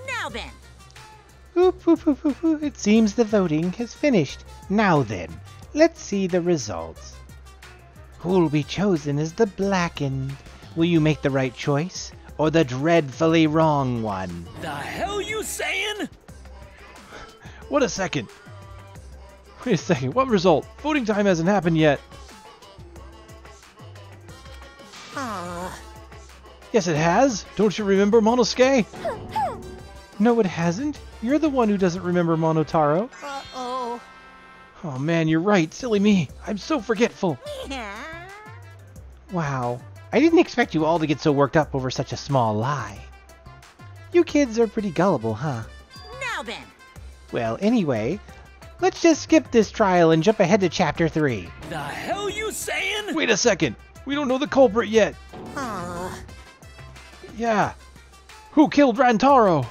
Now then. Oop, oop, oop, oop, oop. It seems the voting has finished. Now then, let's see the results. Who'll be chosen as the blackened? Will you make the right choice, or the dreadfully wrong one? The hell you saying? What a second. Wait a second, what result? Voting time hasn't happened yet. Yes, it has. Don't you remember, Monosuke? No, it hasn't. You're the one who doesn't remember Monotaro. Uh-oh. Oh man, you're right. Silly me. I'm so forgetful. Wow. I didn't expect you all to get so worked up over such a small lie. You kids are pretty gullible, huh? Now then. Well, anyway, let's just skip this trial and jump ahead to Chapter 3. The hell you saying? Wait a second. We don't know the culprit yet. Yeah. Who killed Rantaro?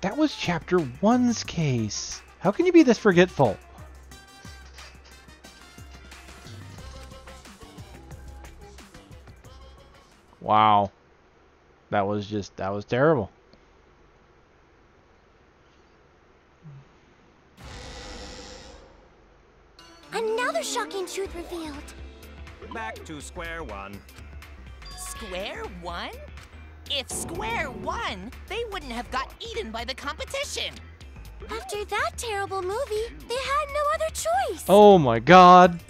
That was Chapter 1's case. How can you be this forgetful? Wow. That was terrible. Another shocking truth revealed. Back to square one. Square one? If Square won, they wouldn't have got eaten by the competition. After that terrible movie, they had no other choice. Oh my god.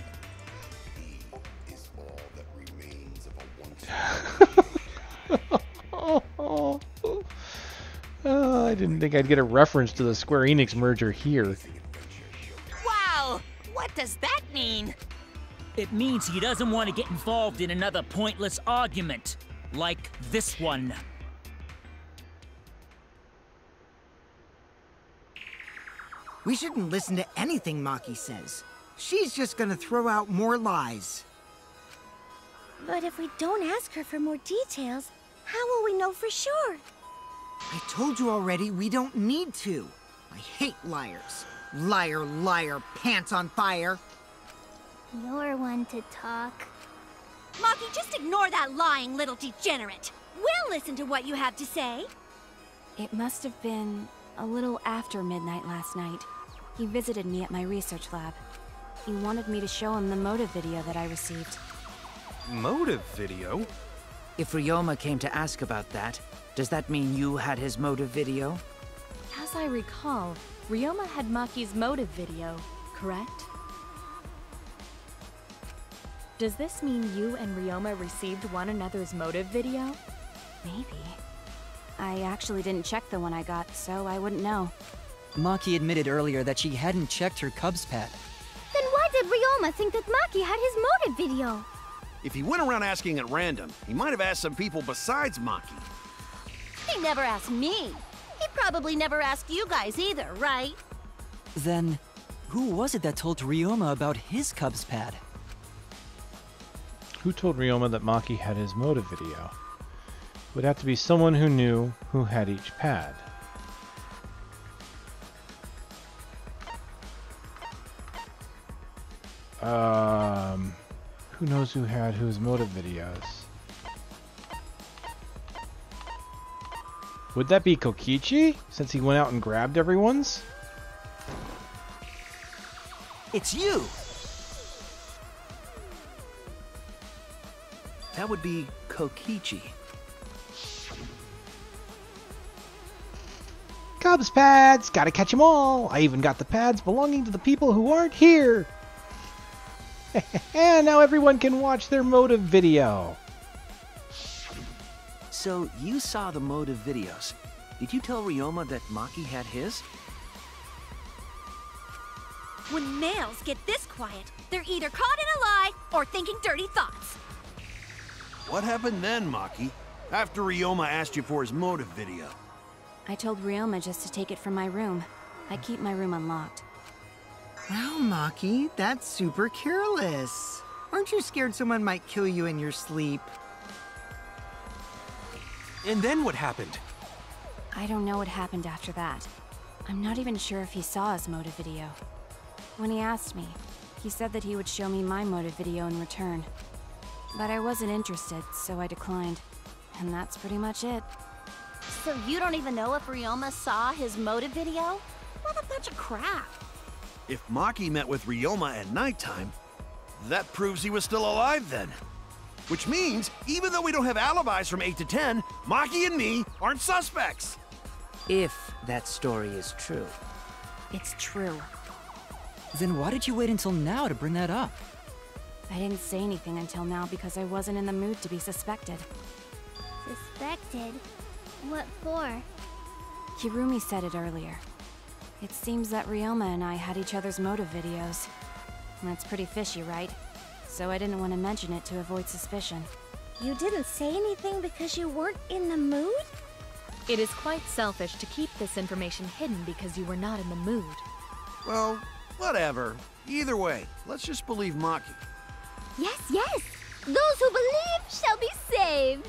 I didn't think I'd get a reference to the Square Enix merger here. Wow! What does that mean? It means he doesn't want to get involved in another pointless argument. Like this one. We shouldn't listen to anything Maki says. She's just gonna throw out more lies. But if we don't ask her for more details, how will we know for sure? I told you already, we don't need to. I hate liars. Liar, liar, pants on fire. You're one to talk. Maki, just ignore that lying little degenerate. We'll listen to what you have to say. It must have been a little after midnight last night. He visited me at my research lab. He wanted me to show him the motive video that I received. Motive video? If Ryoma came to ask about that, does that mean you had his motive video? As I recall, Ryoma had Maki's motive video, correct? Does this mean you and Ryoma received one another's motive video? Maybe. I actually didn't check the one I got, so I wouldn't know. Maki admitted earlier that she hadn't checked her Cubs pad. Then why did Ryoma think that Maki had his motive video? If he went around asking at random, he might have asked some people besides Maki. He never asked me. He probably never asked you guys either, right? Then, who was it that told Ryoma about his Cubs pad? Who told Ryoma that Maki had his motive video? Would have to be someone who knew who had each pad. Who knows who had whose motive videos? Would that be Kokichi, since he went out and grabbed everyone's? It's you! That would be Kokichi. Cubs pads! Gotta catch 'em all! I even got the pads belonging to the people who aren't here! And now everyone can watch their motive video! So, you saw the motive videos. Did you tell Ryoma that Maki had his? When males get this quiet, they're either caught in a lie or thinking dirty thoughts. What happened then, Maki? After Ryoma asked you for his motive video? I told Ryoma just to take it from my room. I keep my room unlocked. Wow, Maki, that's super careless. Aren't you scared someone might kill you in your sleep? And then what happened? I don't know what happened after that. I'm not even sure if he saw his motive video. When he asked me, he said that he would show me my motive video in return. but I wasn't interested, so I declined. And that's pretty much it. So you don't even know if Ryoma saw his motive video? What a bunch of crap. If Maki met with Ryoma at nighttime, that proves he was still alive then. Which means, even though we don't have alibis from 8 to 10, Maki and me aren't suspects. If that story is true. It's true. Then why did you wait until now to bring that up? I didn't say anything until now because I wasn't in the mood to be suspected. Suspected? What for? Kirumi said it earlier. It seems that Ryoma and I had each other's motive videos. That's pretty fishy, right? So I didn't want to mention it to avoid suspicion. You didn't say anything because you weren't in the mood? It is quite selfish to keep this information hidden because you were not in the mood. Well, whatever. Either way, let's just believe Maki. Yes, yes! Those who believe shall be saved!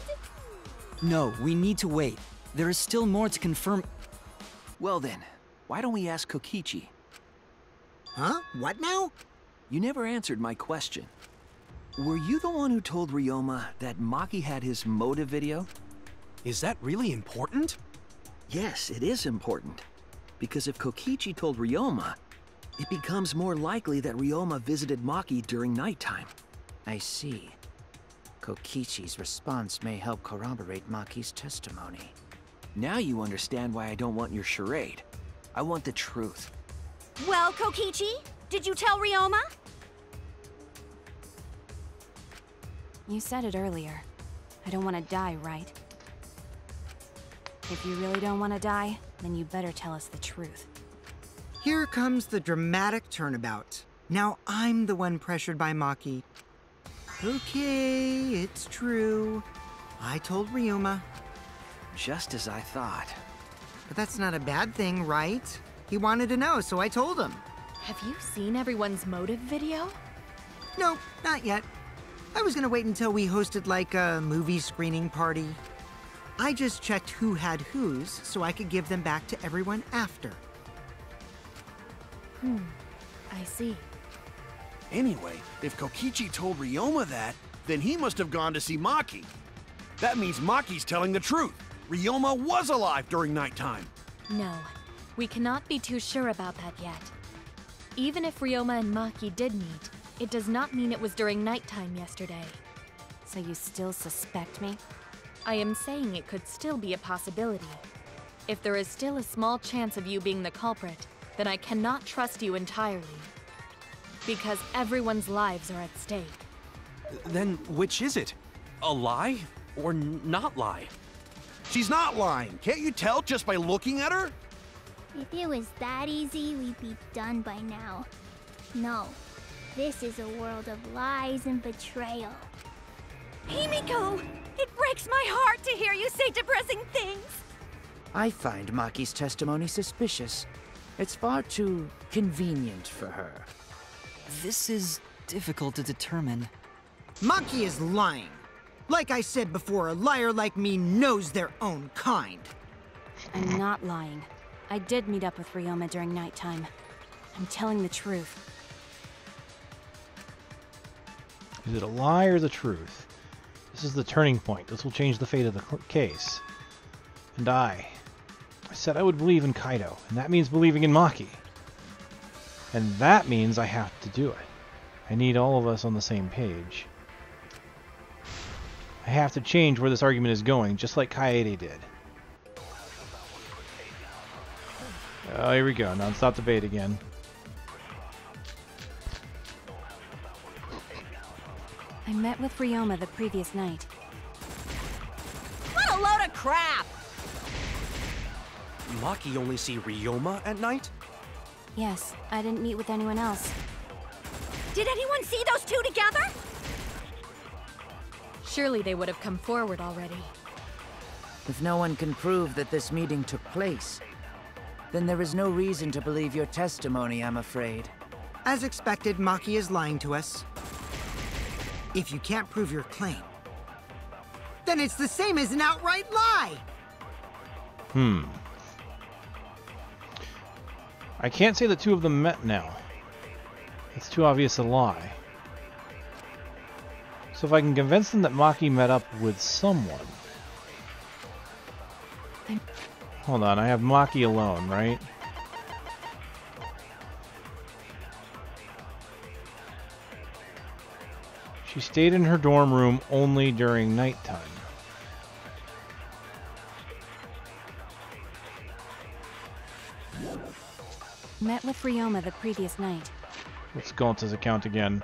No, we need to wait. There is still more to confirm. Well then, why don't we ask Kokichi? Huh? What now? You never answered my question. Were you the one who told Ryoma that Maki had his motive video? Is that really important? Yes, it is important. Because if Kokichi told Ryoma, it becomes more likely that Ryoma visited Maki during nighttime. I see. Kokichi's response may help corroborate Maki's testimony. Now you understand why I don't want your charade. I want the truth. Well, Kokichi, did you tell Ryoma? You said it earlier. I don't want to die, right? If you really don't want to die, then you better tell us the truth. Here comes the dramatic turnabout. Now I'm the one pressured by Maki. Okay, it's true. I told Ryoma. Just as I thought. But that's not a bad thing, right? He wanted to know, so I told him. Have you seen everyone's motive video? No, not yet. I was gonna wait until we hosted like a movie screening party. I just checked who had whose so I could give them back to everyone after. I see. Anyway, if Kokichi told Ryoma that, then he must have gone to see Maki. That means Maki's telling the truth. Ryoma was alive during nighttime. No, we cannot be too sure about that yet. Even if Ryoma and Maki did meet, it does not mean it was during nighttime yesterday. So you still suspect me? I am saying it could still be a possibility. If there is still a small chance of you being the culprit, then I cannot trust you entirely. Because everyone's lives are at stake. Then which is it? A lie or not lie? She's not lying. Can't you tell just by looking at her? If it was that easy, we'd be done by now. No, this is a world of lies and betrayal. Himiko! It breaks my heart to hear you say depressing things! I find Maki's testimony suspicious. It's far too convenient for her. This is difficult to determine. Maki is lying. Like I said before, a liar like me knows their own kind. I'm not lying. I did meet up with Ryoma during nighttime. I'm telling the truth. Is it a lie or the truth? This is the turning point. This will change the fate of the case. And I said I would believe in Kaido, and that means believing in Maki. And that means I have to do it. I need all of us on the same page. I have to change where this argument is going, just like Kaede did. Oh, here we go. Non-stop debate again. I met with Ryoma the previous night. What a load of crap! Maki only see Ryoma at night? Yes, I didn't meet with anyone else. Did anyone see those two together? Surely they would have come forward already. If no one can prove that this meeting took place, then there is no reason to believe your testimony, I'm afraid. As expected, Maki is lying to us. If you can't prove your claim, then it's the same as an outright lie! I can't say the two of them met now. It's too obvious a lie. So if I can convince them that Maki met up with someone... Hold on, I have Maki alone, right? She stayed in her dorm room only during nighttime. Met with Ryoma the previous night. Let's go into his account again.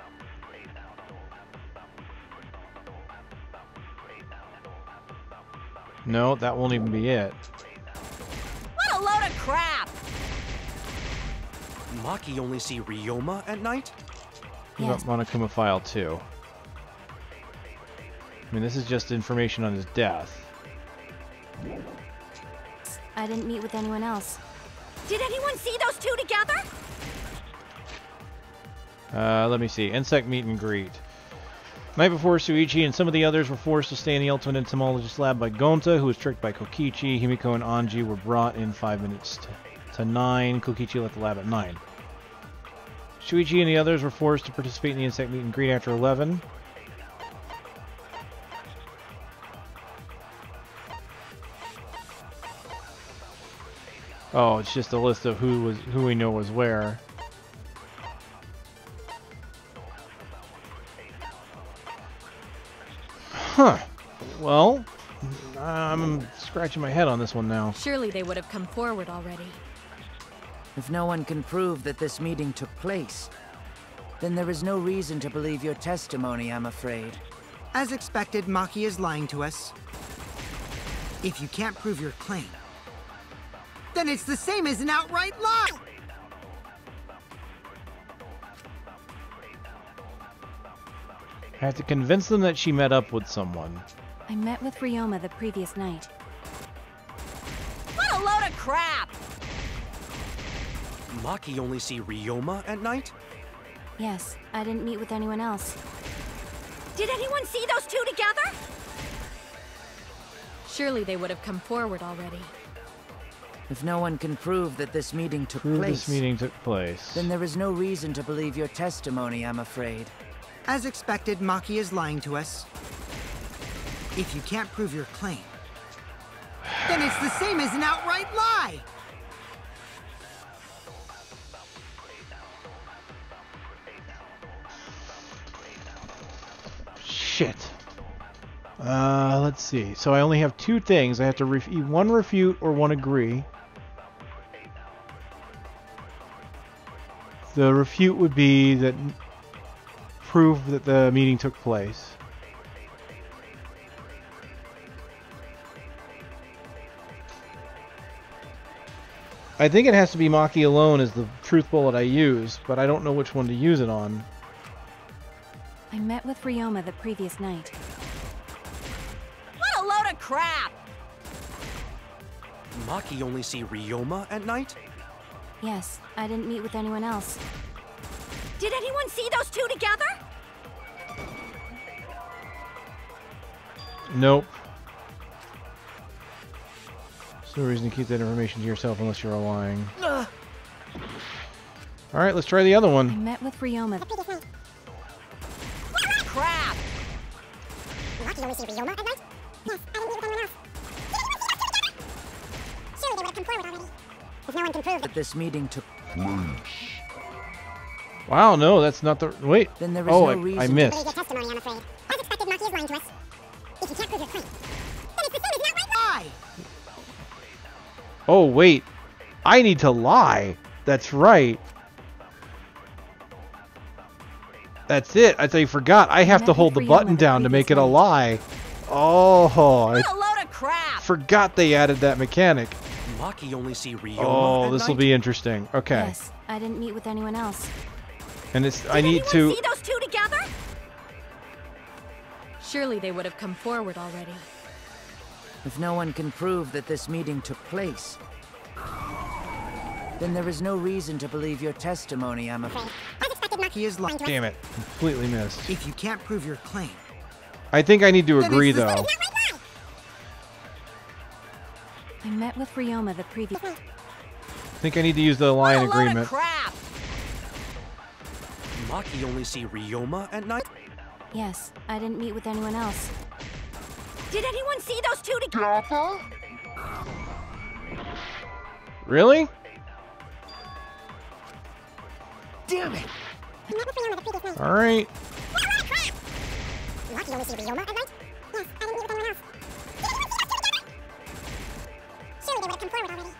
No, that won't even be it. What a load of crap! Maki only see Ryoma at night? What about Monokuma File 2? I mean, this is just information on his death. I didn't meet with anyone else. Did anyone see those two together? Let me see. Insect meet and greet. Night before, Shuichi and some of the others were forced to stay in the ultimate entomologist lab by Gonta, who was tricked by Kokichi. Himiko and Anji were brought in 5 minutes to 9. Kokichi left the lab at 9. Shuichi and the others were forced to participate in the insect meet and greet after 11. Oh, it's just a list of who we know was where. Huh. Well, I'm scratching my head on this one now. Surely they would have come forward already. If no one can prove that this meeting took place, then there is no reason to believe your testimony, I'm afraid. As expected, Maki is lying to us. If you can't prove your claim, then it's the same as an outright lie! I have to convince them that she met up with someone. I met with Ryoma the previous night. What a load of crap! Maki only see Ryoma at night? Yes, I didn't meet with anyone else. Did anyone see those two together? Surely they would have come forward already. If no one can prove that this meeting took place, then there is no reason to believe your testimony, I'm afraid. As expected, Maki is lying to us. If you can't prove your claim, then it's the same as an outright lie! Shit. Let's see. So I only have two things. I have to one refute or one agree. The refute would be that prove that the meeting took place. I think it has to be Maki alone as the truth bullet I use, but I don't know which one to use it on. I met with Ryoma the previous night. What a load of crap! Maki only see Ryoma at night? Yes, I didn't meet with anyone else. Did anyone see those two together? Nope. There's no reason to keep that information to yourself unless you're lying. Alright, let's try the other I one. met with Ryoma. Crap! Maki only see Ryoma at night? Yes, I didn't meet with anyone else. Surely they would have come forward already. If no one can prove that this meeting took place. Wow, no, that's not the... Wait. Then there is no I reason missed. your testimony, I'm afraid. As expected, Maki is lying to us. If you can't prove your claim, then it's the same as an outright lie! Oh, wait. I need to lie. That's right. That's it. I forgot. I have to hold the button down to make it a lie. Oh, What a load of crap! forgot they added that mechanic. Maki only see Ryoma Oh, at this will night? be interesting. Okay. Yes, I didn't meet with anyone else. And it's Did I need anyone to see those two together? Surely they would have come forward already. If no one can prove that this meeting took place, then there is no reason to believe your testimony, I'm afraid. As expected, Maki is lying. Damn it. Completely missed. If you can't prove your claim, I think I need to then agree it's the though. same as I met with Ryoma the previous... I think I need to use the lie in What a load of agreement. crap! Maki only see Ryoma at night? Yes, I didn't meet with anyone else. Did anyone see those two together? Really? Damn it! All right. Lucky only see Ryoma at night? Yes, I didn't meet with anyone else. Surely they would have come forward already.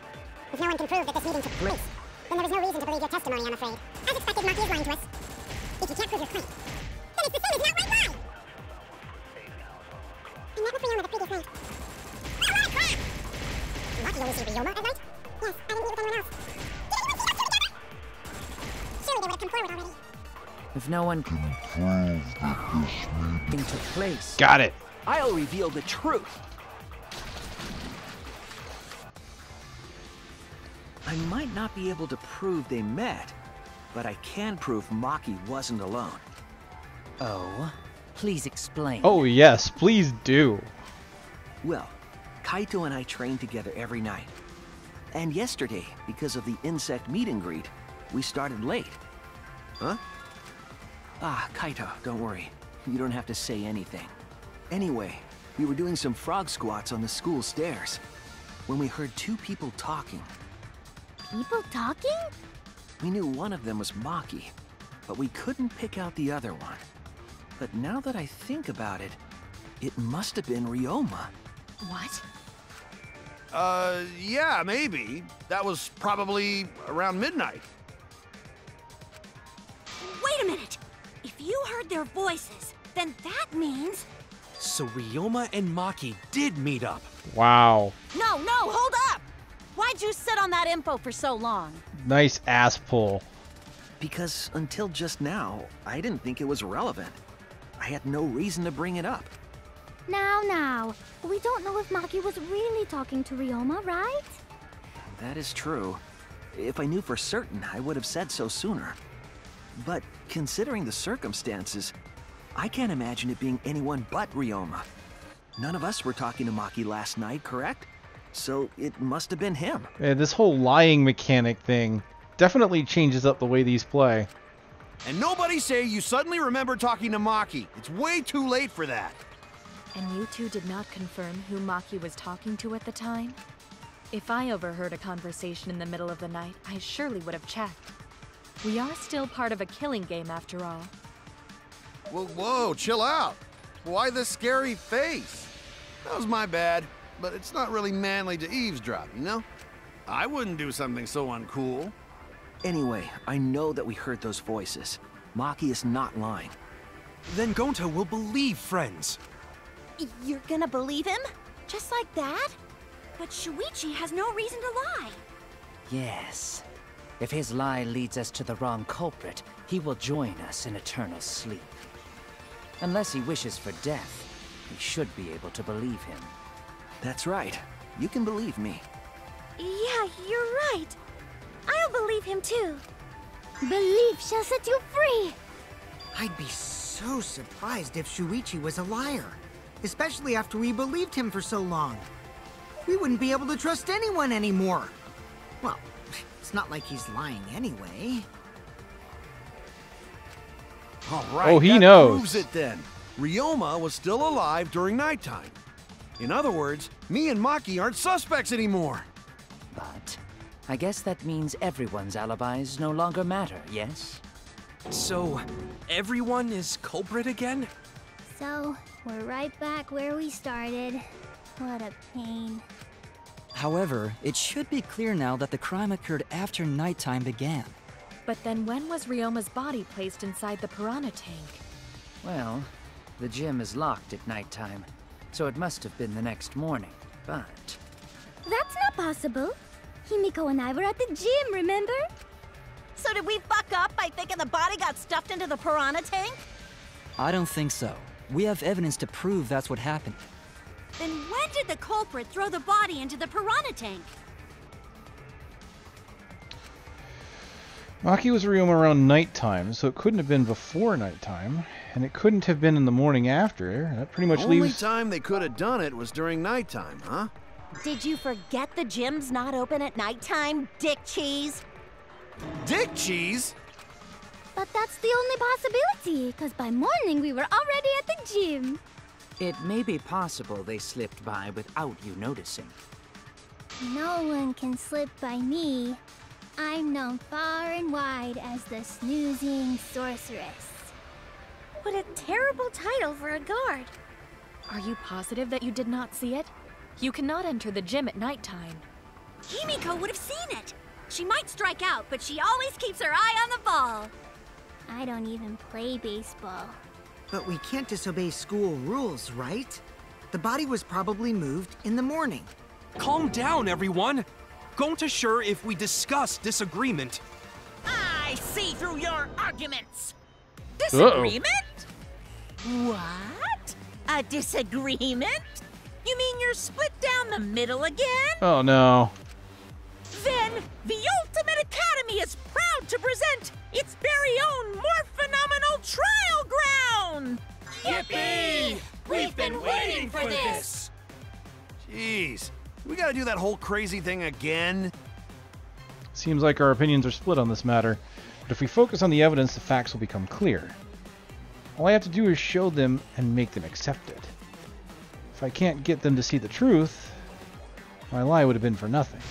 If no one can prove that this meeting took place, then there is no reason to believe your testimony, I'm afraid. As expected, Maki is lying to us. If you can't prove your claim, then it's the same as an outright lie! I met with Ryoma the previous night. Lucky only see Ryoma at night? Yes, I didn't meet with anyone else. Surely they would have come forward already. If no one can prove that this meeting took place, Got it. I'll reveal the truth. I might not be able to prove they met, but I can prove Maki wasn't alone. Oh, please explain. Oh, yes, please do. Well, Kaito and I train together every night. And yesterday, because of the insect meet and greet, we started late. Huh? Ah, Kaito, don't worry. You don't have to say anything. Anyway, we were doing some frog squats on the school stairs when we heard two people talking. People talking? We knew one of them was Maki, but we couldn't pick out the other one. But now that I think about it, it must have been Ryoma. What? Yeah, maybe. That was probably around midnight. Wait a minute! If you heard their voices, then that means... So Ryoma and Maki did meet up. Wow. No, hold up! Why'd you sit on that info for so long? Nice ass pull. Because until just now, I didn't think it was relevant. I had no reason to bring it up. Now. We don't know if Maki was really talking to Ryoma, right? That is true. If I knew for certain, I would have said so sooner. But considering the circumstances, I can't imagine it being anyone but Ryoma. None of us were talking to Maki last night, correct? So it must have been him. Yeah, this whole lying mechanic thing definitely changes up the way these play. And nobody say you suddenly remember talking to Maki. It's way too late for that. And you two did not confirm who Maki was talking to at the time? If I overheard a conversation in the middle of the night, I surely would have checked. We are still part of a killing game after all. Whoa, chill out. Why the scary face? That was my bad, but it's not really manly to eavesdrop, you know? I wouldn't do something so uncool. Anyway, I know that we heard those voices. Maki is not lying. Then Gonta will believe friends. You're gonna believe him? Just like that? But Shuichi has no reason to lie. Yes. If his lie leads us to the wrong culprit, he will join us in eternal sleep. Unless he wishes for death, we should be able to believe him. That's right. You can believe me. Yeah, you're right. I'll believe him too. Belief shall set you free. I'd be so surprised if Shuichi was a liar. Especially after we believed him for so long. We wouldn't be able to trust anyone anymore. Well, it's not like he's lying anyway. All right, Oh, he that knows. proves it then. Ryoma was still alive during nighttime. In other words, me and Maki aren't suspects anymore. But I guess that means everyone's alibis no longer matter, yes? So, everyone is culprit again? So, we're right back where we started. What a pain. However, it should be clear now that the crime occurred after nighttime began. But then when was Ryoma's body placed inside the piranha tank? Well, the gym is locked at nighttime, so it must have been the next morning, but... That's not possible. Himiko and I were at the gym, remember? So did we fuck up by thinking the body got stuffed into the piranha tank? I don't think so. We have evidence to prove that's what happened. Then when did the culprit throw the body into the piranha tank? Maki was Ryoma around nighttime, so it couldn't have been before nighttime, and it couldn't have been in the morning after. That pretty much The only leaves... time they could have done it was during nighttime, huh? Did you forget the gym's not open at nighttime, dick cheese? Dick cheese? But that's the only possibility, because by morning we were already at the gym. It may be possible they slipped by without you noticing. No one can slip by me. I'm known far and wide as the snoozing sorceress. What a terrible title for a guard. Are you positive that you did not see it? You cannot enter the gym at nighttime. Himiko would have seen it. She might strike out, but she always keeps her eye on the ball. I don't even play baseball. But we can't disobey school rules, right? The body was probably moved in the morning. Calm down, everyone. Don't assure if we discuss disagreement. I see through your arguments. Disagreement? What? A disagreement? You mean you're split down the middle again? Oh no. Then the Ultimate Academy is proud to present its very own more phenomenal trial ground! Yippee! We've been waiting for this! Jeez, we gotta do that whole crazy thing again? Seems like our opinions are split on this matter, but if we focus on the evidence, the facts will become clear. All I have to do is show them and make them accept it. If I can't get them to see the truth, my lie would have been for nothing.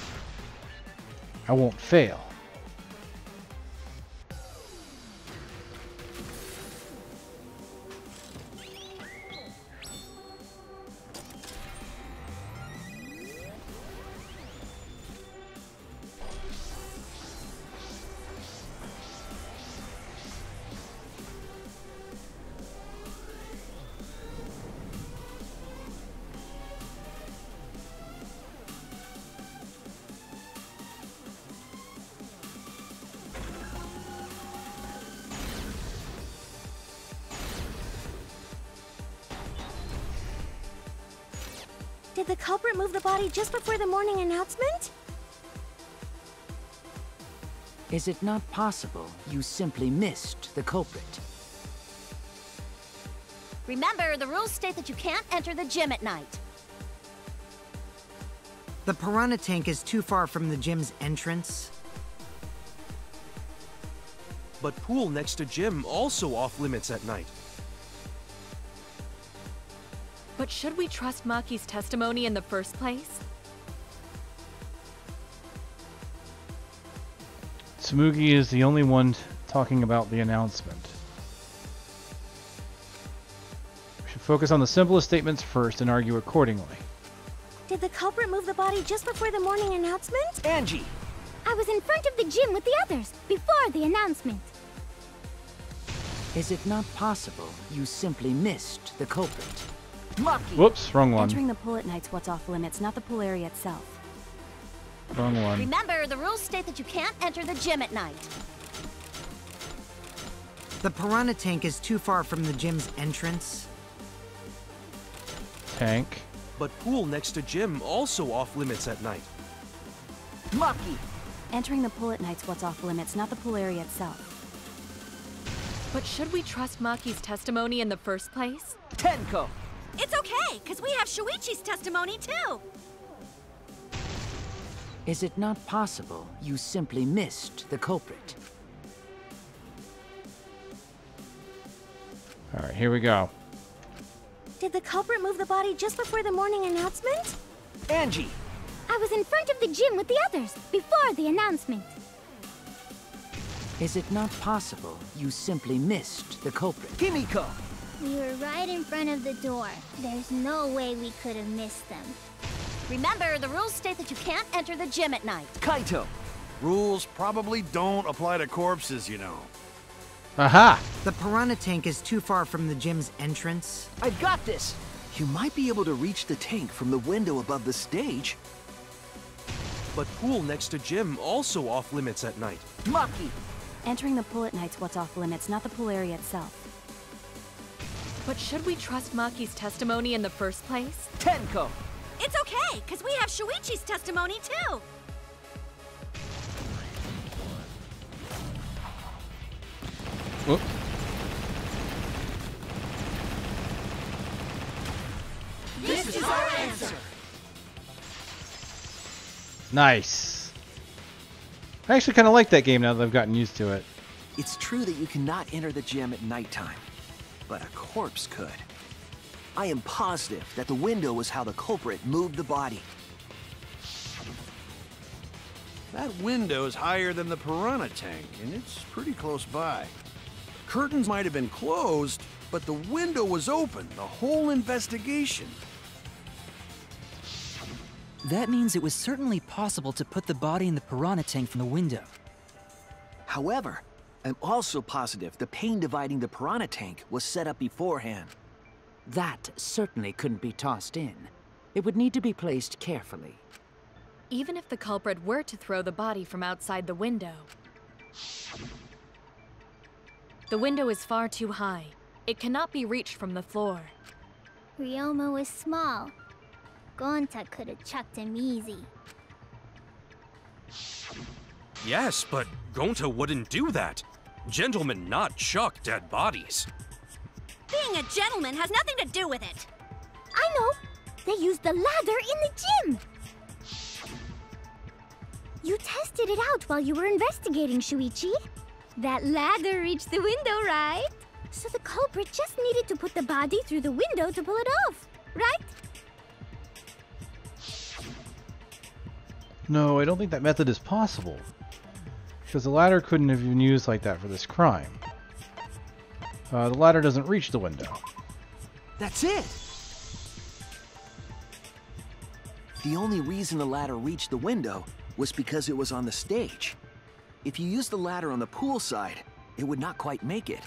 I won't fail. Did the culprit move the body just before the morning announcement? Is it not possible you simply missed the culprit? Remember, the rules state that you can't enter the gym at night. The piranha tank is too far from the gym's entrance. But pool next to gym also off limits at night. But should we trust Maki's testimony in the first place? Tsumugi is the only one talking about the announcement. We should focus on the simplest statements first and argue accordingly. Did the culprit move the body just before the morning announcement? Angie! I was in front of the gym with the others, before the announcement. Is it not possible you simply missed the culprit? Maki! Whoops, wrong one. Entering the pool at night's what's off limits, not the pool area itself. Wrong one. Remember, the rules state that you can't enter the gym at night. The piranha tank is too far from the gym's entrance. Tank. But pool next to gym also off limits at night. Maki! Entering the pool at night's what's off limits, not the pool area itself. But should we trust Maki's testimony in the first place? Tenko! It's okay, because we have Shuichi's testimony too. Is it not possible you simply missed the culprit? Alright, here we go. Did the culprit move the body just before the morning announcement? Angie! I was in front of the gym with the others, before the announcement. Is it not possible you simply missed the culprit? Himiko! We were right in front of the door. There's no way we could have missed them. Remember, the rules state that you can't enter the gym at night. Kaito! Rules probably don't apply to corpses, you know. Aha! The piranha tank is too far from the gym's entrance. I've got this! You might be able to reach the tank from the window above the stage. But pool next to gym also off limits at night. Maki! Entering the pool at night's what's off limits, not the pool area itself. But should we trust Maki's testimony in the first place? Tenko! It's okay, because we have Shuichi's testimony too. Whoop. This is our answer. Nice. I actually kind of like that game now that I've gotten used to it. It's true that you cannot enter the gym at nighttime, but a corpse could. I am positive that the window was how the culprit moved the body. That window's higher than the piranha tank, and it's pretty close by. Curtains might have been closed, but the window was open the whole investigation. That means it was certainly possible to put the body in the piranha tank from the window. However, I'm also positive the pane dividing the piranha tank was set up beforehand. That certainly couldn't be tossed in. It would need to be placed carefully. Even if the culprit were to throw the body from outside the window is far too high. It cannot be reached from the floor. Ryoma was small. Gonta could have chucked him easy. Yes, but Gonta wouldn't do that. Gentlemen not chuck dead bodies. Being a gentleman has nothing to do with it. I know. They used the ladder in the gym. You tested it out while you were investigating, Shuichi. That ladder reached the window, right? So the culprit just needed to put the body through the window to pull it off, right? No, I don't think that method is possible. Because the ladder couldn't have been used like that for this crime. The ladder doesn't reach the window. That's it! The only reason the ladder reached the window was because it was on the stage. If you used the ladder on the pool side, it would not quite make it.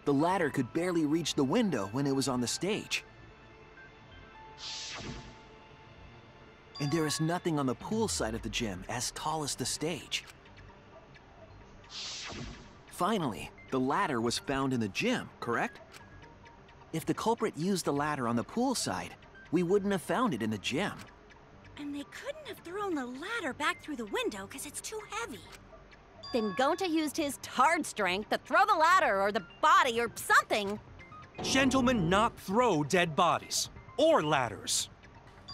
The ladder could barely reach the window when it was on the stage. And there is nothing on the pool side of the gym as tall as the stage. Finally, the ladder was found in the gym, correct? If the culprit used the ladder on the pool side, we wouldn't have found it in the gym. And they couldn't have thrown the ladder back through the window because it's too heavy. Then Gonta used his tard strength to throw the ladder or the body or something. Gentlemen not throw dead bodies. Or ladders.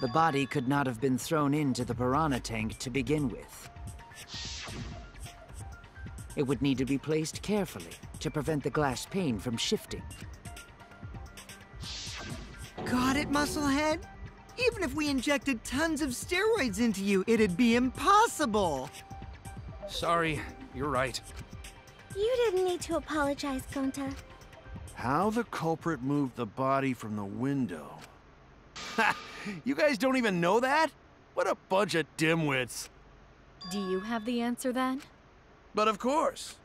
The body could not have been thrown into the piranha tank to begin with. It would need to be placed carefully to prevent the glass pane from shifting. Got it, Musclehead? Even if we injected tons of steroids into you, it'd be impossible. Sorry, you're right. You didn't need to apologize, Gonta. How the culprit moved the body from the window. Ha! You guys don't even know that? What a bunch of dimwits. Do you have the answer then? But of course.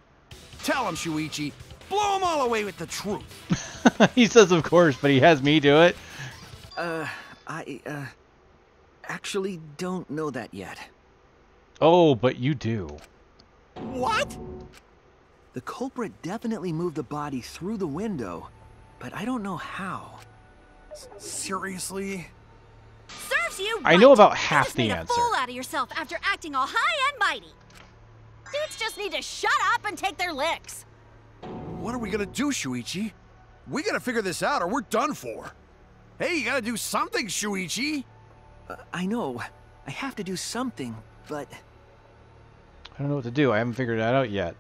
Tell him, Shuichi. Blow him all away with the truth. He says of course, but he has me do it. I actually don't know that yet. Oh, but you do. What? The culprit definitely moved the body through the window, but I don't know how. Seriously? Serves you right. I know about half the you just answer. made a fool out of yourself after acting all high and mighty. Dudes just need to shut up and take their licks. What are we gonna do, Shuichi? We gotta figure this out or we're done for. Hey, you gotta do something, Shuichi! I know. I have to do something, but... I don't know what to do. I haven't figured that out yet.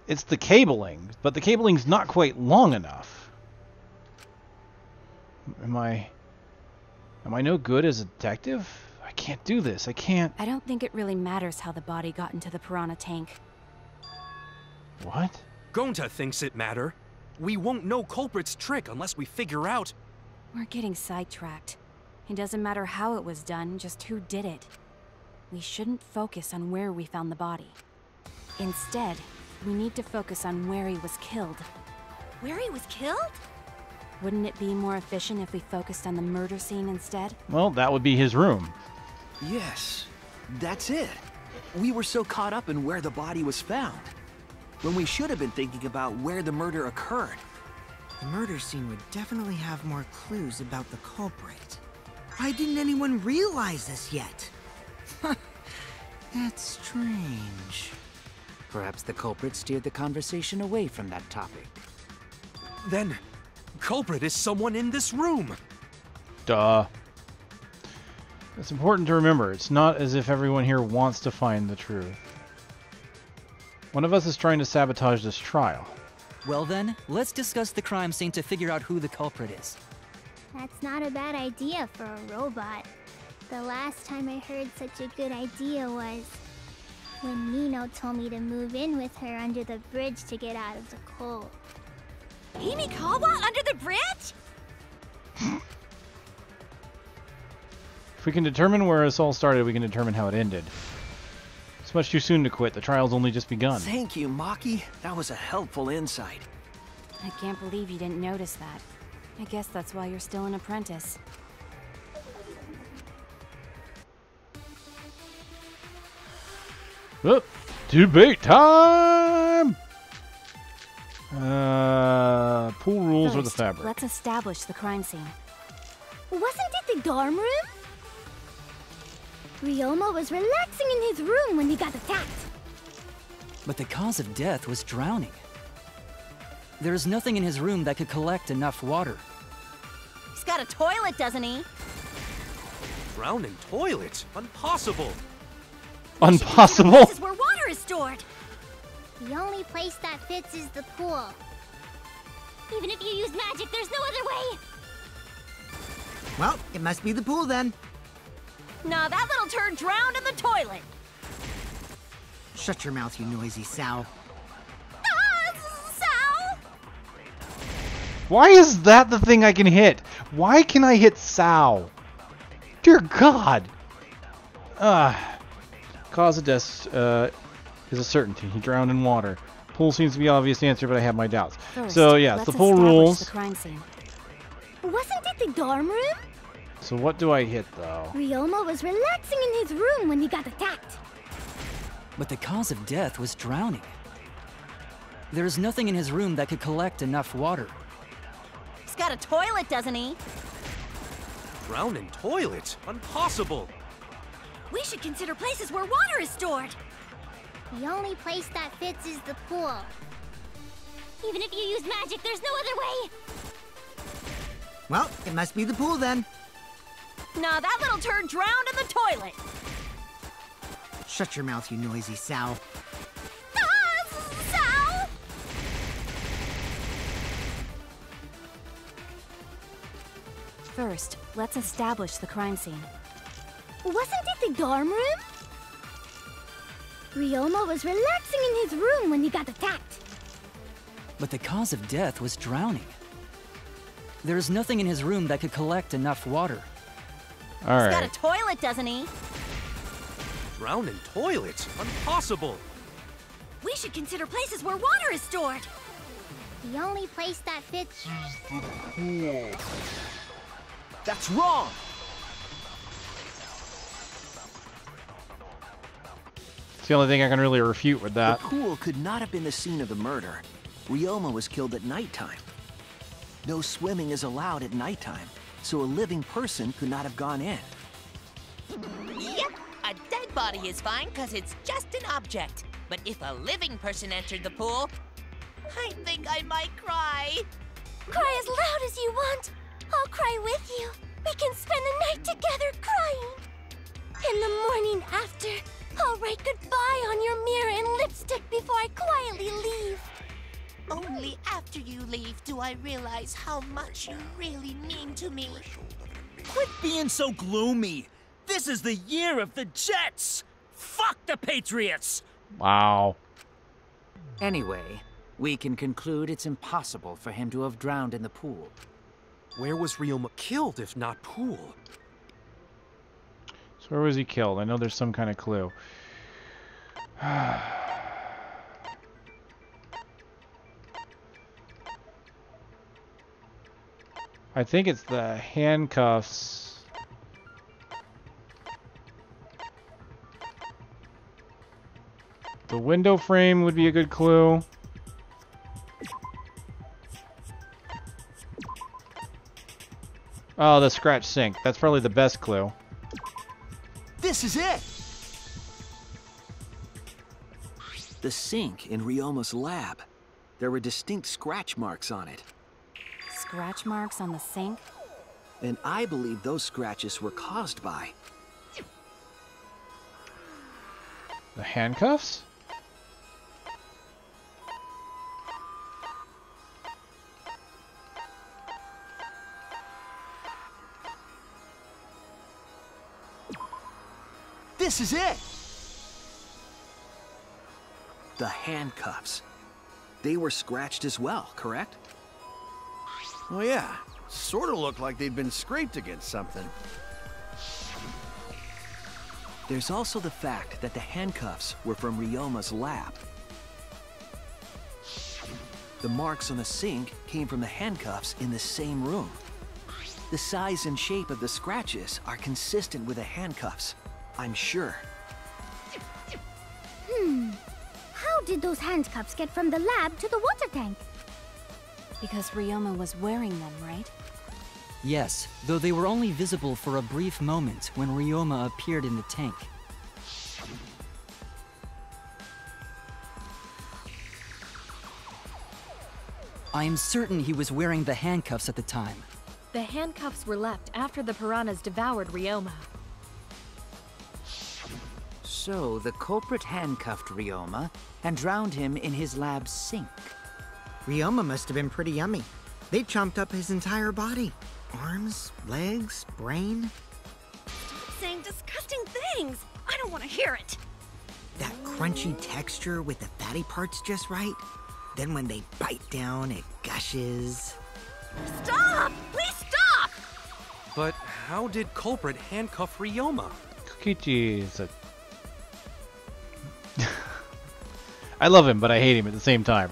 It's the cabling, but the cabling's not quite long enough. Am I no good as a detective? I can't do this. I can't... I don't think it really matters how the body got into the piranha tank. What? Gonta thinks it matter. We won't know culprit's trick unless we figure out... We're getting sidetracked. It doesn't matter how it was done, just who did it. We shouldn't focus on where we found the body. Instead, we need to focus on where he was killed. Where he was killed? Wouldn't it be more efficient if we focused on the murder scene instead? Well, that would be his room. Yes, that's it. We were so caught up in where the body was found, when we should have been thinking about where the murder occurred. The murder scene would definitely have more clues about the culprit. Why didn't anyone realize this yet? That's strange. Perhaps the culprit steered the conversation away from that topic. Then, culprit is someone in this room. Duh. It's important to remember, it's not as if everyone here wants to find the truth. One of us is trying to sabotage this trial. Well then, let's discuss the crime scene to figure out who the culprit is. That's not a bad idea for a robot. The last time I heard such a good idea was when Nino told me to move in with her under the bridge to get out of the cold. Himikawa under the bridge? If we can determine where this all started, we can determine how it ended. It's much too soon to quit. The trial's only just begun. Thank you, Maki. That was a helpful insight. I can't believe you didn't notice that. I guess that's why you're still an apprentice. Oh, debate time! Pool rules or the First, fabric? let's establish the crime scene. Wasn't it the dorm room? Ryoma was relaxing in his room when he got attacked. But the cause of death was drowning. There is nothing in his room that could collect enough water. He's got a toilet, doesn't he? Drowning toilet? Impossible. Impossible? This is where water is stored. The only place that fits is the pool. Even if you use magic, there's no other way. Well, it must be the pool then. Nah, that little turd drowned in the toilet. Shut your mouth, you noisy sow. Sal? Why is that the thing I can hit? Why can I hit Sao? Dear God! Cause of death is a certainty. He drowned in water. Pool seems to be the obvious answer, but I have my doubts. First, So yeah, it's the pool rules. The crime scene. Wasn't it the dorm room? So what do I hit though? Ryoma was relaxing in his room when he got attacked. But the cause of death was drowning. There is nothing in his room that could collect enough water. He's got a toilet, doesn't he? Drowning toilet? Impossible. We should consider places where water is stored. The only place that fits is the pool. Even if you use magic, there's no other way. Well, it must be the pool then. Nah, that little turd drowned in the toilet. Shut your mouth, you noisy sow. Sal? First, let's establish the crime scene. Wasn't it the dorm room? Ryoma was relaxing in his room when he got attacked. But the cause of death was drowning. There is nothing in his room that could collect enough water. All He's got right. a toilet, doesn't he? Drowning toilet? Impossible. We should consider places where water is stored. The only place that fits. That's wrong! It's the only thing I can really refute with that. The pool could not have been the scene of the murder. Ryoma was killed at nighttime. No swimming is allowed at nighttime, so a living person could not have gone in. Yep, a dead body is fine because it's just an object. But if a living person entered the pool, I think I might cry. Cry as loud as you want. I'll cry with you. We can spend the night together crying. In the morning after, I'll write goodbye on your mirror in lipstick before I quietly leave. Only after you leave do I realize how much you really mean to me. Quit being so gloomy. This is the year of the Jets. Fuck the Patriots. Wow. Anyway, we can conclude it's impossible for him to have drowned in the pool. Where was Ryoma killed if not pool? So where was he killed? I know there's some kind of clue. I think it's the handcuffs. The window frame would be a good clue. Oh, the scratch sink. That's probably the best clue. This is it! The sink in Ryoma's lab. There were distinct scratch marks on it. Scratch marks on the sink? And I believe those scratches were caused by... The handcuffs? This is it! The handcuffs. They were scratched as well, correct? Oh yeah, sort of looked like they'd been scraped against something. There's also the fact that the handcuffs were from Ryoma's lab. The marks on the sink came from the handcuffs in the same room. The size and shape of the scratches are consistent with the handcuffs, I'm sure. How did those handcuffs get from the lab to the water tank? Because Ryoma was wearing them, right? Yes, though they were only visible for a brief moment when Ryoma appeared in the tank. I am certain he was wearing the handcuffs at the time. The handcuffs were left after the piranhas devoured Ryoma. So the culprit handcuffed Ryoma and drowned him in his lab's sink. Ryoma must have been pretty yummy. They chomped up his entire body. Arms, legs, brain. Stop saying disgusting things! I don't want to hear it! That crunchy texture with the fatty parts just right. Then when they bite down, it gushes. Stop! Please stop! But how did culprit handcuff Ryoma? Kokichi is a... I love him, but I hate him at the same time.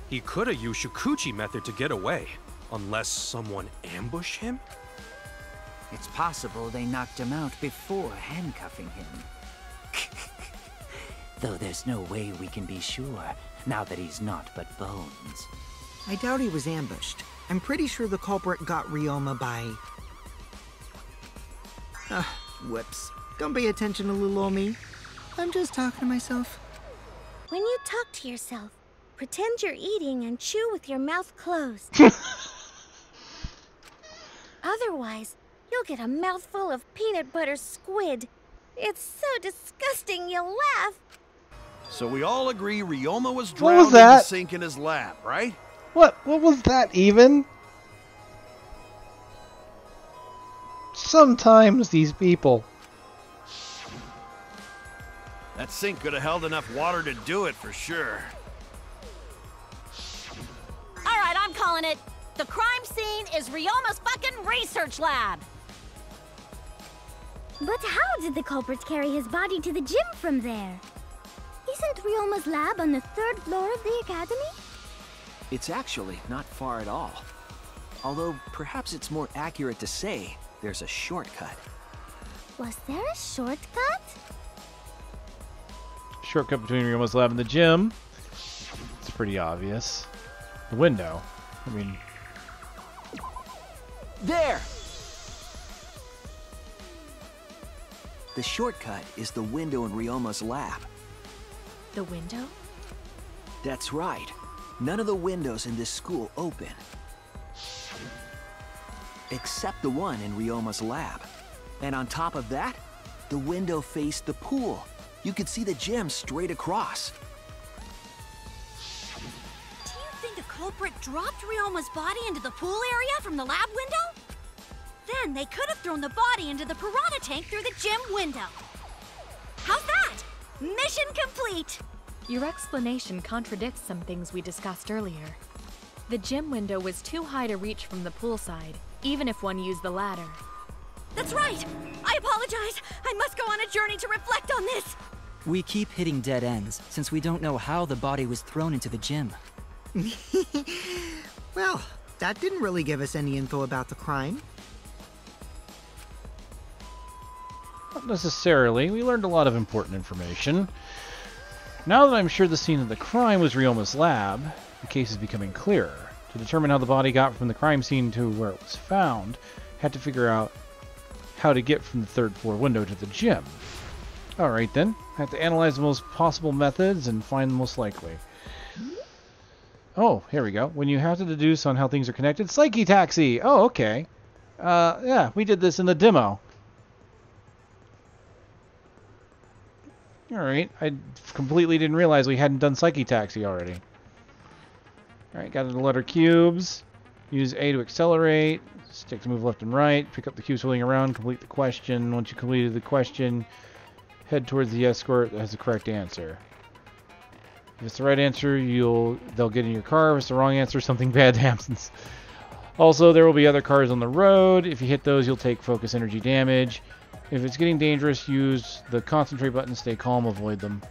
He could have used Shukuchi method to get away, unless someone ambushed him? It's possible they knocked him out before handcuffing him. Though there's no way we can be sure, now that he's not but bones. I doubt he was ambushed. I'm pretty sure the culprit got Ryoma by... whoops. Don't pay attention to little old me. I'm just talking to myself. When you talk to yourself, pretend you're eating and chew with your mouth closed. Otherwise, you'll get a mouthful of peanut butter squid. It's so disgusting you'll laugh. So we all agree Ryoma was What drowned was in the that? sink in his lab, right? What was that even? Sometimes these people... That sink could have held enough water to do it for sure. Alright, I'm calling it. The crime scene is Ryoma's fucking research lab! But how did the culprits carry his body to the gym from there? Isn't Ryoma's lab on the 3rd floor of the academy? It's actually not far at all. Although, perhaps it's more accurate to say there's a shortcut. Was there a shortcut? Shortcut between Ryoma's lab and the gym. It's pretty obvious. The window. I mean... There! The shortcut is the window in Ryoma's lab. The window? That's right. None of the windows in this school open. Except the one in Ryoma's lab. And on top of that, the window faced the pool. You could see the gym straight across. Do you think the culprit dropped Ryoma's body into the pool area from the lab window? Then they could have thrown the body into the piranha tank through the gym window. How's that? Mission complete! Your explanation contradicts some things we discussed earlier. The gym window was too high to reach from the poolside, even if one used the ladder. That's right! I apologize! I must go on a journey to reflect on this! We keep hitting dead ends, since we don't know how the body was thrown into the gym. Well, that didn't really give us any info about the crime. Not necessarily. We learned a lot of important information. Now that I'm sure the scene of the crime was Ryoma's lab, the case is becoming clearer. To determine how the body got from the crime scene to where it was found, I had to figure out how to get from the 3rd floor window to the gym. Alright then, I have to analyze the most possible methods and find the most likely. Oh, here we go. When you have to deduce on how things are connected, Psyche Taxi! Oh, okay. Yeah, we did this in the demo. Alright, I completely didn't realize we hadn't done Psyche Taxi already. Alright, got the letter cubes. Use A to accelerate. Stick to move left and right. Pick up the cubes whirling around. Complete the question. Once you completed the question, Head towards the escort that has the correct answer. If it's the right answer, they'll get in your car. If it's the wrong answer, something bad happens. Also, there will be other cars on the road. If you hit those, you'll take focus energy damage. If it's getting dangerous, use the concentrate button. Stay calm, avoid them.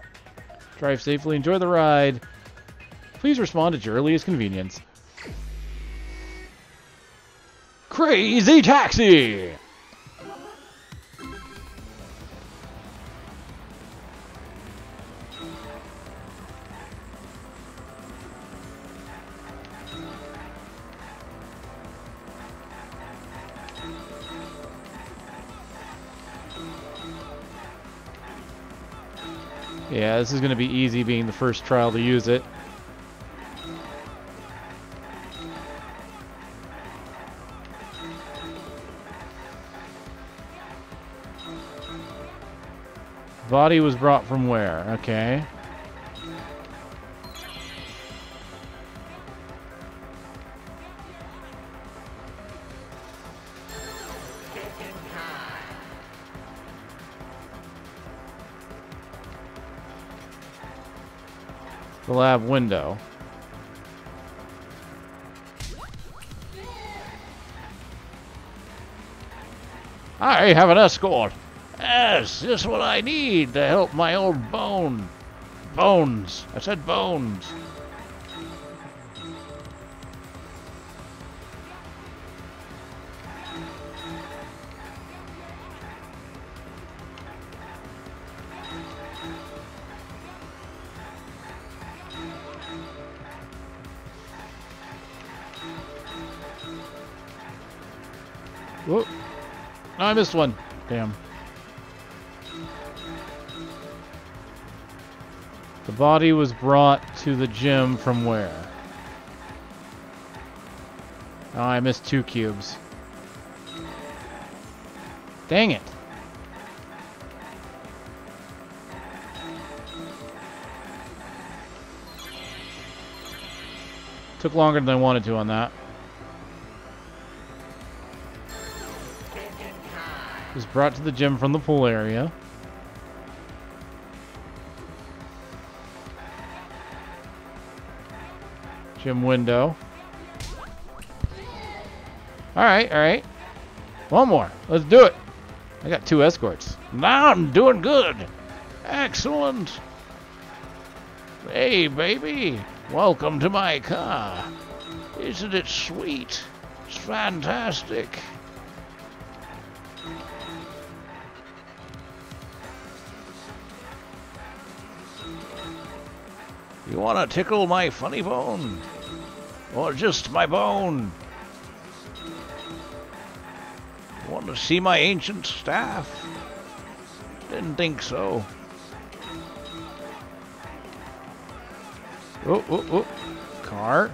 Drive safely, enjoy the ride. Please respond at your earliest convenience. Crazy Taxi! Yeah, this is going to be easy being the first trial to use it. Body was brought from where? Okay. The lab window. I have an escort. Yes, just what I need to help my old bones. I said bones. Whoop. No, I missed one. Damn. The body was brought to the gym from where? Oh, I missed 2 cubes. Dang it. Took longer than I wanted to on that. Was brought to the gym from the pool area. Gym window. Alright, alright. One more. Let's do it. I got 2 escorts. Now I'm doing good. Excellent. Hey, baby. Welcome to my car. Isn't it sweet? It's fantastic. You want to tickle my funny bone? Or just my bone? Want to see my ancient staff? Didn't think so. Oh, oh, oh. Car.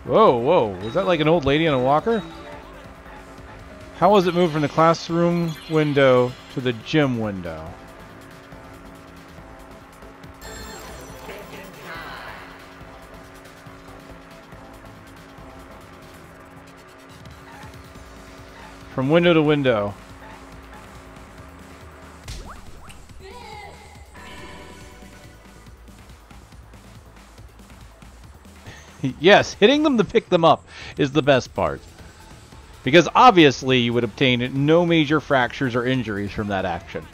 Whoa, whoa. Was that like an old lady on a walker? How was it moved from the classroom window to the gym window? From window to window. Yes, hitting them to pick them up is the best part. Because obviously you would obtain no major fractures or injuries from that action.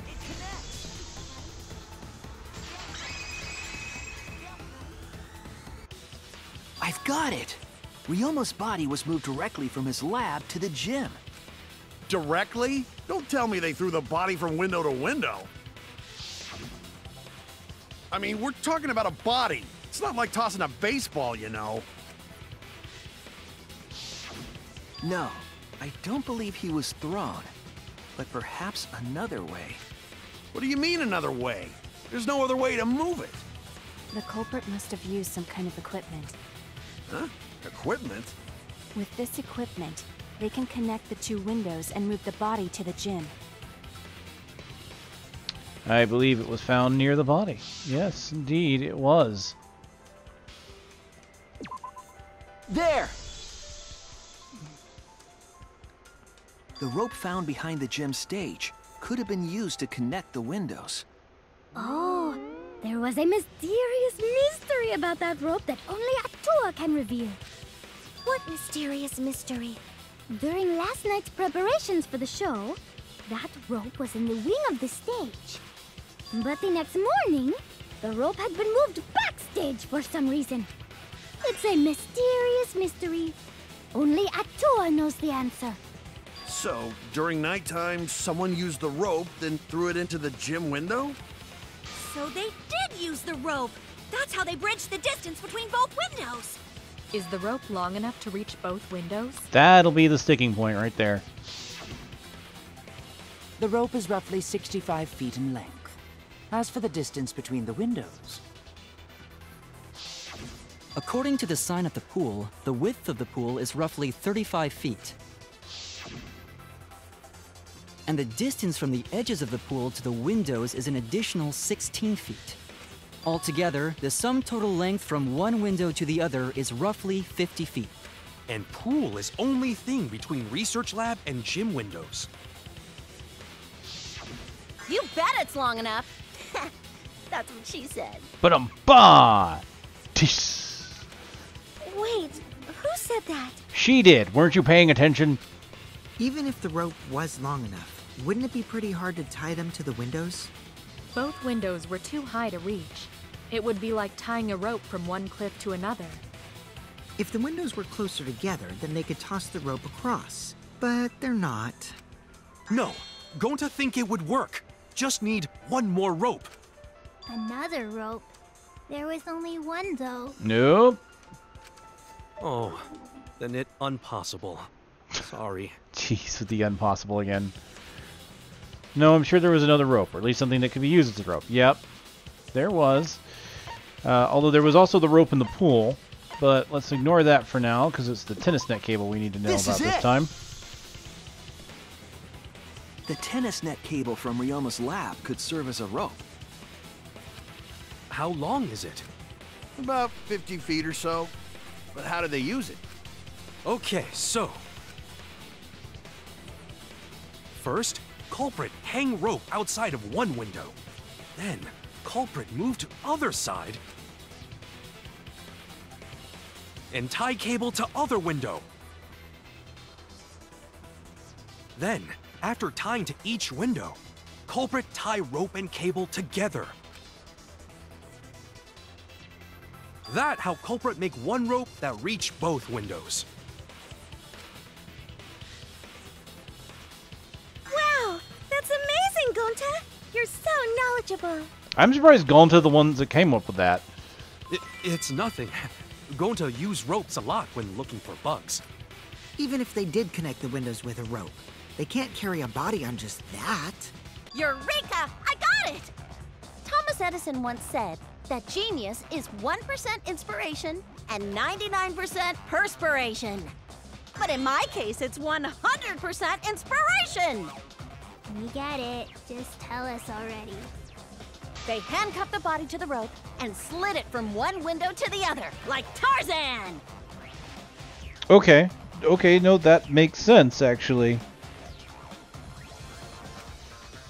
I've got it! Ryoma's body was moved directly from his lab to the gym. Directly? Don't tell me they threw the body from window to window. I mean, we're talking about a body. It's not like tossing a baseball, you know. No, I don't believe he was thrown. But perhaps another way. What do you mean another way? There's no other way to move it. The culprit must have used some kind of equipment. Huh? Equipment? With this equipment, they can connect the 2 windows and move the body to the gym. I believe it was found near the body. Yes, indeed, it was. There! The rope found behind the gym stage could have been used to connect the windows. Oh, there was a mysterious mystery about that rope that only Atua can reveal. What mysterious mystery? During last night's preparations for the show, that rope was in the wing of the stage. But the next morning, the rope had been moved backstage for some reason. It's a mysterious mystery. Only Atua knows the answer. So, during nighttime, someone used the rope, then threw it into the gym window? So they did use the rope! That's how they bridged the distance between both windows! Is the rope long enough to reach both windows? That'll be the sticking point right there. The rope is roughly 65 feet in length. As for the distance between the windows... According to the sign at the pool, the width of the pool is roughly 35 feet. And the distance from the edges of the pool to the windows is an additional 16 feet. Altogether, the sum total length from one window to the other is roughly 50 feet. And pool is only thing between research lab and gym windows. You bet it's long enough! That's what she said. But bah! Wait, who said that? She did. Weren't you paying attention? Even if the rope was long enough, wouldn't it be pretty hard to tie them to the windows? Both windows were too high to reach. It would be like tying a rope from one cliff to another. If the windows were closer together, then they could toss the rope across. But they're not. No, going to think it would work. Just need one more rope. Another rope. There was only one, though. Nope. Oh, then it impossible. Sorry. Jeez, with the impossible again. No, I'm sure there was another rope, or at least something that could be used as a rope. Yep, there was. Although there was also the rope in the pool, but let's ignore that for now, because it's the tennis net cable we need to know about this time. The tennis net cable from Ryoma's lab could serve as a rope. How long is it? About 50 feet or so. But how do they use it? Okay, so... First, culprit hang rope outside of one window. Then, culprit move to other side. And tie cable to other window. Then, after tying to each window, culprit tie rope and cable together. That how culprit make one rope that reach both windows. Wow, that's amazing, Gonta! You're so knowledgeable. I'm surprised Gonta the ones that came up with that. It's nothing. Gonta use ropes a lot when looking for bugs. Even if they did connect the windows with a rope, they can't carry a body on just that. Eureka! I got it! Thomas Edison once said that genius is 1% inspiration and 99% perspiration. But in my case, it's 100% inspiration! We get it. Just tell us already. They handcuffed the body to the rope and slid it from one window to the other, like Tarzan! Okay. Okay, no, that makes sense, actually.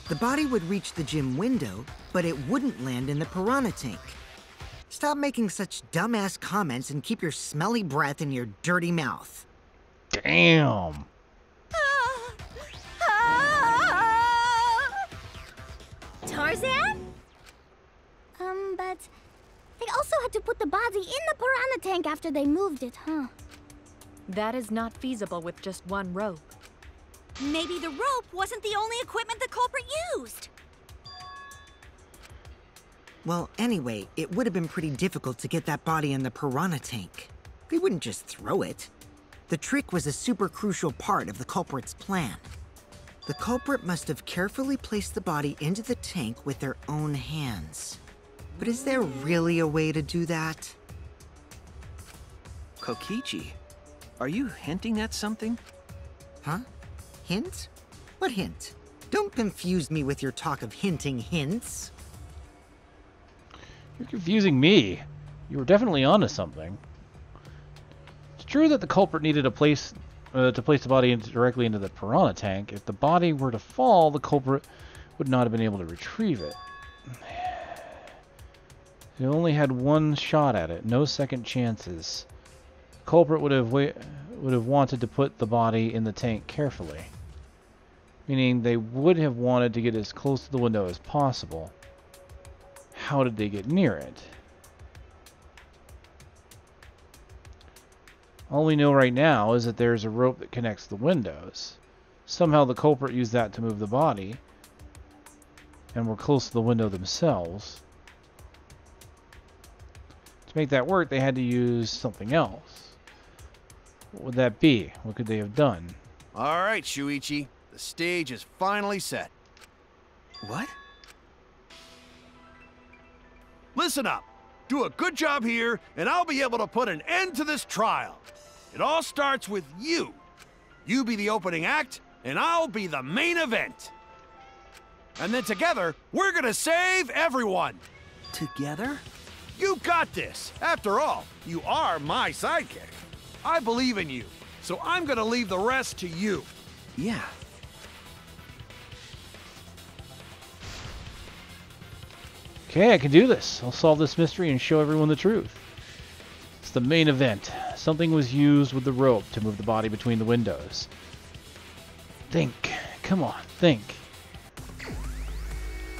The body would reach the gym window, but it wouldn't land in the piranha tank. Stop making such dumbass comments and keep your smelly breath in your dirty mouth. Damn. Tarzan? But they also had to put the body in the piranha tank after they moved it, huh? That is not feasible with just one rope. Maybe the rope wasn't the only equipment the culprit used. Well, anyway, it would have been pretty difficult to get that body in the piranha tank. They wouldn't just throw it. The trick was a super crucial part of the culprit's plan. The culprit must have carefully placed the body into the tank with their own hands. But is there really a way to do that? Kokichi, are you hinting at something? Huh? Hint? What hint? Don't confuse me with your talk of hinting hints. You're confusing me. You were definitely onto something. It's true that the culprit needed a place to place the body directly into the piranha tank. If the body were to fall, the culprit would not have been able to retrieve it. He only had one shot at it, no second chances. The culprit would have wanted to put the body in the tank carefully, meaning they would have wanted to get as close to the window as possible. How did they get near it? All we know right now is that there's a rope that connects the windows. Somehow the culprit used that to move the body, and were close to the window themselves. To make that work, they had to use something else. What would that be? What could they have done? All right, Shuichi. The stage is finally set. What? Listen up. Do a good job here, and I'll be able to put an end to this trial. It all starts with you. You be the opening act, and I'll be the main event. And then together, we're gonna save everyone. Together? You got this. After all, you are my sidekick. I believe in you, so I'm gonna leave the rest to you. Yeah. Okay, I can do this. I'll solve this mystery and show everyone the truth. It's the main event. Something was used with the rope to move the body between the windows. Think. Come on, think.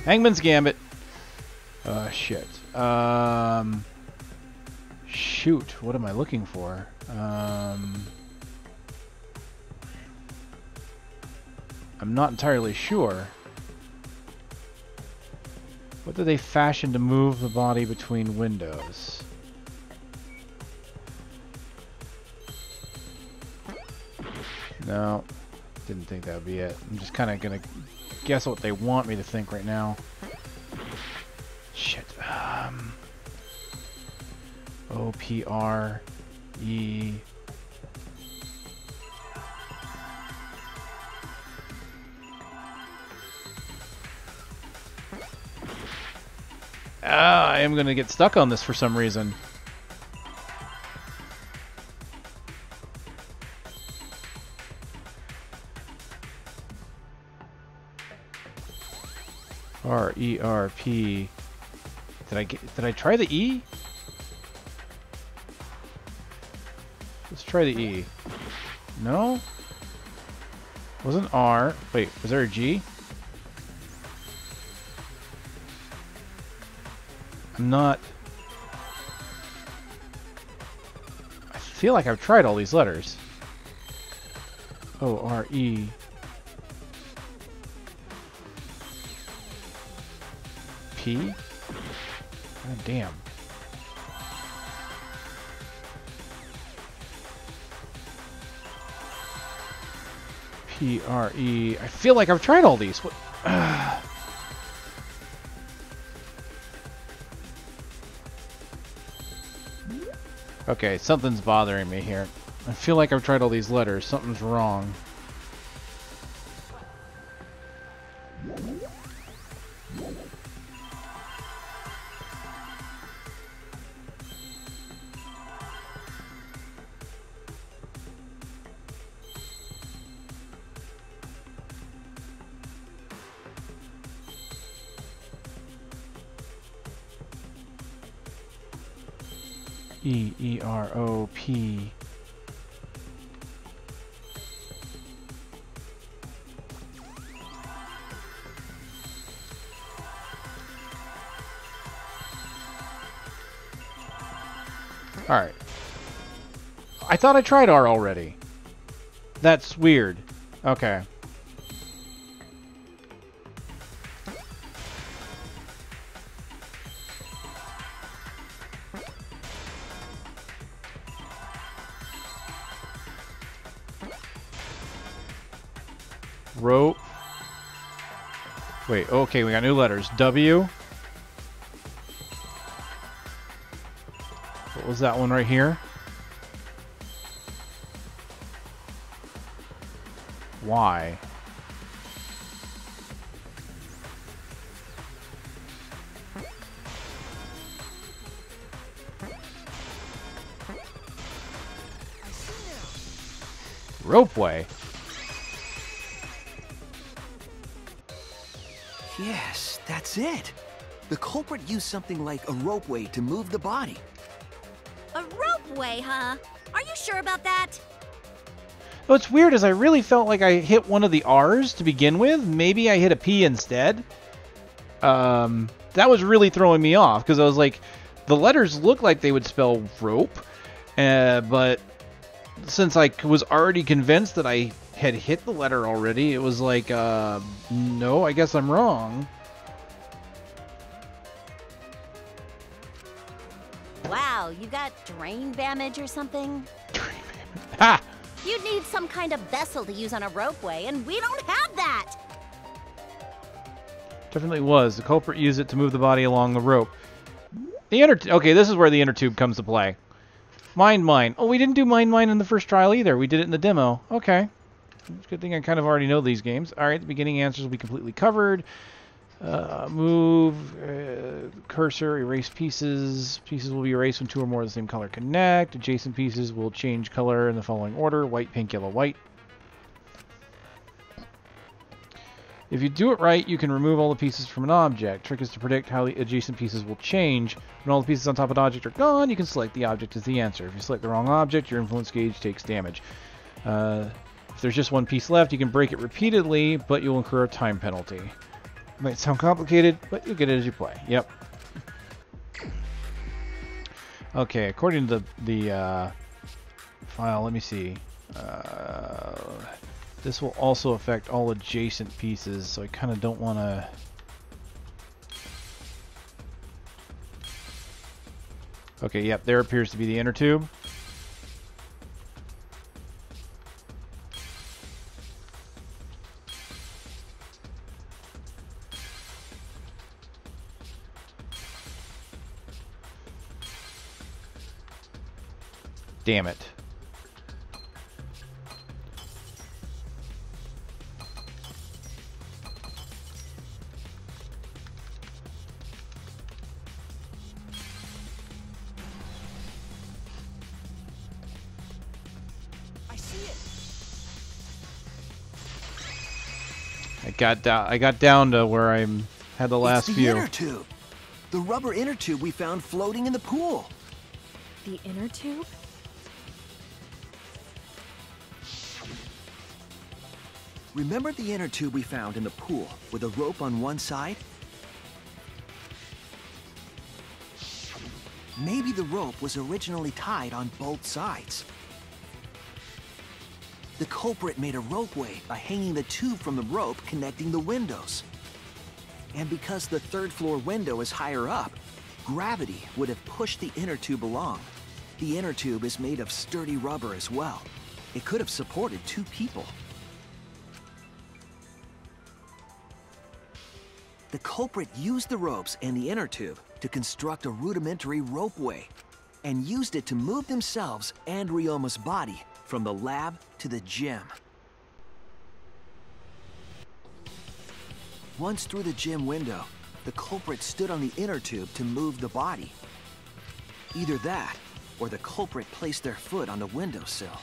Hangman's Gambit. Shit. Shoot. What am I looking for? I'm not entirely sure. What did they fashion to move the body between windows? No. Didn't think that would be it. I'm just kind of going to guess what they want me to think right now. Shit. O-P-R-E... I am going to get stuck on this for some reason. R-E-R-P. Did I try the E? Let's try the E. No? Wasn't R. Wait, was there a G? I'm not... I feel like I've tried all these letters. O-R-E... P? God damn. P-R-E... I feel like I've tried all these. What? Okay, something's bothering me here. I feel like I've tried all these letters. Something's wrong. E-E-R-O-P. Alright. I thought I tried R already. That's weird. Okay. Rope. Wait, okay, we got new letters. W. What was that one right here? Y. Ropeway? Yes, that's it. The culprit used something like a ropeway to move the body. A ropeway, huh? Are you sure about that? What's weird is I really felt like I hit one of the R's to begin with. Maybe I hit a P instead. That was really throwing me off because I was like, the letters look like they would spell rope, but since I was already convinced that I had hit the letter already, it was like, no, I guess I'm wrong. Wow, you got drain damage or something? Ha! You'd need some kind of vessel to use on a ropeway, and we don't have that! Definitely was. The culprit used it to move the body along the rope. The inner... Okay, this is where the inner tube comes to play. Mind Mine. Oh, we didn't do Mind Mine in the first trial either. We did it in the demo. Okay. It's a good thing I kind of already know these games. Alright, the beginning answers will be completely covered. Move, cursor, erase pieces. Pieces will be erased when two or more of the same color connect. Adjacent pieces will change color in the following order. White, pink, yellow, white. If you do it right, you can remove all the pieces from an object. Trick is to predict how the adjacent pieces will change. When all the pieces on top of an object are gone, you can select the object as the answer. If you select the wrong object, your influence gauge takes damage. If there's just one piece left, you can break it repeatedly, but you'll incur a time penalty. Might sound complicated, but you'll get it as you play. Yep. Okay, according to the file, let me see. This will also affect all adjacent pieces, so I kind of don't want to... Okay, yep, there appears to be the inner tube. Damn it. I see it. I got down to where I had the last It's the few. inner tube. The rubber inner tube we found floating in the pool. The inner tube? Remember the inner tube we found in the pool with a rope on one side? Maybe the rope was originally tied on both sides. The culprit made a ropeway by hanging the tube from the rope connecting the windows. And because the third floor window is higher up, gravity would have pushed the inner tube along. The inner tube is made of sturdy rubber as well. It could have supported two people. The culprit used the ropes and the inner tube to construct a rudimentary ropeway, and used it to move themselves and Ryoma's body from the lab to the gym. Once through the gym window, the culprit stood on the inner tube to move the body. Either that, or the culprit placed their foot on the windowsill.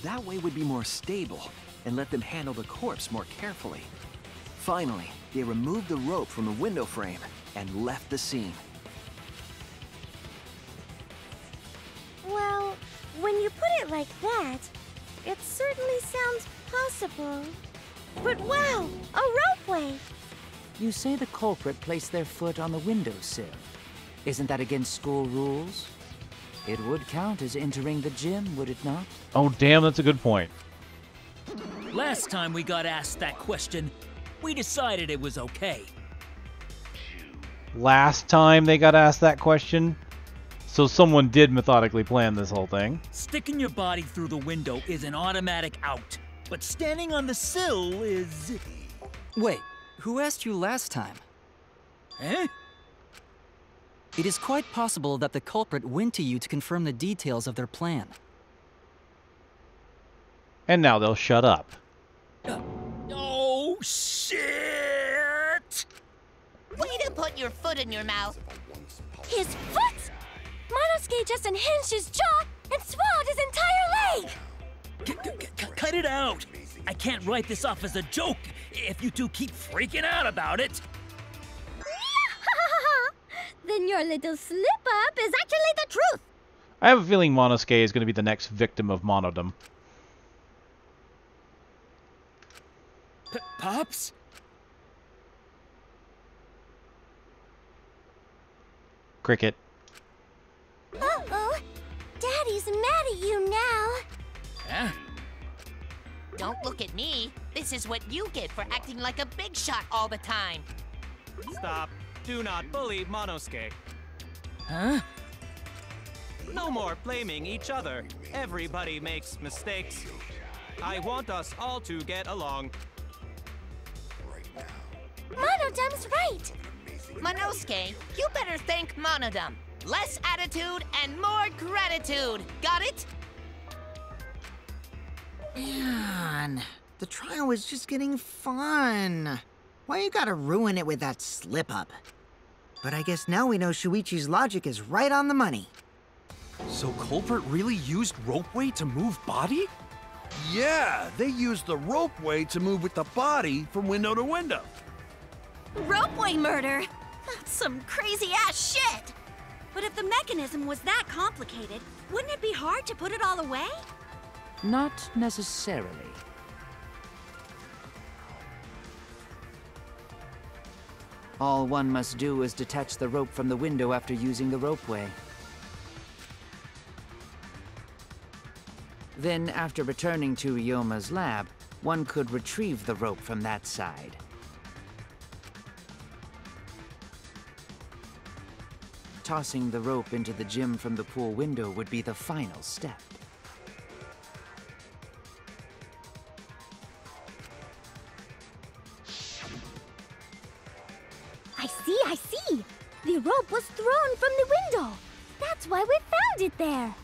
That way would be more stable and let them handle the corpse more carefully. Finally, they removed the rope from the window frame and left the scene. Well, when you put it like that, it certainly sounds possible. But wow, a ropeway! You say the culprit placed their foot on the windowsill. Isn't that against school rules? It would count as entering the gym, would it not? Oh, damn, that's a good point. Last time we got asked that question, we decided it was okay. Last time they got asked that question? So someone did methodically plan this whole thing. Sticking your body through the window is an automatic out, but standing on the sill is... Wait, who asked you last time? Eh? It is quite possible that the culprit went to you to confirm the details of their plan. And now they'll shut up. Oh, shit! Way to put your foot in your mouth. His foot? Monosuke just unhinged his jaw and swallowed his entire leg! cut it out. I can't write this off as a joke if you two keep freaking out about it. Then your little slip-up is actually the truth. I have a feeling Monosuke is going to be the next victim of monodom. Pops? Cricket. Uh-oh. Daddy's mad at you now. Huh? Don't look at me. This is what you get for acting like a big shot all the time. Stop. Do not bully Monosuke. Huh? No more blaming each other. Everybody makes mistakes. I want us all to get along. Monodom's right. Monosuke, you better thank Monodum. Less attitude and more gratitude. Got it? Man, the trial was just getting fun. Why you gotta ruin it with that slip-up? But I guess now we know Shuichi's logic is right on the money. So Culprit really used ropeway to move body? Yeah, they used the ropeway to move with the body from window to window. Ropeway murder? That's some crazy-ass shit! But if the mechanism was that complicated, wouldn't it be hard to put it all away? Not necessarily. All one must do is detach the rope from the window after using the ropeway. Then, after returning to Ryoma's lab, one could retrieve the rope from that side. Tossing the rope into the gym from the pool window would be the final step. I see. The rope was thrown from the window. That's why we found it there.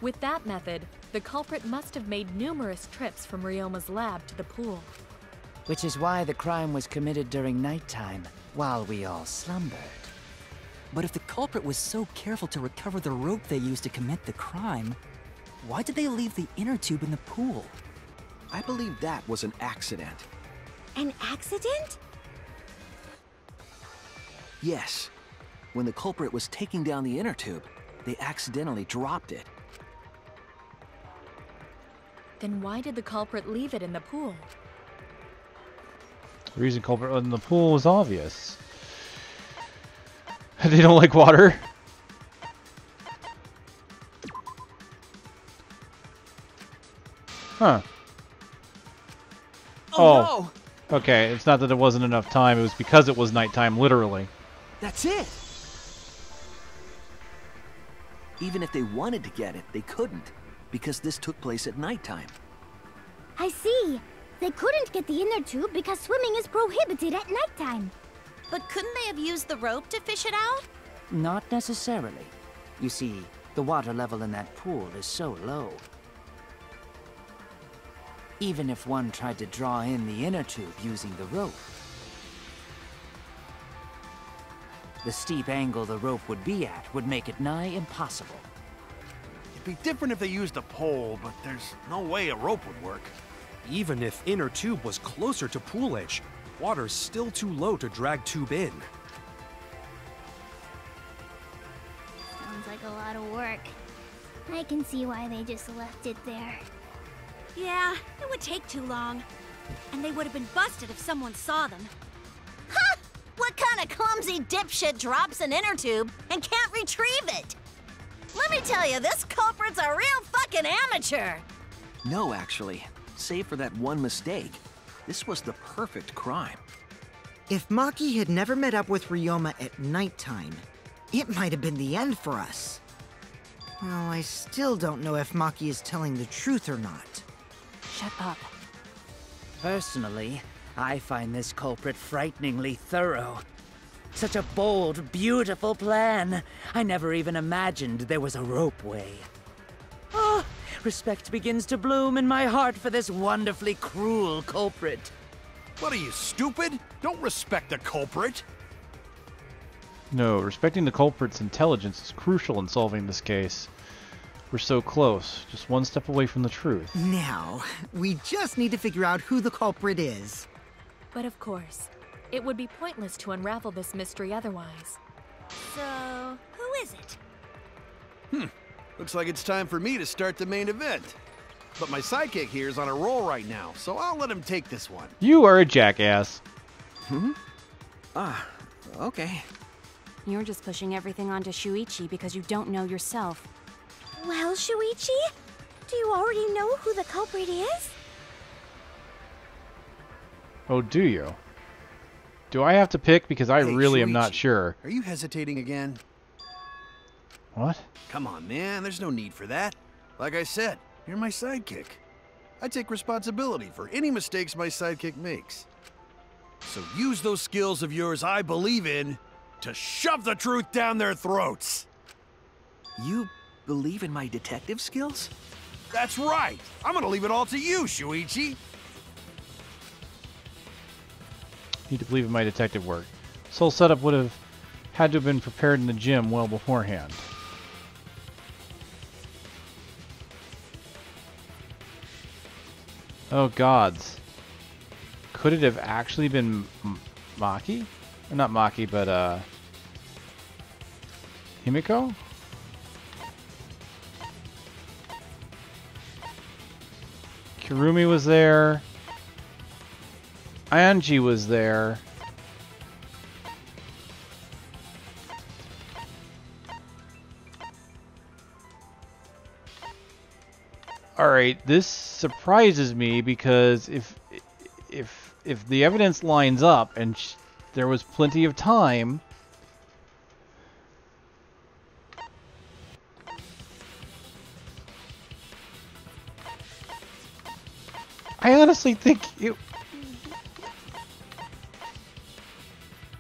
With that method, the culprit must have made numerous trips from Ryoma's lab to the pool. Which is why the crime was committed during nighttime, while we all slumbered. But if the culprit was so careful to recover the rope they used to commit the crime, why did they leave the inner tube in the pool? I believe that was an accident. An accident? Yes. When the culprit was taking down the inner tube, they accidentally dropped it. Then why did the culprit leave it in the pool? The reason culprit was in the pool was obvious. They don't like water. Huh. Oh, no! Okay, it's not that there wasn't enough time, it was because it was nighttime, literally. That's it! Even if they wanted to get it, they couldn't, because this took place at nighttime. I see. They couldn't get the inner tube because swimming is prohibited at nighttime. But couldn't they have used the rope to fish it out? Not necessarily. You see, the water level in that pool is so low. Even if one tried to draw in the inner tube using the rope, the steep angle the rope would be at would make it nigh impossible. It'd be different if they used a pole, but there's no way a rope would work. Even if inner tube was closer to pool edge, water's still too low to drag tube in. Sounds like a lot of work. I can see why they just left it there. Yeah, it would take too long. And they would have been busted if someone saw them. Ha! What kind of clumsy dipshit drops an inner tube and can't retrieve it? Let me tell you, this culprit's a real fucking amateur. No, actually. Save for that one mistake, this was the perfect crime. If Maki had never met up with Ryoma at nighttime, it might have been the end for us. Well, I still don't know if Maki is telling the truth or not. Shut up. Personally, I find this culprit frighteningly thorough. Such a bold, beautiful plan. I never even imagined there was a ropeway. Oh, respect begins to bloom in my heart for this wonderfully cruel culprit. What are you, stupid? Don't respect the culprit. No, respecting the culprit's intelligence is crucial in solving this case. We're so close, just one step away from the truth. Now, we just need to figure out who the culprit is. But of course, it would be pointless to unravel this mystery otherwise. So, who is it? Looks like it's time for me to start the main event. But my sidekick here is on a roll right now, so I'll let him take this one. You are a jackass. Okay. You're just pushing everything onto Shuichi because you don't know yourself. Well, Shuichi, do you already know who the culprit is? Oh, do you? Do I have to pick? Because I really am not Shuichi, sure. Are you hesitating again? What? Come on, man. There's no need for that. Like I said, you're my sidekick. I take responsibility for any mistakes my sidekick makes. So use those skills of yours I believe in to shove the truth down their throats. You believe in my detective skills? That's right. I'm gonna leave it all to you, Shuichi. Need to believe in my detective work. This whole setup would have had to have been prepared in the gym well beforehand. Oh gods. Could it have actually been Maki? Or not Maki, but Himiko? Kirumi was there. Anji was there. Alright, this surprises me because if the evidence lines up and there was plenty of time, I honestly think it...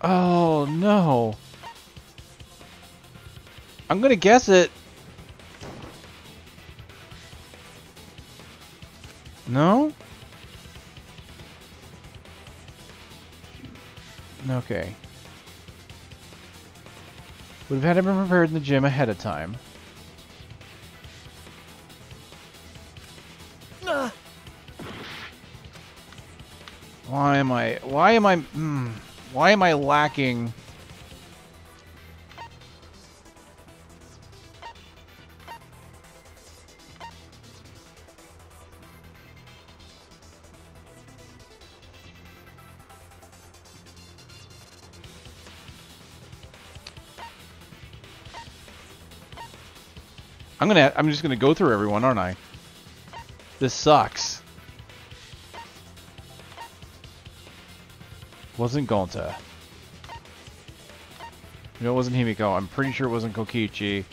Oh, no. I'm gonna guess it. No? Okay. Would have had it been prepared in the gym ahead of time. Why am I lacking? I'm just gonna go through everyone, aren't I? This sucks. Wasn't Gonta. No, it wasn't Himiko. I'm pretty sure it wasn't Kokichi.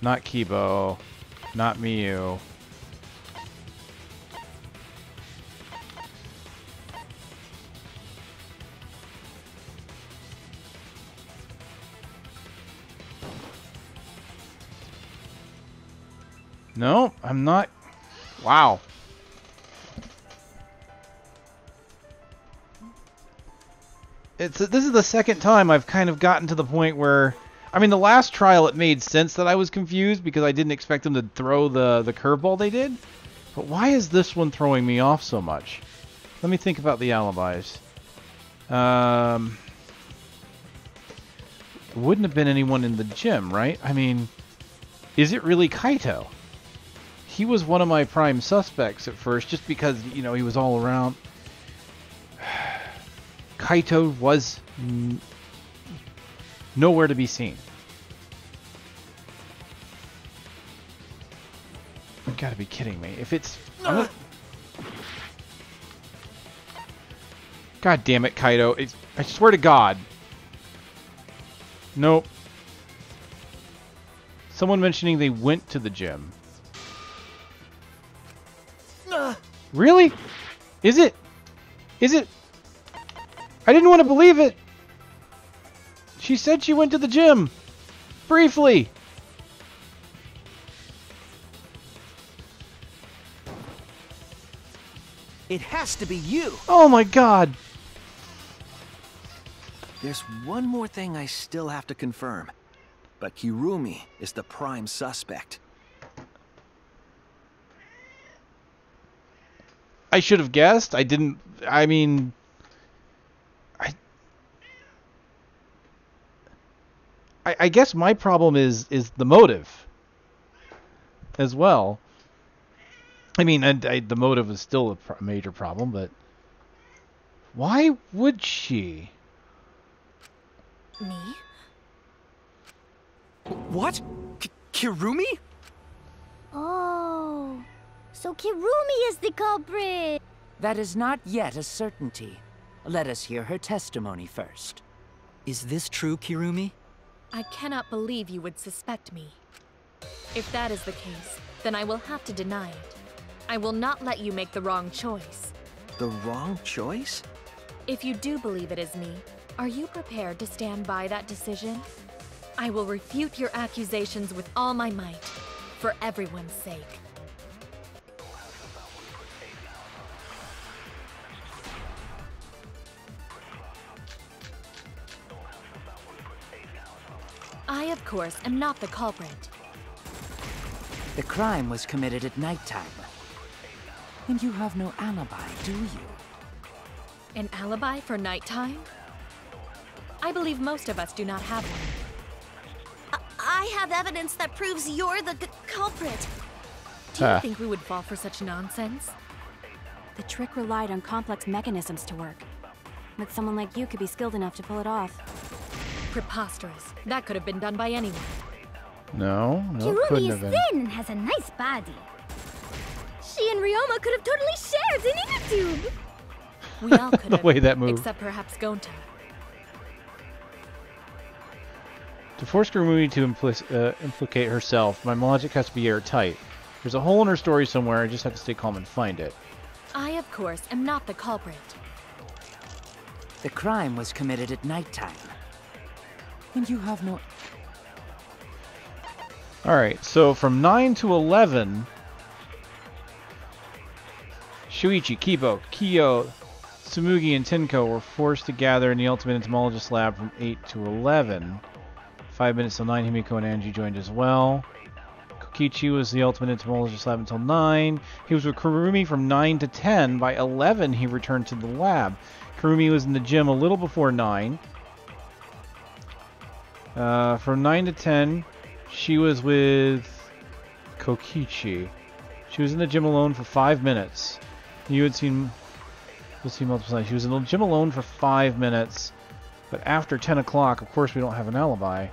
Not Kibo. Not Miyu. No, I'm not. Wow. This is the second time I've kind of gotten to the point where, I mean, the last trial it made sense that I was confused because I didn't expect them to throw the curveball they did. But why is this one throwing me off so much? Let me think about the alibis. Wouldn't have been anyone in the gym, right? I mean, is it really Kaito? He was one of my prime suspects at first, just because, you know, he was all around. Kaito was nowhere to be seen. You gotta be kidding me. If it's... God damn it, Kaito. I swear to God. Nope. Someone mentioning they went to the gym. Really? Is it? Is it? I didn't want to believe it. She said she went to the gym. Briefly. It has to be you. Oh my God. There's one more thing I still have to confirm. But Kirumi is the prime suspect. I should have guessed. I didn't. I mean, I guess my problem is the motive as well. I mean, the motive is still a major problem, but why would she? Me? What? Kirumi? Oh, so Kirumi is the culprit. That is not yet a certainty. Let us hear her testimony first. Is this true, Kirumi? I cannot believe you would suspect me. If that is the case, then I will have to deny it. I will not let you make the wrong choice. The wrong choice? If you do believe it is me, are you prepared to stand by that decision? I will refute your accusations with all my might, for everyone's sake. I, of course, am not the culprit. The crime was committed at nighttime. And you have no alibi, do you? An alibi for nighttime? I believe most of us do not have one. I have evidence that proves you're the culprit. Do you think we would fall for such nonsense? The trick relied on complex mechanisms to work. But someone like you could be skilled enough to pull it off. Preposterous. That could have been done by anyone. No, couldn't Kirumi have is been. thin and has a nice body. She and Ryoma could have totally shared an inner tube. We all could The have, way that moved. except perhaps Gonta. To force Kirumi to implicate herself, my logic has to be airtight. There's a hole in her story somewhere, I just have to stay calm and find it. I, of course, am not the culprit. The crime was committed at nighttime. And you have no... Alright, so from 9 to 11... Shuichi, Kibo, Kyo, Tsumugi, and Tenko were forced to gather in the Ultimate Entomologist Lab from 8 to 11. 5 minutes till 9, Himiko and Angie joined as well. Kokichi was the Ultimate Entomologist Lab until 9. He was with Kirumi from 9 to 10. By 11, he returned to the lab. Kirumi was in the gym a little before 9. From 9 to 10, she was with Kokichi. She was in the gym alone for 5 minutes. You had seen... We'll see multiple times. She was in the gym alone for 5 minutes. But after 10 o'clock, of course, we don't have an alibi.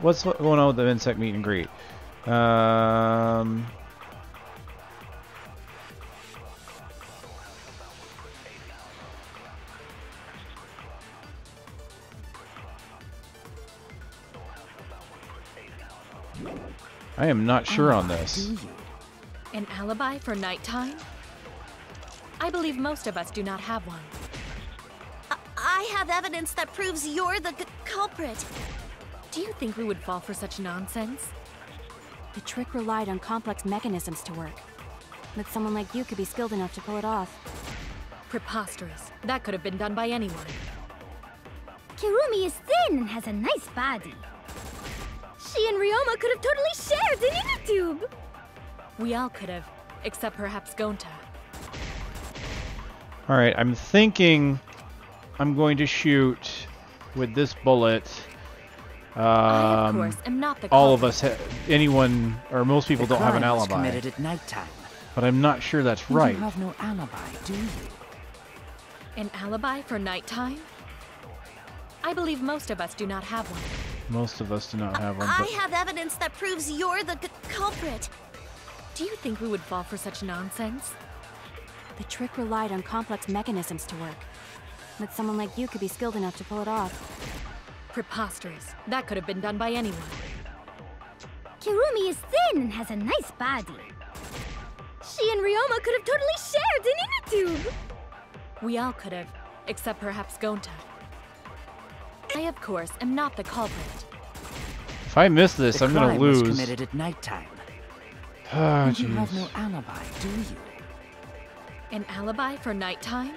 What's going on with the insect meet and greet? I am not sure on this. An alibi for nighttime? I believe most of us do not have one. I have evidence that proves you're the culprit. Do you think we would fall for such nonsense? The trick relied on complex mechanisms to work. But someone like you could be skilled enough to pull it off. Preposterous. That could have been done by anyone. Kirumi is thin and has a nice body. She and Ryoma could have totally shared an inner tube. We all could have, except perhaps Gonta. Alright, I'm thinking I'm going to shoot with this bullet. I, of course, am not the all of culprit. us, anyone, or most people don't have an crime was alibi. committed at nighttime. But I'm not sure that's And right. you have no alibi, do you? An alibi for nighttime? I believe most of us do not have one. Most of us do not have one. I But have evidence that proves you're the culprit. Do you think we would fall for such nonsense? The trick relied on complex mechanisms to work. But someone like you could be skilled enough to pull it off. Preposterous. That could have been done by anyone. Kirumi is thin and has a nice body. She and Ryoma could have totally shared an inner tube. We all could have, except perhaps Gonta. I, of course, am not the culprit. If I miss this, I'm gonna lose. The crime was committed at nighttime. Oh, And you have jeez. no alibi, do you? An alibi for nighttime?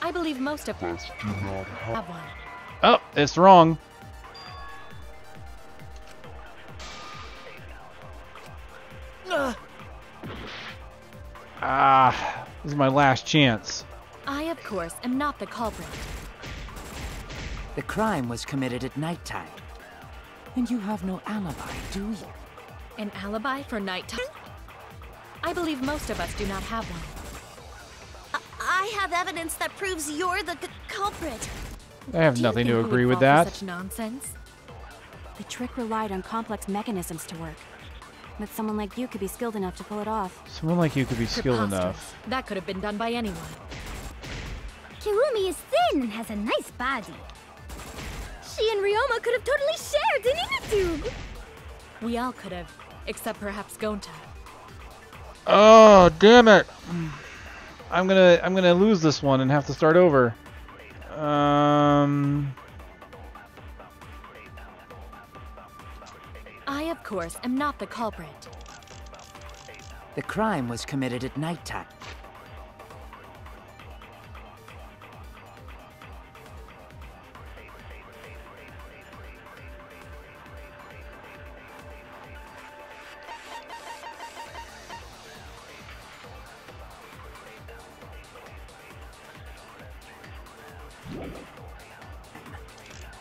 I believe most of us do not have one. Oh, it's wrong. Ah, this is my last chance. I, of course, am not the culprit. The crime was committed at nighttime. And you have no alibi, do you? An alibi for nighttime? I believe most of us do not have one. I have evidence that proves you're the culprit. I have Do you nothing think to we agree would with fall for that. Such nonsense. The trick relied on complex mechanisms to work. But someone like you could be skilled enough to pull it off. Someone like you could be skilled enough. Preposterous. That could have been done by anyone. Kirumi is thin and has a nice body. She and Ryoma could have totally shared an inner tube. We all could have, except perhaps Gonta. Oh, damn it! I'm gonna lose this one and have to start over. I, of course, am not the culprit. The crime was committed at nighttime.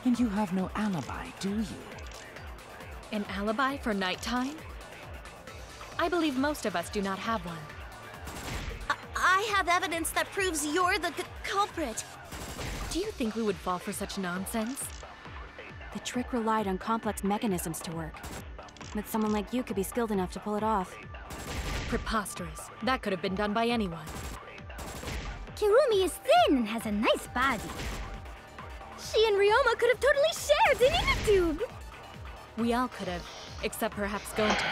And you have no alibi, do you? An alibi for nighttime? I believe most of us do not have one. I have evidence that proves you're the culprit. Do you think we would fall for such nonsense? The trick relied on complex mechanisms to work. But someone like you could be skilled enough to pull it off. Preposterous. That could have been done by anyone. Kirumi is thin and has a nice body. She and Ryoma could have totally shared an inner tube. We all could have, except perhaps Gonta.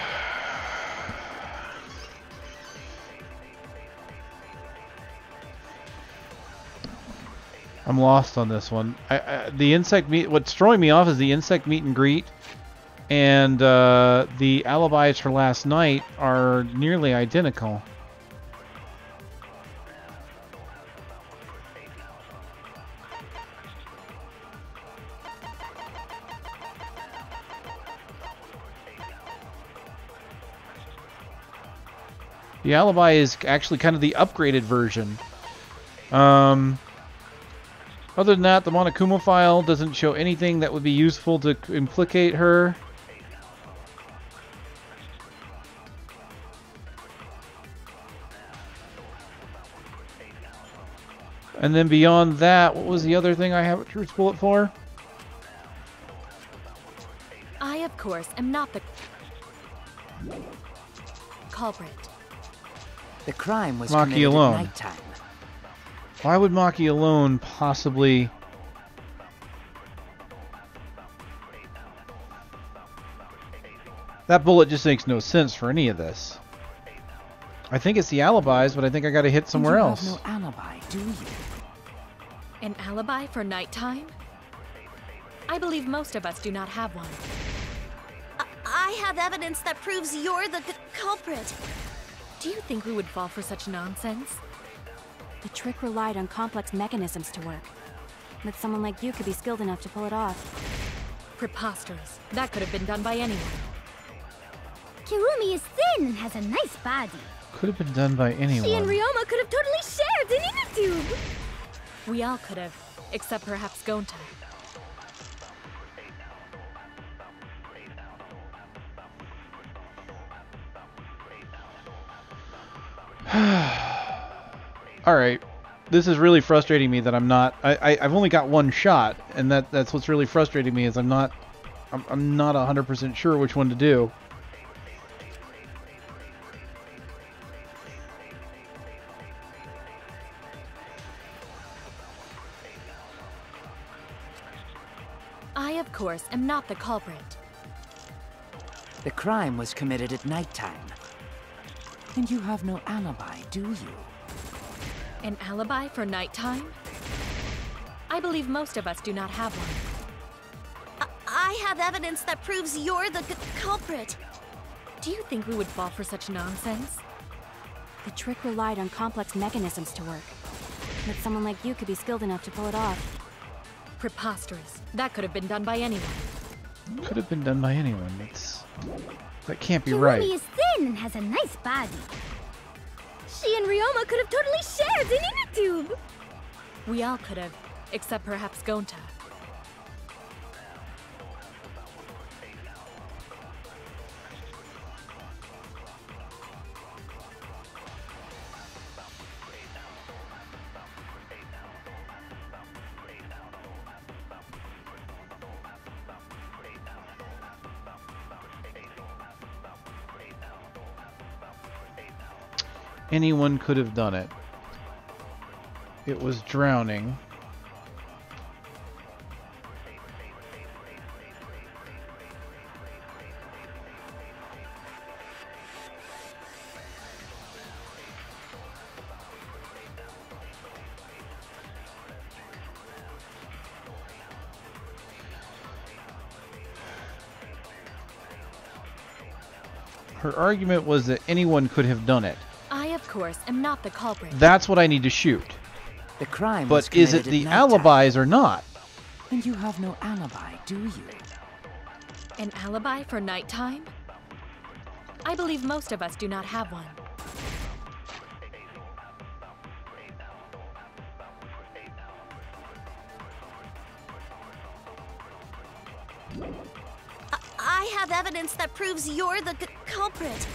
I'm lost on this one. The insect meet. What's throwing me off is the insect meet and greet, and the alibis for last night are nearly identical. The alibi is actually kind of the upgraded version. Other than that, the Monokuma file doesn't show anything that would be useful to implicate her. And then beyond that, what was the other thing I have a truth bullet for? I, of course, am not the culprit. The crime was Maki committed alone. at nighttime. Why would Maki alone possibly... That bullet just makes no sense for any of this. I think it's the alibis, but I think I gotta hit somewhere else. You have no alibi, do you? An alibi for nighttime? I believe most of us do not have one. I have evidence that proves you're the culprit. Do you think we would fall for such nonsense? The trick relied on complex mechanisms to work. But someone like you could be skilled enough to pull it off. Preposterous. That could have been done by anyone. Kirumi is thin and has a nice body. Could have been done by anyone. She and Ryoma could have totally shared an inner tube. We all could have, except perhaps Gonta. Alright. This is really frustrating me that I'm not... I've only got one shot, and that's what's really frustrating me is I'm not 100% sure which one to do. I, of course, am not the culprit. The crime was committed at nighttime. And you have no alibi, do you? An alibi for nighttime? I believe most of us do not have one. I have evidence that proves you're the culprit. Do you think we would fall for such nonsense? The trick relied on complex mechanisms to work. But someone like you could be skilled enough to pull it off. Preposterous. That could have been done by anyone. Could have been done by anyone. That can't be Kirumi right. is thin and has a nice body. She and Ryoma could have totally shared an inner tube. We all could have, except perhaps Gonta. Anyone could have done it. It was drowning. Her argument was that anyone could have done it. I, of course, am not the culprit. That's what I need to shoot. The crime was But is it committed the at nighttime. alibis or not? And you have no alibi, do you? An alibi for nighttime? I believe most of us do not have one. I have evidence that proves you're the culprit.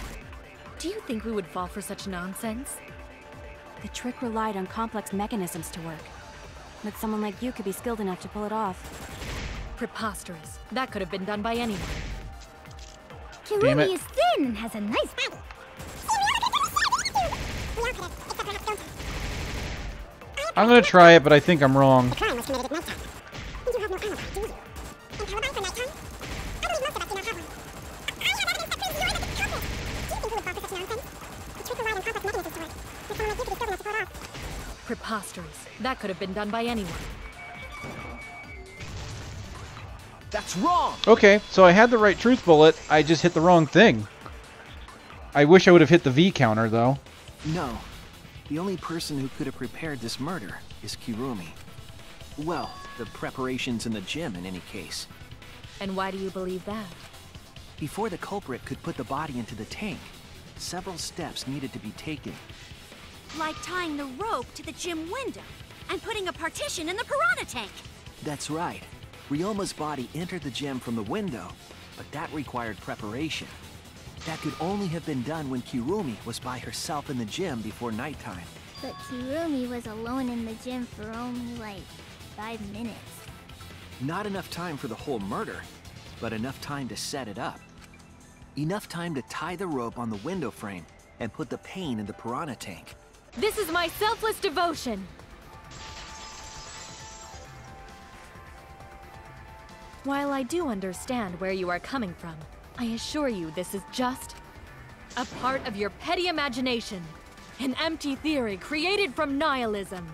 Do you think we would fall for such nonsense? The trick relied on complex mechanisms to work. But someone like you could be skilled enough to pull it off. Preposterous. That could have been done by anyone. Kirumi is thin and has a nice body. I'm gonna try it, but I think I'm wrong. The crime was committed at nighttime. And you have no alibi, do you? An alibi for nighttime? I believe most of us do not have one. I have evidence that proves you're the culprit. Do you think we would fall for such nonsense? The trick relied on complex mechanisms to work. But someone like you could be skilled enough to pull it off. Preposterous. That could have been done by anyone. That's wrong! Okay, so I had the right truth bullet, I just hit the wrong thing. I wish I would have hit the V counter, though. No. The only person who could have prepared this murder is Kirumi. Well, the preparations in the gym in any case. And why do you believe that? Before the culprit could put the body into the tank, several steps needed to be taken. Like tying the rope to the gym window and putting a partition in the piranha tank. That's right. Ryoma's body entered the gym from the window, but that required preparation. That could only have been done when Kirumi was by herself in the gym before nighttime. But Kirumi was alone in the gym for only like 5 minutes. Not enough time for the whole murder, but enough time to set it up. Enough time to tie the rope on the window frame and put the pain in the piranha tank. This is my selfless devotion! While I do understand where you are coming from, I assure you this is just a part of your petty imagination. An empty theory created from nihilism.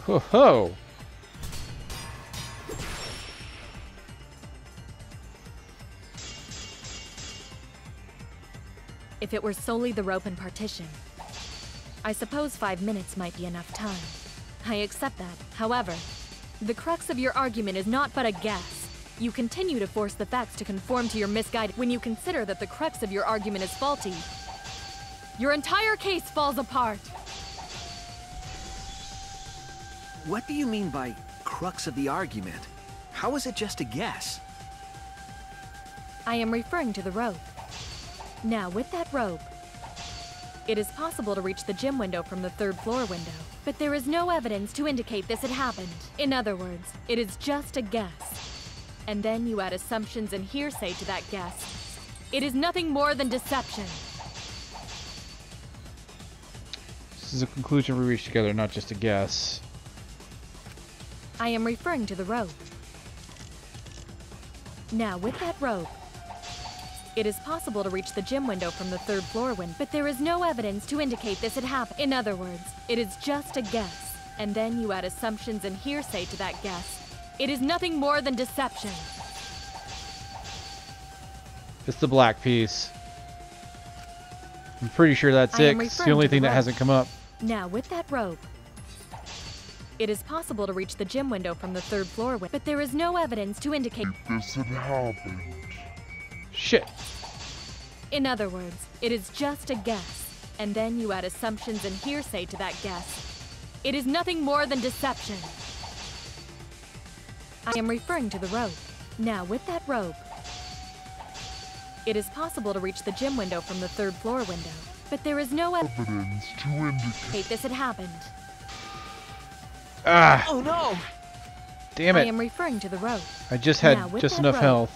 Ho ho! If it were solely the rope and partition, I suppose 5 minutes might be enough time. I accept that. However, the crux of your argument is not but a guess. You continue to force the facts to conform to your misguided. When you consider that the crux of your argument is faulty, your entire case falls apart. What do you mean by crux of the argument? How is it just a guess? I am referring to the rope. Now, with that rope, it is possible to reach the gym window from the 3rd floor window, but there is no evidence to indicate this had happened. In other words, it is just a guess. And then you add assumptions and hearsay to that guess. It is nothing more than deception. This is a conclusion we reached together, not just a guess. I am referring to the rope. Now, with that rope, it is possible to reach the gym window from the 3rd floor window, but there is no evidence to indicate this had happened. In other words, it is just a guess. and then you add assumptions and hearsay to that guess. It is nothing more than deception. It's the black piece. I'm pretty sure that's it. It's the only thing that hasn't come up. Now, with that rope, it is possible to reach the gym window from the 3rd floor, but there is no evidence to indicate this had happened. Shit. In other words, it is just a guess, and then you add assumptions and hearsay to that guess. It is nothing more than deception. I am referring to the rope. Now, with that rope, it is possible to reach the gym window from the 3rd floor window, but there is no evidence to indicate this had happened. Ah! Oh no! Damn it! I am referring to the rope. I just had just enough health.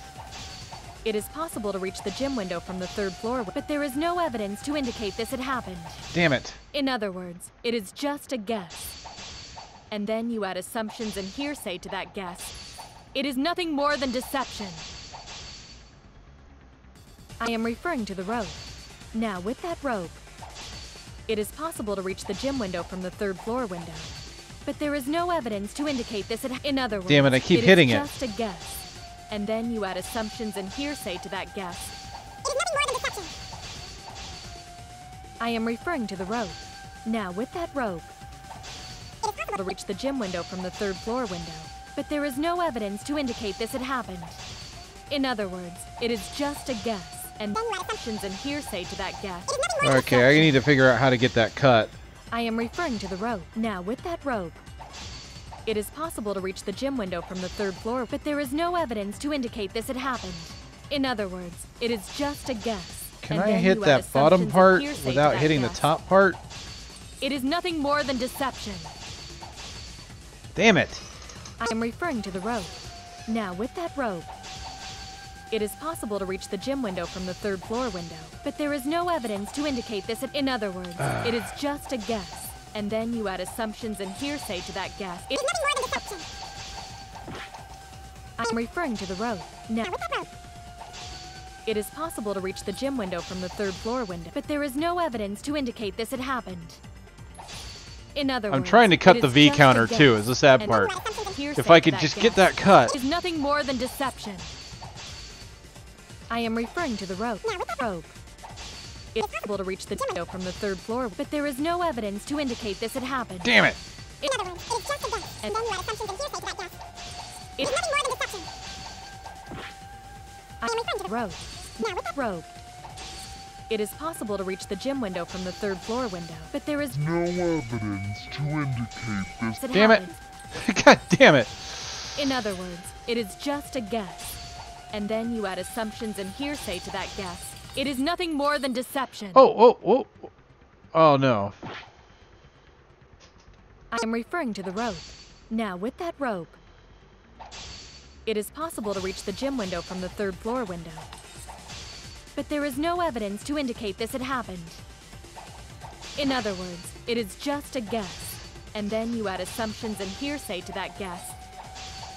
It is possible to reach the gym window from the 3rd floor, but there is no evidence to indicate this had happened. Damn it! In other words, it is just a guess, and then you add assumptions and hearsay to that guess. It is nothing more than deception. I am referring to the rope. Now, with that rope, it is possible to reach the gym window from the 3rd floor window, but there is no evidence to indicate this. In other words, damn it! I keep hitting it. It is just a guess, and then you add assumptions and hearsay to that guess. It is nothing more than deception. I am referring to the rope. Now, with that rope, it is possible to reach the gym window from the 3rd floor window, but there is no evidence to indicate this had happened. In other words, it is just a guess, and then you add assumptions and hearsay to that guess. Okay, I need to figure out how to get that cut. I am referring to the rope. Now, with that rope, it is possible to reach the gym window from the 3rd floor, but there is no evidence to indicate this had happened. In other words, it is just a guess. Can I hit that bottom part without hitting the top part? It is nothing more than deception. Damn it! I am referring to the rope. Now, with that rope, it is possible to reach the gym window from the 3rd floor window, but there is no evidence to indicate this. In other words, it is just a guess, and then you add assumptions and hearsay to that guess. It is nothing more than deception. I am referring to the rope. Now, with that rope, it is possible to reach the gym window from the 3rd floor window, but there is no evidence to indicate this had happened. In other words, I'm trying to cut the V counter too, is the sad part. If I could just get that cut. Is nothing more than deception. I am referring to the rope. Rope. It's possible to reach the window from the 3rd floor, but there is no evidence to indicate this had happened. Damn it! In other words, it is just a guess, and then you add assumptions and hearsay to that guess. It is nothing more than deception. I am referring to the rope. Now, with that rope, it is possible to reach the gym window from the 3rd floor window, but there is no evidence to indicate this. Damn it! God damn it! In other words, it is just a guess, and then you add assumptions and hearsay to that guess. It is nothing more than deception. Oh no. I am referring to the rope. Now, with that rope, it is possible to reach the gym window from the 3rd floor window, but there is no evidence to indicate this had happened. In other words, it is just a guess, and then you add assumptions and hearsay to that guess.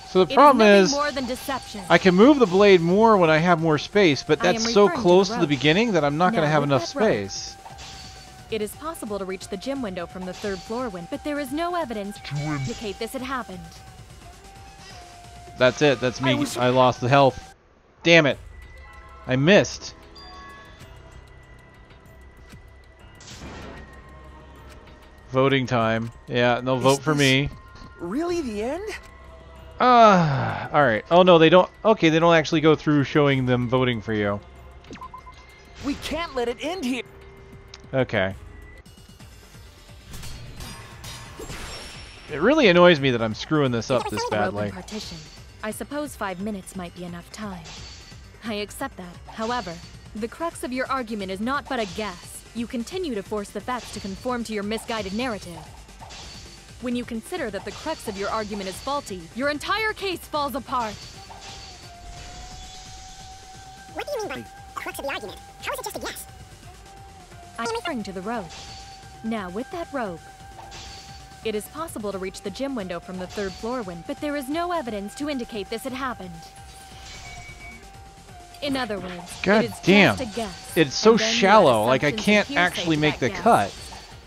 So the problem is, more than deception. I can move the blade more when I have more space, but that's so close to the beginning that I'm not going to have enough space. It is possible to reach the gym window from the 3rd floor window, but there is no evidence to indicate this had happened. That's it. That's me. I lost the health. Damn it. I missed. Voting time. Yeah, they'll vote for me. Really the end? Alright. Oh no, they don't. Okay, they don't actually go through showing them voting for you. We can't let it end here. Okay. It really annoys me that I'm screwing this up this badly. Partition. I suppose 5 minutes might be enough time. I accept that. However, the crux of your argument is not but a guess. You continue to force the facts to conform to your misguided narrative. When you consider that the crux of your argument is faulty, your entire case falls apart. What do you mean by crux of the argument? How is it just a guess? I'm referring to the rope. Now, with that rope, it is possible to reach the gym window from the 3rd floor window, but there is no evidence to indicate this had happened. In other words, God it is damn. just a guess. It's so shallow, like I can't actually make the cut.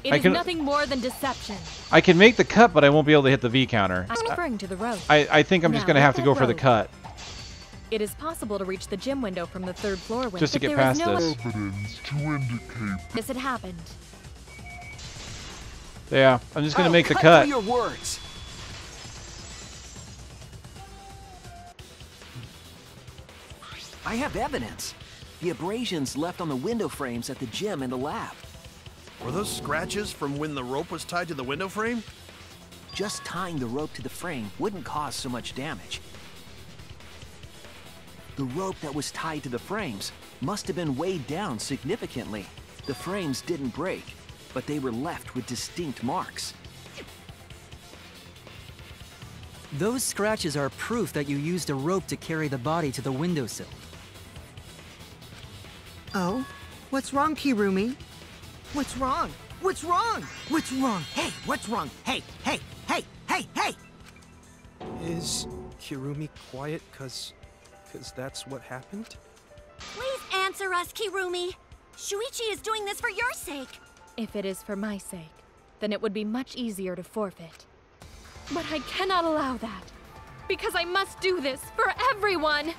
It is nothing more than deception. I can make the cut, but I won't be able to hit the V counter. I'm referring to the rope. I think I'm just going to have to go for the cut. It is possible to reach the gym window from the 3rd floor window. Just to get past this. Evidence to indicate This had happened. Yeah, I'm just going to make the cut cut. through your words. I have evidence. The abrasions left on the window frames at the gym and the lab. Were those scratches from when the rope was tied to the window frame? Just tying the rope to the frame wouldn't cause so much damage. The rope that was tied to the frames must have been weighed down significantly. The frames didn't break, but they were left with distinct marks. Those scratches are proof that you used a rope to carry the body to the windowsill. Oh? What's wrong, Kirumi? What's wrong? What's wrong? What's wrong? Hey, what's wrong? Hey, hey, hey, hey, hey! Is Kirumi quiet cause that's what happened? Please answer us, Kirumi. Shuichi is doing this for your sake. If it is for my sake, then it would be much easier to forfeit. But I cannot allow that, because I must do this for everyone!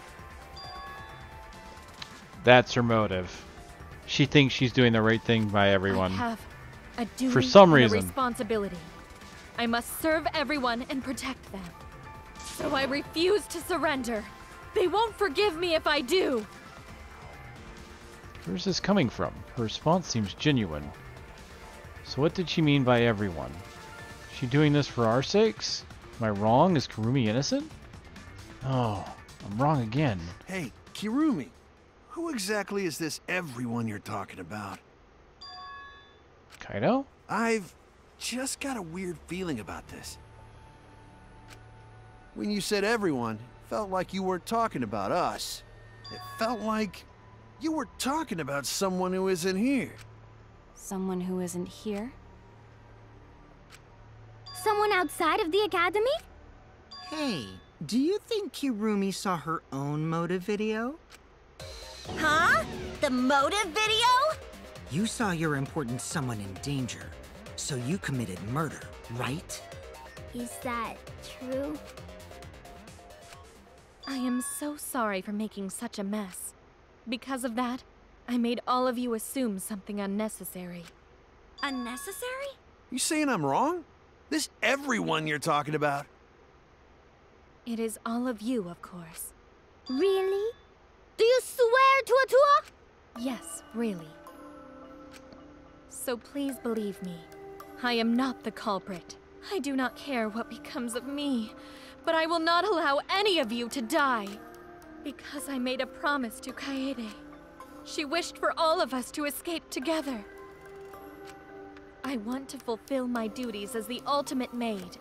That's her motive. She thinks she's doing the right thing by everyone. I have a duty for some and reason. A responsibility. I must serve everyone and protect them. So I refuse to surrender. They won't forgive me if I do. Where's this coming from? Her response seems genuine. So what did she mean by everyone? Is she doing this for our sakes? Am I wrong? Is Kirumi innocent? Oh, I'm wrong again. Hey, Kirumi. Who exactly is this everyone you're talking about? Kaido? I've just got a weird feeling about this. When you said everyone, it felt like you weren't talking about us. It felt like you were talking about someone who isn't here. Someone who isn't here? Someone outside of the academy? Hey, do you think Kirumi saw her own motive video? Huh? The motive video? You saw your important someone in danger, so you committed murder, right? Is that true? I am so sorry for making such a mess. Because of that, I made all of you assume something unnecessary. Unnecessary? You saying I'm wrong? This everyone you're talking about? It is all of you, of course. Really? Do you swear to a tour? Yes, really. So please believe me. I am not the culprit. I do not care what becomes of me, but I will not allow any of you to die. Because I made a promise to Kaede. She wished for all of us to escape together. I want to fulfill my duties as the ultimate maid.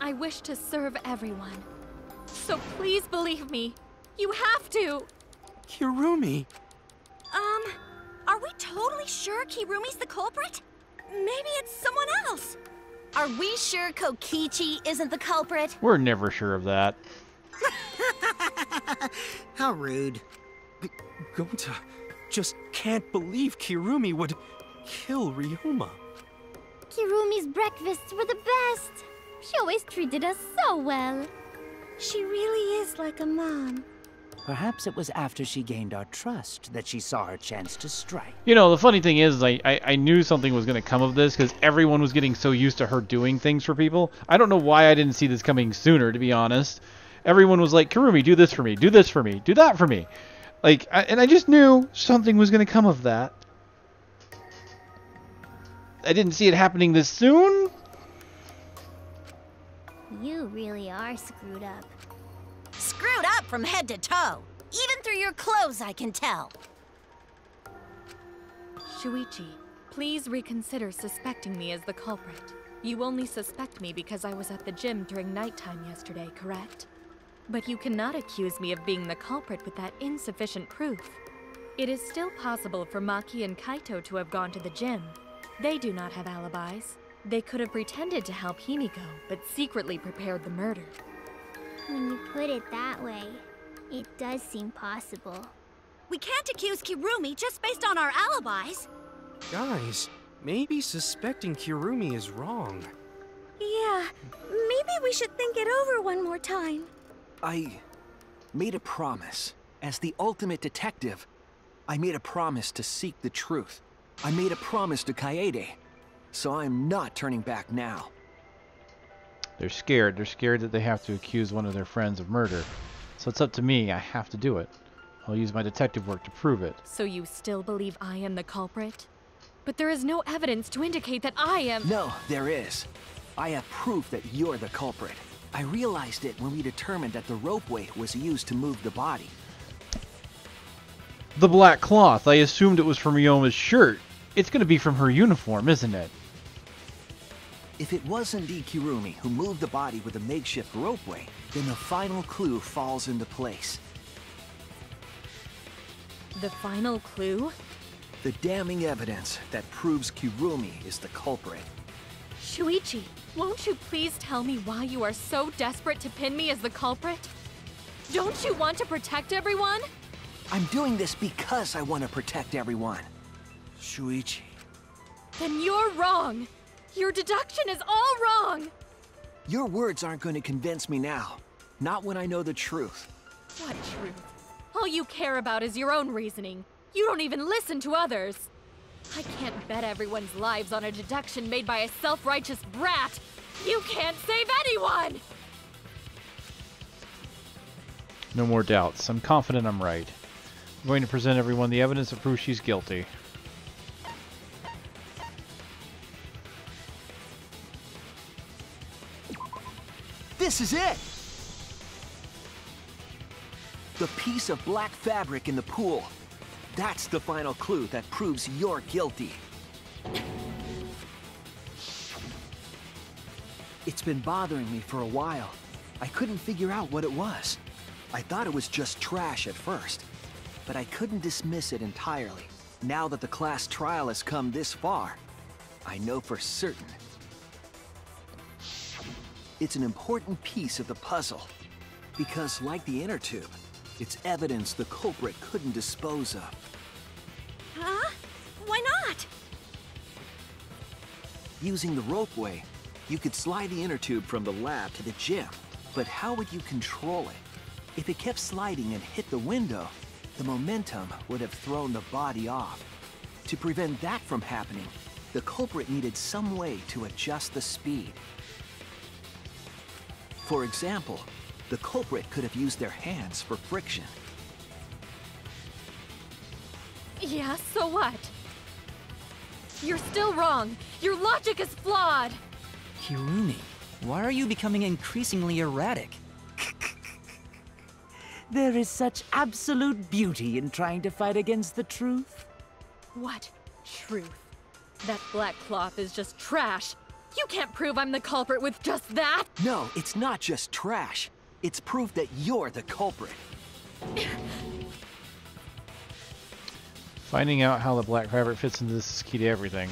I wish to serve everyone. So please believe me. You have to! Kirumi! Are we totally sure Kirumi's the culprit? Maybe it's someone else. Are we sure Kokichi isn't the culprit? We're never sure of that. How rude. Gonta just can't believe Kirumi would kill Ryoma. Kirumi's breakfasts were the best. She always treated us so well. She really is like a mom. Perhaps it was after she gained our trust that she saw her chance to strike. You know, the funny thing is, I knew something was going to come of this because everyone was getting so used to her doing things for people. I don't know why I didn't see this coming sooner, to be honest. Everyone was like, Kirumi, do this for me, do this for me, do that for me. Like, and I just knew something was going to come of that. I didn't see it happening this soon. You really are screwed up. Screwed up from head to toe. Even through your clothes, I can tell. Shuichi, please reconsider suspecting me as the culprit. You only suspect me because I was at the gym during nighttime yesterday, correct? But you cannot accuse me of being the culprit with that insufficient proof. It is still possible for Maki and Kaito to have gone to the gym. They do not have alibis. They could have pretended to help Himiko, but secretly prepared the murder. When you put it that way, it does seem possible. We can't accuse Kirumi just based on our alibis. Guys, Maybe suspecting Kirumi is wrong. Yeah, maybe we should think it over one more time. I made a promise. As the ultimate detective, I made a promise to seek the truth. I made a promise to Kaede. So I'm not turning back now. They're scared. They're scared that they have to accuse one of their friends of murder. So it's up to me. I have to do it. I'll use my detective work to prove it. So you still believe I am the culprit? But there is no evidence to indicate that I am— No, there is. I have proof that you're the culprit. I realized it when we determined that the ropeway was used to move the body. The black cloth. I assumed it was from Ryoma's shirt. It's going to be from her uniform, isn't it? If it was indeed Kirumi who moved the body with a makeshift ropeway, then the final clue falls into place. The final clue? The damning evidence that proves Kirumi is the culprit. Shuichi, won't you please tell me why you are so desperate to pin me as the culprit? Don't you want to protect everyone? I'm doing this because I want to protect everyone. Shuichi. Then you're wrong. Your deduction is all wrong. Your words aren't going to convince me now. Not when I know the truth. What truth? All you care about is your own reasoning. You don't even listen to others. I can't bet everyone's lives on a deduction made by a self-righteous brat. You can't save anyone! No more doubts. I'm confident I'm right. I'm going to present everyone the evidence that proves she's guilty. This is it! The piece of black fabric in the pool. That's the final clue that proves you're guilty. It's been bothering me for a while. I couldn't figure out what it was. I thought it was just trash at first, but I couldn't dismiss it entirely. Now that the class trial has come this far, I know for certain. It's an important piece of the puzzle, because like the inner tube, it's evidence the culprit couldn't dispose of. Huh? Why not? Using the ropeway, you could slide the inner tube from the lab to the gym, but how would you control it? If it kept sliding and hit the window, the momentum would have thrown the body off. To prevent that from happening, the culprit needed some way to adjust the speed. For example, the culprit could have used their hands for friction. Yeah, so what? You're still wrong. Your logic is flawed. Kirumi, why are you becoming increasingly erratic? There is such absolute beauty in trying to fight against the truth. What truth? That black cloth is just trash. You can't prove I'm the culprit with just that! No, it's not just trash. It's proof that you're the culprit. Finding out how the black fabric fits into this is key to everything.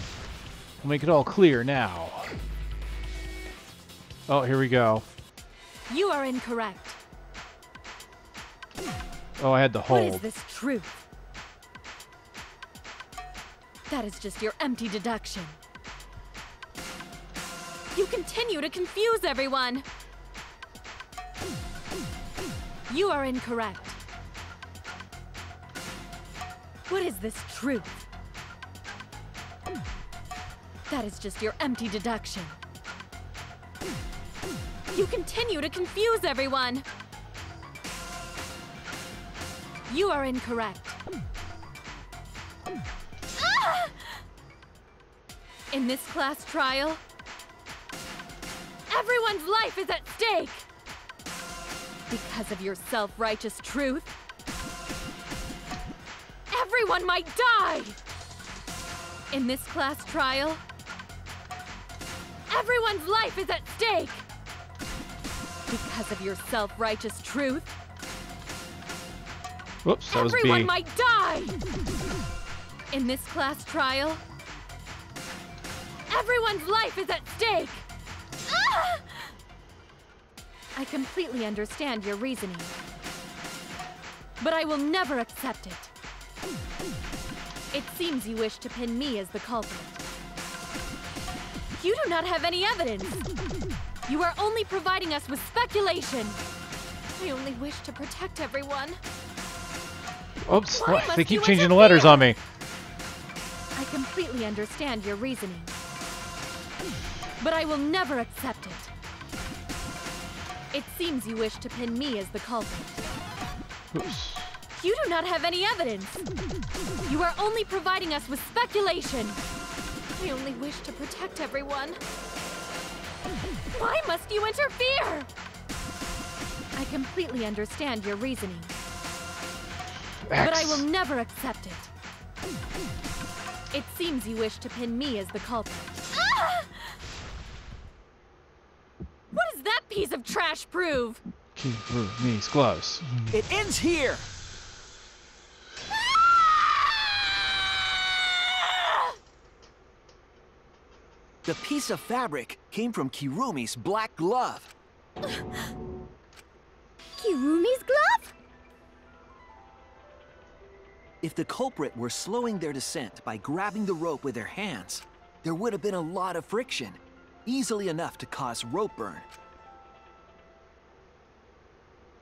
We'll make it all clear now. Oh, here we go. You are incorrect. Oh, I had to hold. What is this truth? That is just your empty deduction. You continue to confuse everyone. You are incorrect. What is this truth? That is just your empty deduction. You continue to confuse everyone. You are incorrect. Ah! In this class trial, everyone's life is at stake! Because of your self-righteous truth, everyone might die! In this class trial, everyone's life is at stake! Because of your self-righteous truth, whoops, that was B. everyone might die! In this class trial, everyone's life is at stake! Ah! I completely understand your reasoning, but I will never accept it. It seems you wish to pin me as the culprit. You do not have any evidence. You are only providing us with speculation. I only wish to protect everyone. Oops, Why they must keep you changing the letters on me. I completely understand your reasoning. But I will never accept it. It seems you wish to pin me as the culprit. Oops. You do not have any evidence. You are only providing us with speculation. I only wish to protect everyone. Why must you interfere? I completely understand your reasoning. But I will never accept it. It seems you wish to pin me as the culprit. Ah! What does that piece of trash prove? Me's gloves. It ends here! The piece of fabric came from Kirumi's black glove. Kirumi's glove? If the culprit were slowing their descent by grabbing the rope with their hands, there would have been a lot of friction, easily enough to cause rope burn.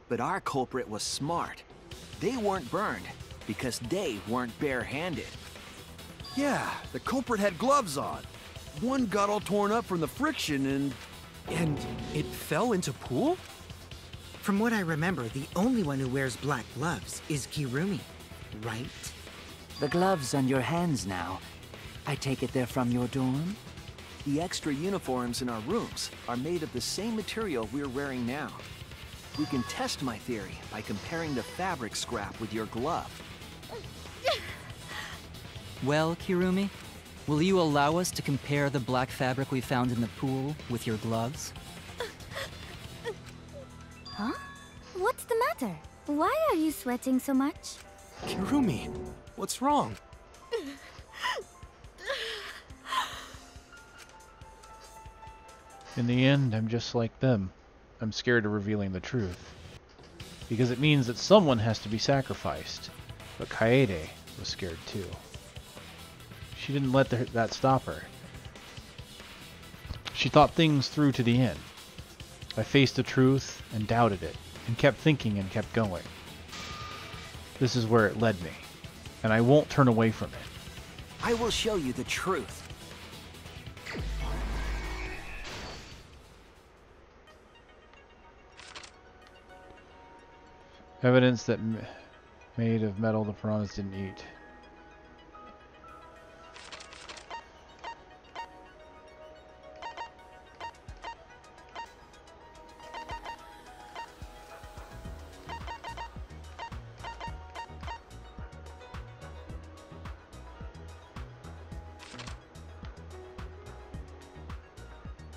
But our culprit was smart. They weren't burned because they weren't bare-handed. Yeah, the culprit had gloves on. One got all torn up from the friction And it fell into pool? From what I remember, the only one who wears black gloves is Kirumi, right? The gloves on your hands now. I take it they're from your dorm? The extra uniforms in our rooms are made of the same material we're wearing now. We can test my theory by comparing the fabric scrap with your glove. Well, Kirumi, will you allow us to compare the black fabric we found in the pool with your gloves? Huh? What's the matter? Why are you sweating so much? Kirumi, what's wrong? In the end, I'm just like them. I'm scared of revealing the truth. Because it means that someone has to be sacrificed. But Kaede was scared too. She didn't let that stop her. She thought things through to the end. I faced the truth and doubted it, and kept thinking and kept going. This is where it led me, and I won't turn away from it. I will show you the truth. Evidence that made of metal the piranhas didn't eat.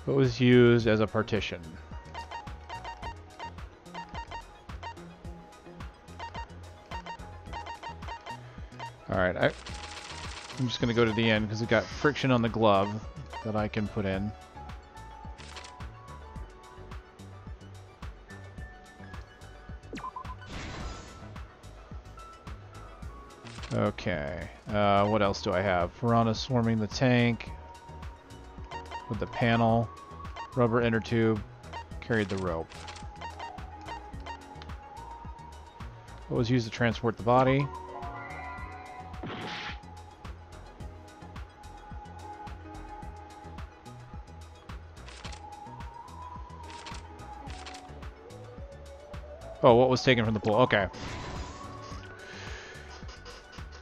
What was used as a partition? Alright, I'm just going to go to the end because it got friction on the glove that I can put in. Okay, what else do I have? Piranha swarming the tank with the panel, rubber inner tube, carried the rope. What was used to transport the body? Oh, what was taken from the pool? Okay.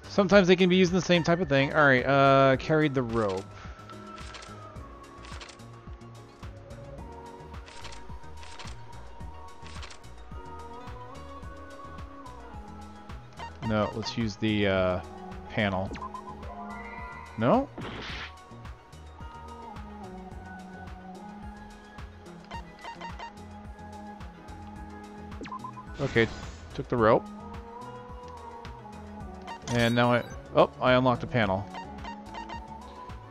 Sometimes they can be using the same type of thing. Alright, carried the rope. No, let's use the panel. No? Okay, took the rope. And now I unlocked a panel.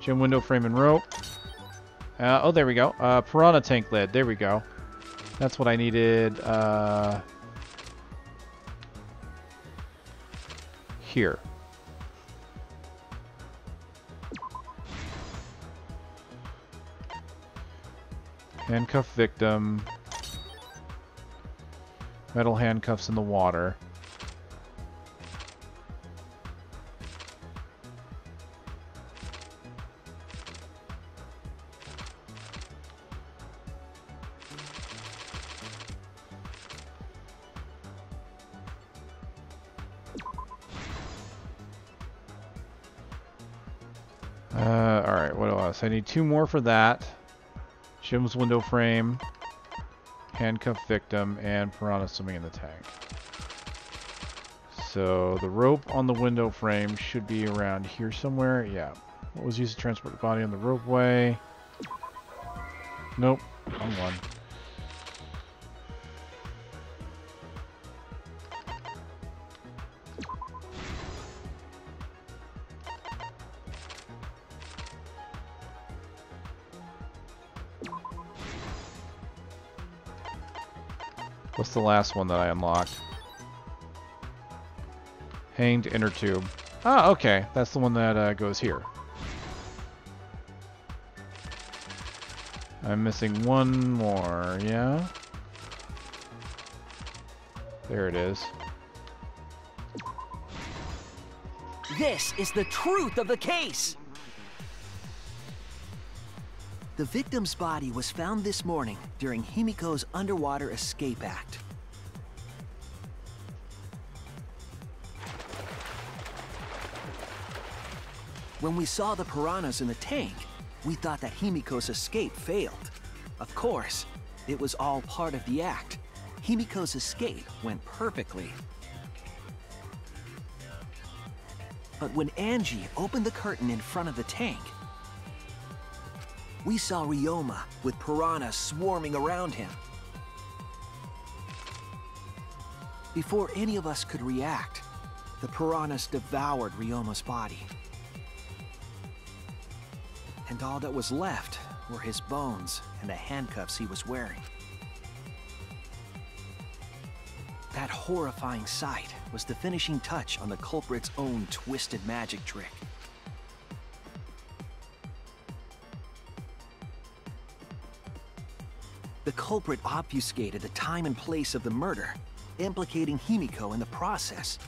Gym window frame and rope. Oh, there we go. Piranha tank lid. There we go. That's what I needed. Here. Handcuff victim. Metal handcuffs in the water. Alright, what else? I need 2 more for that. Jim's window frame, handcuff victim, and piranha swimming in the tank. So the rope on the window frame should be around here somewhere. Yeah. What was used to transport the body on the ropeway? Nope. Wrong one. What's the last one that I unlocked? Hanged inner tube. Ah, okay. That's the one that goes here. I'm missing one more, yeah? There it is. This is the truth of the case! The victim's body was found this morning during Himiko's underwater escape act. When we saw the piranhas in the tank, we thought that Himiko's escape failed. Of course, it was all part of the act. Himiko's escape went perfectly. But when Angie opened the curtain in front of the tank, we saw Ryoma with piranhas swarming around him. Before any of us could react, the piranhas devoured Ryoma's body. And all that was left were his bones and the handcuffs he was wearing. That horrifying sight was the finishing touch on the culprit's own twisted magic trick. The culprit obfuscated the time and place of the murder, implicating Himiko in the process.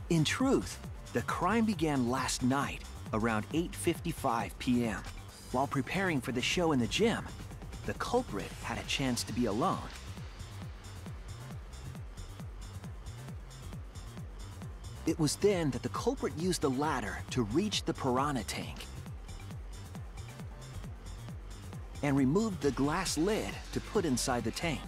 In truth, the crime began last night, around 8:55 p.m. While preparing for the show in the gym, the culprit had a chance to be alone. It was then that the culprit used the ladder to reach the piranha tank and removed the glass lid to put inside the tank.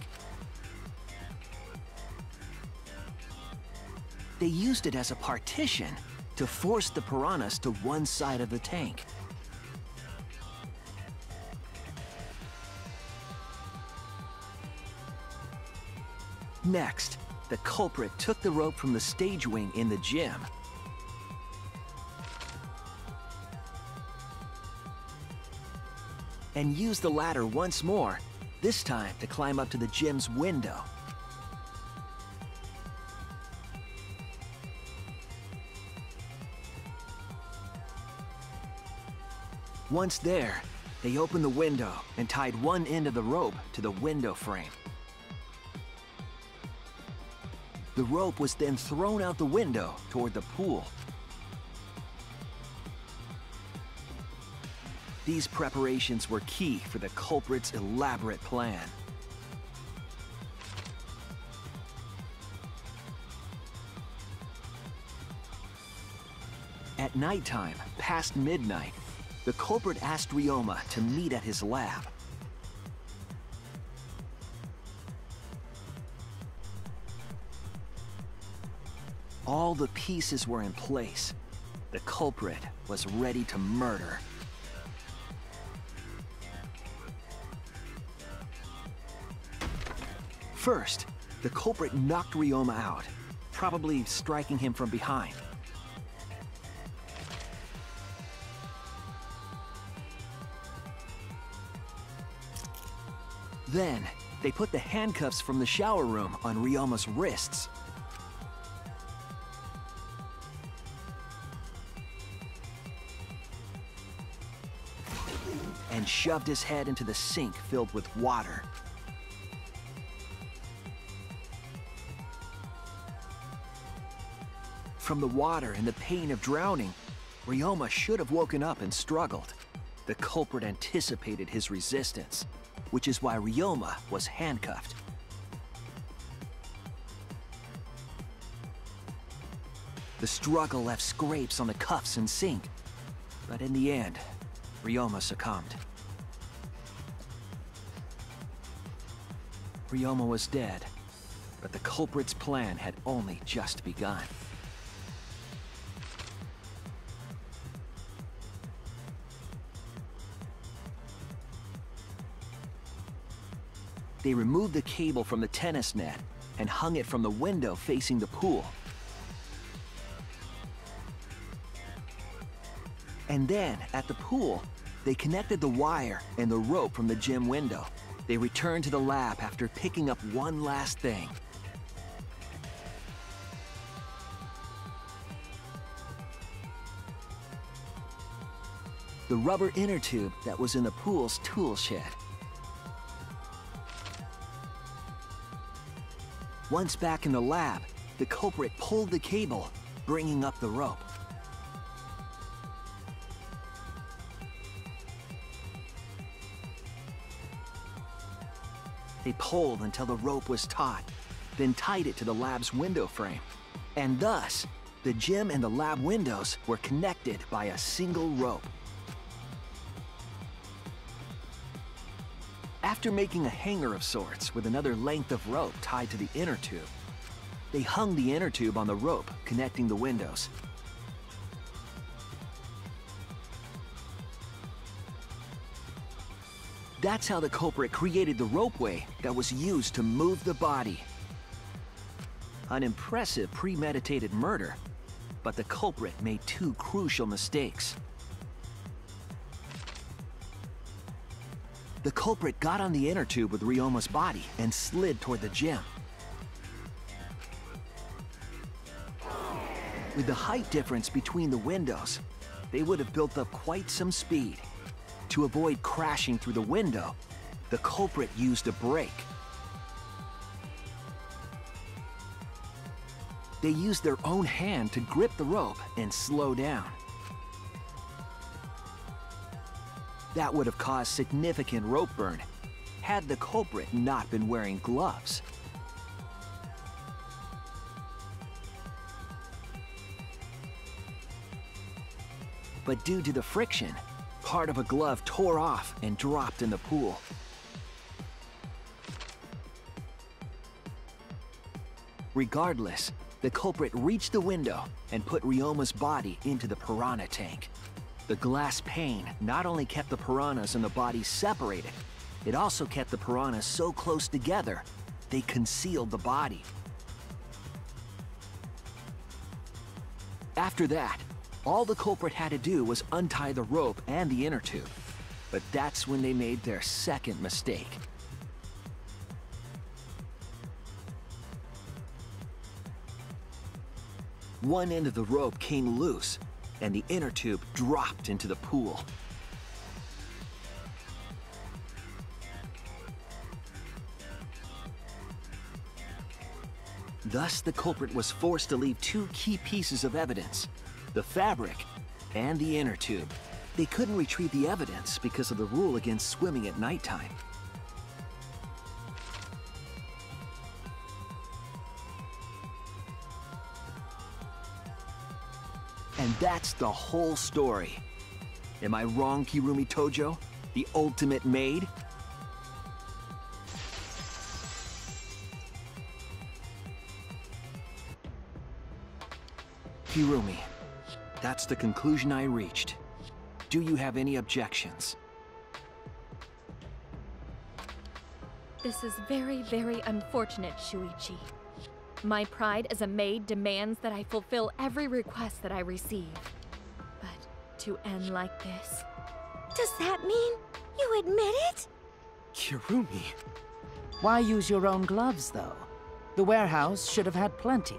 They used it as a partition to force the piranhas to one side of the tank. Next, the culprit took the rope from the stage wing in the gym and used the ladder once more, this time to climb up to the gym's window. Once there, they opened the window and tied one end of the rope to the window frame. The rope was then thrown out the window toward the pool. These preparations were key for the culprit's elaborate plan. At nighttime, past midnight, the culprit asked Ryoma to meet at his lab. All the pieces were in place. The culprit was ready to murder. First, the culprit knocked Ryoma out, probably striking him from behind. Then, they put the handcuffs from the shower room on Ryoma's wrists. and shoved his head into the sink filled with water. From the water and the pain of drowning, Ryoma should have woken up and struggled. The culprit anticipated his resistance, which is why Ryoma was handcuffed. The struggle left scrapes on the cuffs and sink, but in the end, Ryoma succumbed. Ryoma was dead, but the culprit's plan had only just begun. They removed the cable from the tennis net and hung it from the window facing the pool. And then, at the pool, they connected the wire and the rope from the gym window. They returned to the lab after picking up one last thing. The rubber inner tube that was in the pool's tool shed. Once back in the lab, the culprit pulled the cable, bringing up the rope. They pulled until the rope was taut, then tied it to the lab's window frame. And thus, the gym and the lab windows were connected by a single rope. After making a hanger of sorts with another length of rope tied to the inner tube, they hung the inner tube on the rope connecting the windows. That's how the culprit created the ropeway that was used to move the body. An impressive premeditated murder, but the culprit made two crucial mistakes. The culprit got on the inner tube with Ryoma's body and slid toward the gym. With the height difference between the windows, they would have built up quite some speed. To avoid crashing through the window, the culprit used a brake. They used their own hand to grip the rope and slow down. That would have caused significant rope burn had the culprit not been wearing gloves. But due to the friction, part of a glove tore off and dropped in the pool. Regardless, the culprit reached the window and put Ryoma's body into the piranha tank. The glass pane not only kept the piranhas and the body separated, it also kept the piranhas so close together, they concealed the body. After that, all the culprit had to do was untie the rope and the inner tube. But that's when they made their second mistake. One end of the rope came loose, and the inner tube dropped into the pool. Thus, the culprit was forced to leave two key pieces of evidence: the fabric and the inner tube. They couldn't retrieve the evidence because of the rule against swimming at nighttime. And that's the whole story. Am I wrong, Kirumi Tojo? The ultimate maid? Kirumi, that's the conclusion I reached. Do you have any objections? This is very, very unfortunate, Shuichi. My pride as a maid demands that I fulfill every request that I receive. But to end like this... Does that mean you admit it? Kirumi. Why use your own gloves, though? The warehouse should have had plenty.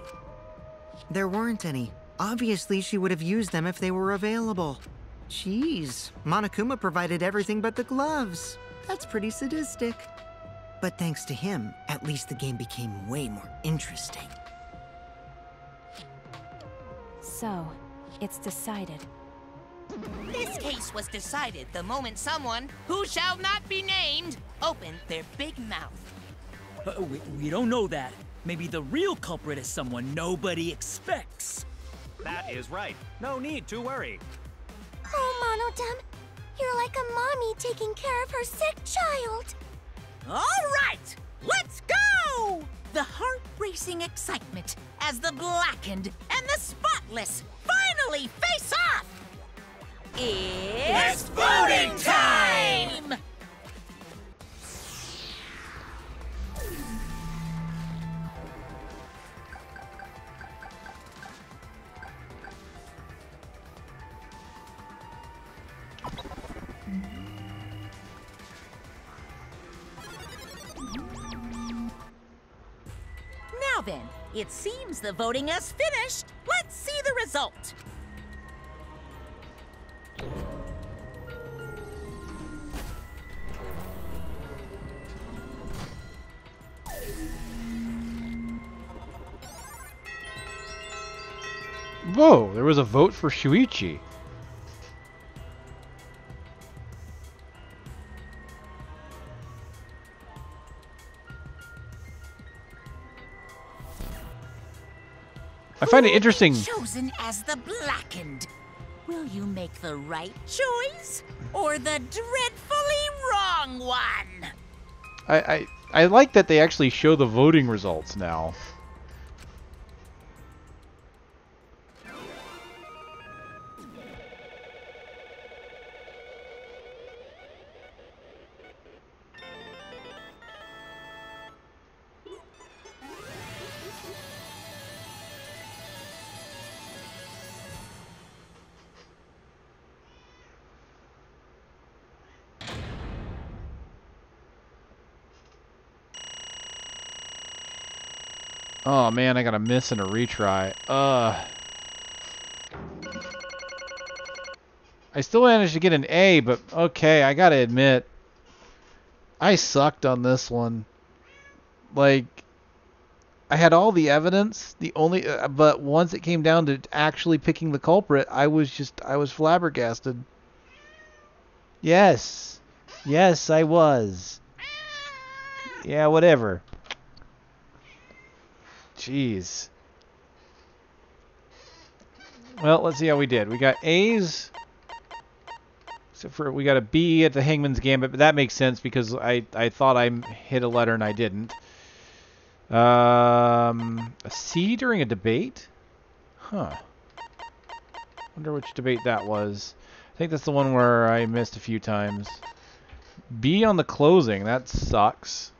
There weren't any. Obviously, she would have used them if they were available. Jeez, Monokuma provided everything but the gloves. That's pretty sadistic. But thanks to him, at least the game became way more interesting. So, it's decided. This case was decided the moment someone, who shall not be named, opened their big mouth. We don't know that. Maybe the real culprit is someone nobody expects. That is right. No need to worry. Oh, Monodum, you're like a mommy taking care of her sick child. All right, let's go! The heart-racing excitement as the blackened and the spotless finally face off! It's voting time! Now then, it seems the voting has finished. Let's see the result. Whoa, there was a vote for Shuichi. I find it interesting. Chosen as the blackened. Will you make the right choice or the dreadfully wrong one? I like that they actually show the voting results now. Oh man, I got a miss and a retry. I still managed to get an A, but okay, I gotta admit, I sucked on this one. Like, I had all the evidence, but once it came down to actually picking the culprit, I was flabbergasted. Yes, I was. Yeah, whatever. Jeez. Well, let's see how we did. We got A's. Except for we got a B at the Hangman's Gambit, but that makes sense because I thought I hit a letter and I didn't. A C during a debate? Huh. Wonder which debate that was. I think that's the one where I missed a few times. B on the closing. That sucks.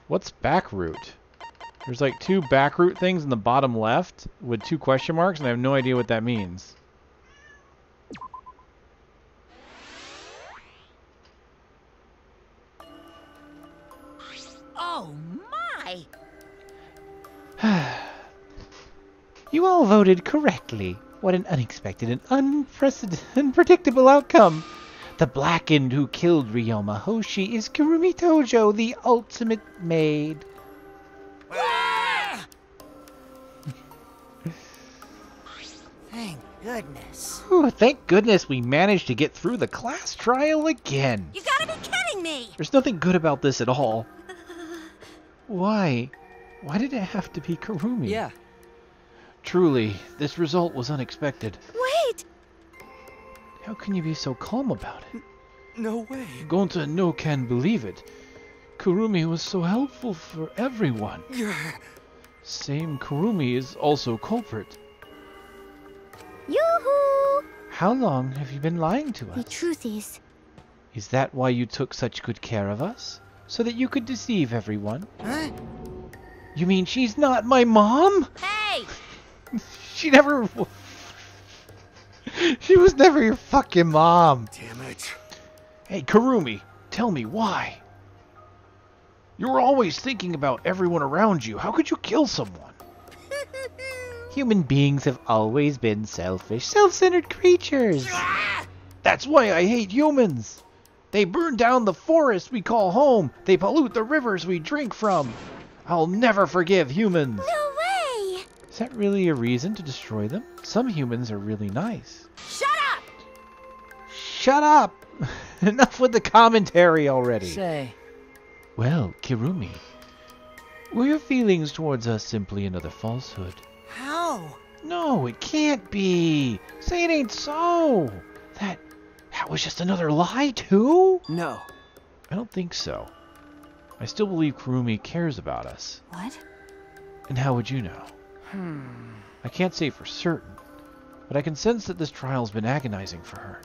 What's back route? There's like 2 back route things in the bottom left with 2 question marks, and I have no idea what that means. Oh my! You all voted correctly. What an unexpected and unpredictable outcome. The blackened who killed Ryoma Hoshi is Kurumi Tojo, the ultimate maid. Thank goodness. Whew, thank goodness we managed to get through the class trial again. You gotta be kidding me! There's nothing good about this at all. Why? Why did it have to be Kurumi? Yeah. Truly, this result was unexpected. Wait! How can you be so calm about it? No way. Gonta no can believe it. Kurumi was so helpful for everyone. Same Kurumi is also culprit. Yoo-hoo! How long have you been lying to us? The truth is... Is that why you took such good care of us? So that you could deceive everyone? Huh? You mean she's not my mom? Hey! She never... She was never your fucking mom. Damn it. Hey, Kurumi, tell me why. You were always thinking about everyone around you. How could you kill someone? Human beings have always been selfish, self-centered creatures. That's why I hate humans. They burn down the forests we call home. They pollute the rivers we drink from. I'll never forgive humans. No way! Is that really a reason to destroy them? Some humans are really nice. Shut up! Shut up! Enough with the commentary already. Say. Well, Kirumi, were your feelings towards us simply another falsehood? How? No, it can't be. Say it ain't so. That was just another lie, too? No. I don't think so. I still believe Kirumi cares about us. What? And how would you know? I can't say for certain, but I can sense that this trial's been agonizing for her.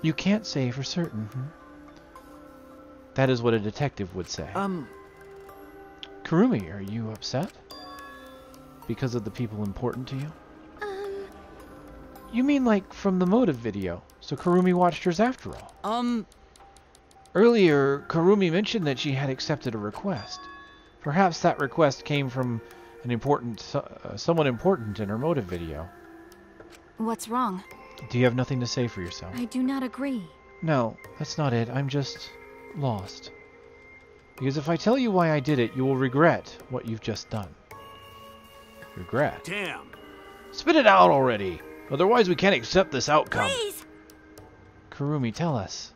You can't say for certain, That is what a detective would say. Kirumi, are you upset? Because of the people important to you? You mean like from the motive video, so Kirumi watched hers after all? Earlier, Kirumi mentioned that she had accepted a request. Perhaps that request came from someone important in her motive video. What's wrong? Do you have nothing to say for yourself? I do not agree. No, that's not it. I'm just lost. Because if I tell you why I did it, you will regret what you've just done. Regret? Damn. Spit it out already. Otherwise we can't accept this outcome. Please! Kirumi, tell us.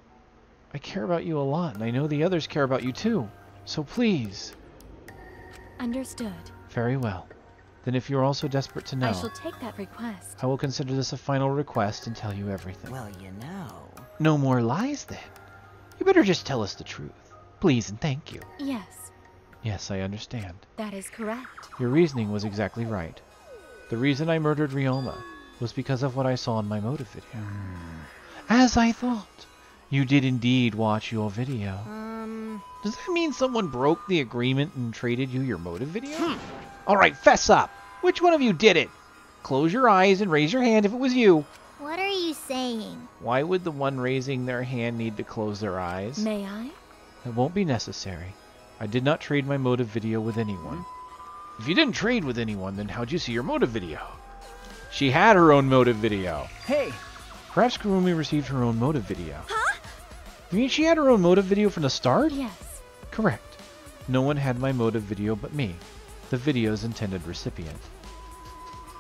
I care about you a lot, and I know the others care about you too. So please. Understood. Very well. Then if you're also desperate to know, I shall take that request. I will consider this a final request and tell you everything. Well, you know. No more lies, then. You better just tell us the truth. Please and thank you. Yes, Yes, I understand. that is correct. Your reasoning was exactly right. The reason I murdered Ryoma was because of what I saw in my motive video. As I thought. You did indeed watch your video. Does that mean someone broke the agreement and traded you your motive video? Alright, fess up! Which one of you did it? Close your eyes and raise your hand if it was you. What are you saying? Why would the one raising their hand need to close their eyes? May I? It won't be necessary. I did not trade my motive video with anyone. If you didn't trade with anyone, then how'd you see your motive video? She had her own motive video. Hey! Perhaps Kirumi received her own motive video. Huh? You mean she had her own motive video from the start? Yes. Correct. No one had my motive video but me, the video's intended recipient.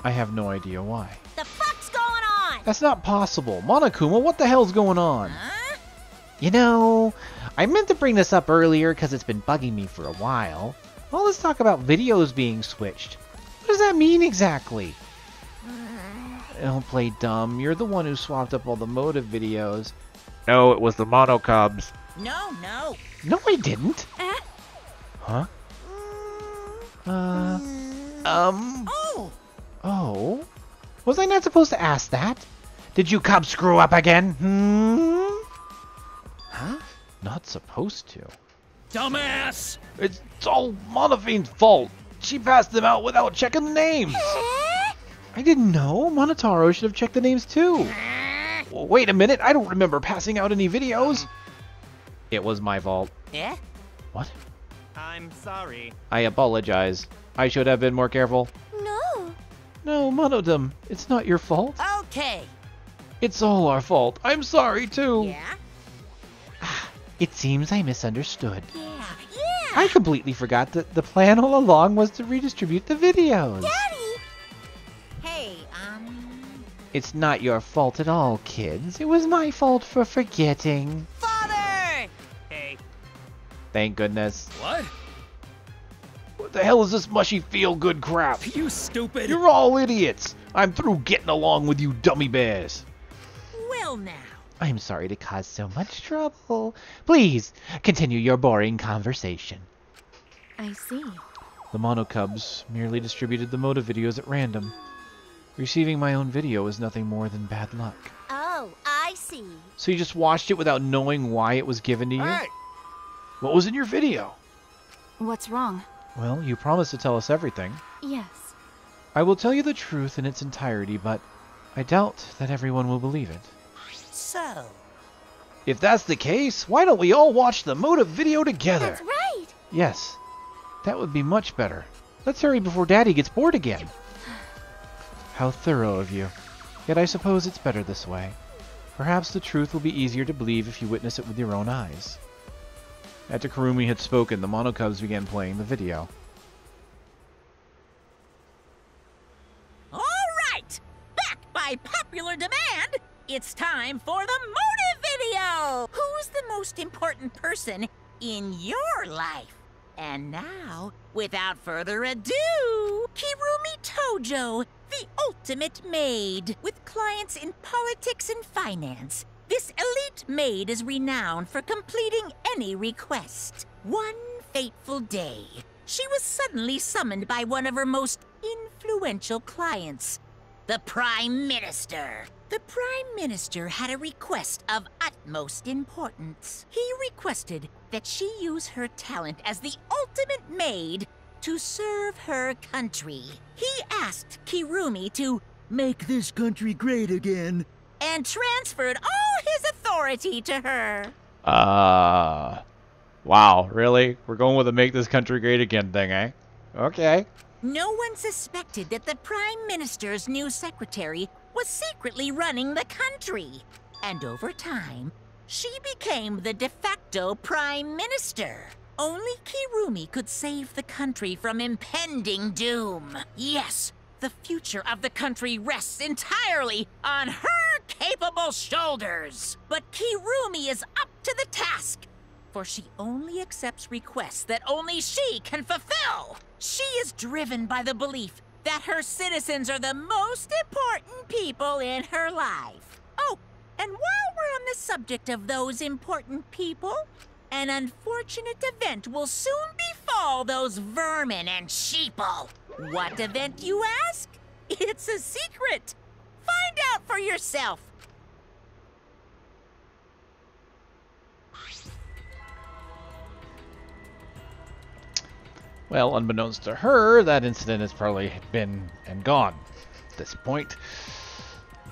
I have no idea why. The fuck's going on? That's not possible. Monokuma, what the hell's going on? Huh? You know, I meant to bring this up earlier because it's been bugging me for a while. All this talk about videos being switched. What does that mean exactly? Don't play dumb. You're the one who swapped up all the motive videos. No, it was the Mono Cubs. No. No, I didn't. Huh? Oh? Was I not supposed to ask that? Did you cubs screw up again? Huh? Not supposed to. Dumbass! It's all Monophine's fault. She passed them out without checking the names. I didn't know. Monotaro should have checked the names too. Well, wait a minute. I don't remember passing out any videos. It was my fault. Yeah? What? I'm sorry. I apologize. I should have been more careful. No. No, Monodum. It's not your fault. Okay. It's all our fault. I'm sorry too. Yeah? It seems I misunderstood. Yeah. I completely forgot that the plan all along was to redistribute the videos. Daddy! Hey, It's not your fault at all, kids. It was my fault for forgetting. Father! Hey. Thank goodness. What? What the hell is this mushy feel-good crap? You stupid! You're all idiots! I'm through getting along with you dummy bears. Well now. I'm sorry to cause so much trouble. Please, continue your boring conversation. I see. The Mono Cubs merely distributed the motive videos at random. Receiving my own video is nothing more than bad luck. Oh, I see. So you just watched it without knowing why it was given to you? Hey! What was in your video? What's wrong? Well, you promised to tell us everything. Yes. I will tell you the truth in its entirety, but I doubt that everyone will believe it. So, If that's the case, why don't we all watch the motive video together? That's right. Yes, that would be much better. Let's hurry before Daddy gets bored again. How thorough of you. Yet I suppose it's better this way. Perhaps the truth will be easier to believe if you witness it with your own eyes. After Kurumi had spoken, the Monocubs began playing the video. All right! Back by popular demand, it's time for the motive video! Who's the most important person in your life? And now, without further ado, Kirumi Tojo, the ultimate maid. With clients in politics and finance, this elite maid is renowned for completing any request. One fateful day, she was suddenly summoned by one of her most influential clients, the Prime Minister. The Prime Minister had a request of utmost importance. He requested that she use her talent as the ultimate maid to serve her country. He asked Kirumi to make this country great again and transferred all his authority to her. Wow, really? We're going with a make this country great again thing, eh? Okay. No one suspected that the Prime Minister's new secretary was secretly running the country. And over time, she became the de facto Prime Minister. Only Kirumi could save the country from impending doom. Yes, the future of the country rests entirely on her capable shoulders. But Kirumi is up to the task, for she only accepts requests that only she can fulfill. She is driven by the belief that her citizens are the most important people in her life. Oh, and while we're on the subject of those important people, an unfortunate event will soon befall those vermin and sheeple. What event, you ask? It's a secret. Find out for yourself. Well, unbeknownst to her, that incident has probably been and gone at this point.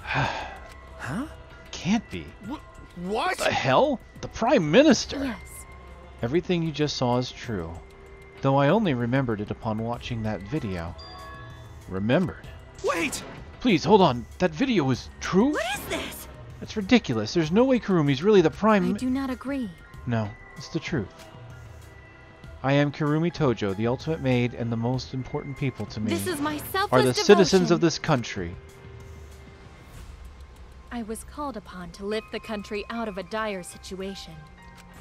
Huh? Can't be. What? What the hell? The Prime Minister? Yes. Everything you just saw is true. Though I only remembered it upon watching that video. Remembered? Wait! Please, hold on. That video is true? What is this? That's ridiculous. There's no way Kurumi's really the Prime... I do not agree. No, it's the truth. I am Kirumi Tojo, the ultimate maid, and the most important people to me This is my selfless are the devotion. citizens of this country. I was called upon to lift the country out of a dire situation.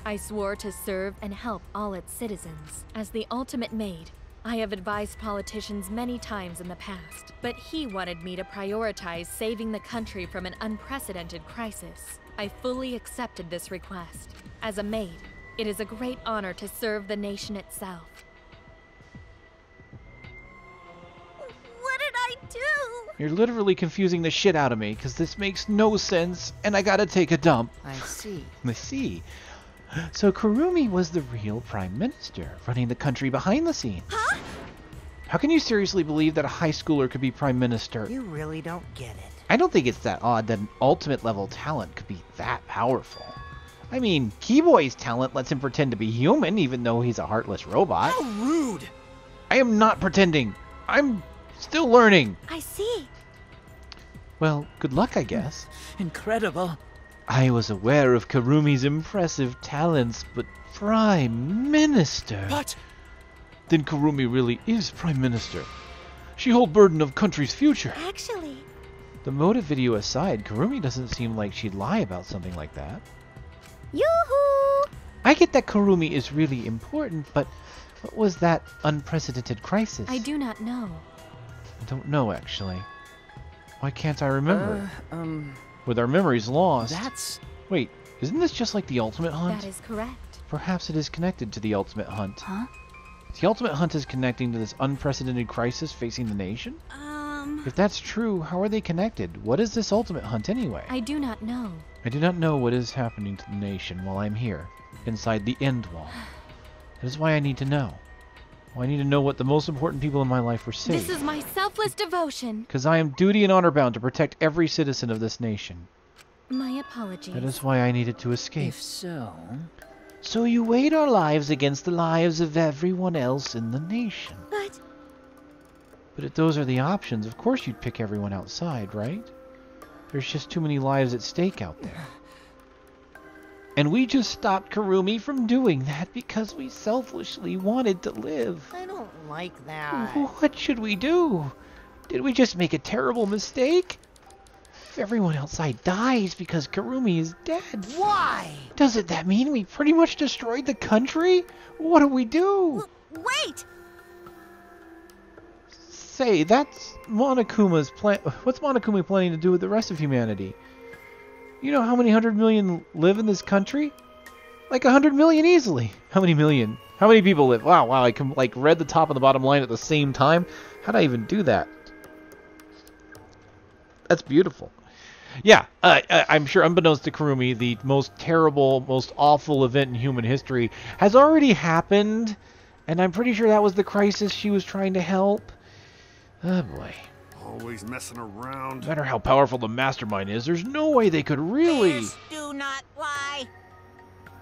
I swore to serve and help all its citizens. As the ultimate maid, I have advised politicians many times in the past, but he wanted me to prioritize saving the country from an unprecedented crisis. I fully accepted this request. As a maid, it is a great honor to serve the nation itself. What did I do? You're literally confusing the shit out of me, because this makes no sense, and I gotta take a dump. I see. I see. So Kurumi was the real Prime Minister, running the country behind the scenes. Huh? How can you seriously believe that a high schooler could be Prime Minister? You really don't get it. I don't think it's that odd that an ultimate level talent could be that powerful. I mean, Keyboy's talent lets him pretend to be human, even though he's a heartless robot. How rude! I am not pretending. I'm still learning. I see. Well, good luck, I guess. Incredible. I was aware of Kurumi's impressive talents, but Prime Minister? But... Then Kurumi really is Prime Minister. She holds burden of country's future. Actually... The motive video aside, Kurumi doesn't seem like she'd lie about something like that. Yoo-hoo! I get that Kurumi is really important, but what was that unprecedented crisis? I do not know. I don't know, actually. Why can't I remember? With our memories lost. That's... Wait, isn't this just like the Ultimate Hunt? That is correct. Perhaps it is connected to the Ultimate Hunt. Huh? The Ultimate Hunt is connecting to this unprecedented crisis facing the nation? If that's true, how are they connected? What is this Ultimate Hunt anyway? I do not know. I do not know what is happening to the nation while I'm here, inside the End Wall. That is why I need to know. Well, I need to know what the most important people in my life were saved. This is my selfless devotion. Because I am duty and honor bound to protect every citizen of this nation. My apologies. That is why I needed to escape. If so... So you weighed our lives against the lives of everyone else in the nation. But... But if those are the options, of course you'd pick everyone outside, right? There's just too many lives at stake out there. And we just stopped Kurumi from doing that because we selfishly wanted to live. I don't like that. What should we do? Did we just make a terrible mistake? If everyone outside dies because Kurumi is dead. Why? Doesn't that mean we pretty much destroyed the country? What do we do? Wait! Say, that's Monokuma's plan. What's Monokuma planning to do with the rest of humanity? You know how many 100 million live in this country? Like 100 million easily. How many million? How many people live? Wow, I can like read the top and the bottom line at the same time. How'd I even do that? That's beautiful. Yeah, I'm sure unbeknownst to Kurumi, the most terrible, most awful event in human history has already happened. And I'm pretty sure that was the crisis she was trying to help. Oh boy. Always messing around. No matter how powerful the mastermind is, there's no way they could really... Bears do not lie.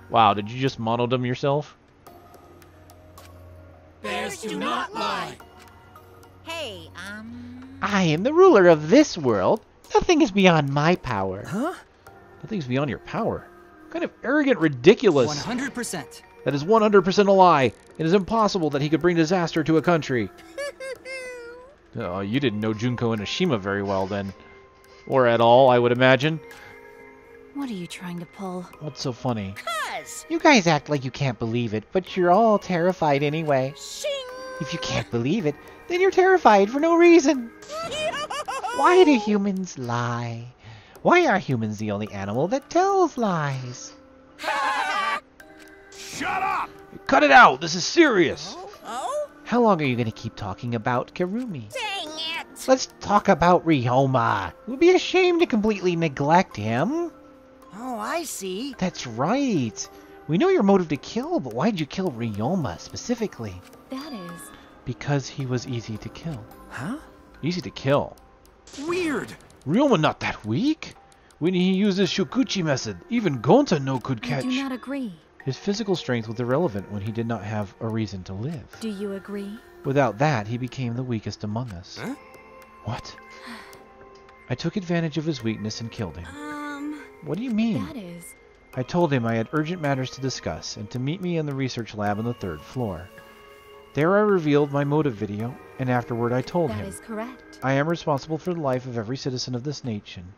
Wow, did you just monodom yourself? Bears do not lie. Hey, I am the ruler of this world. Nothing is beyond my power. Huh? Nothing's beyond your power. What kind of arrogant, ridiculous... 100%. That is 100% a lie. It is impossible that he could bring disaster to a country. Oh, you didn't know Junko Enoshima very well then. Or at all, I would imagine. What are you trying to pull? What's so funny? You guys act like you can't believe it, but you're all terrified anyway. If you can't believe it, then you're terrified for no reason. Why do humans lie? Why are humans the only animal that tells lies? Shut up! Cut it out! This is serious! How long are you going to keep talking about Kurumi? dang it! Let's talk about Ryoma. It would be a shame to completely neglect him. Oh, I see. That's right. We know your motive to kill, but why'd you kill Ryoma specifically? That is... Because he was easy to kill. Huh? Easy to kill. Weird! Ryoma not that weak. When he uses Shukuchi method, even Gonta no could catch. I do not agree. His physical strength was irrelevant when he did not have a reason to live. Do you agree? Without that, he became the weakest among us. Huh? What? I took advantage of his weakness and killed him. What do you mean? That is... I told him I had urgent matters to discuss and to meet me in the research lab on the 3rd floor. There I revealed my motive video, and afterward I told him. That is correct. I am responsible for the life of every citizen of this nation,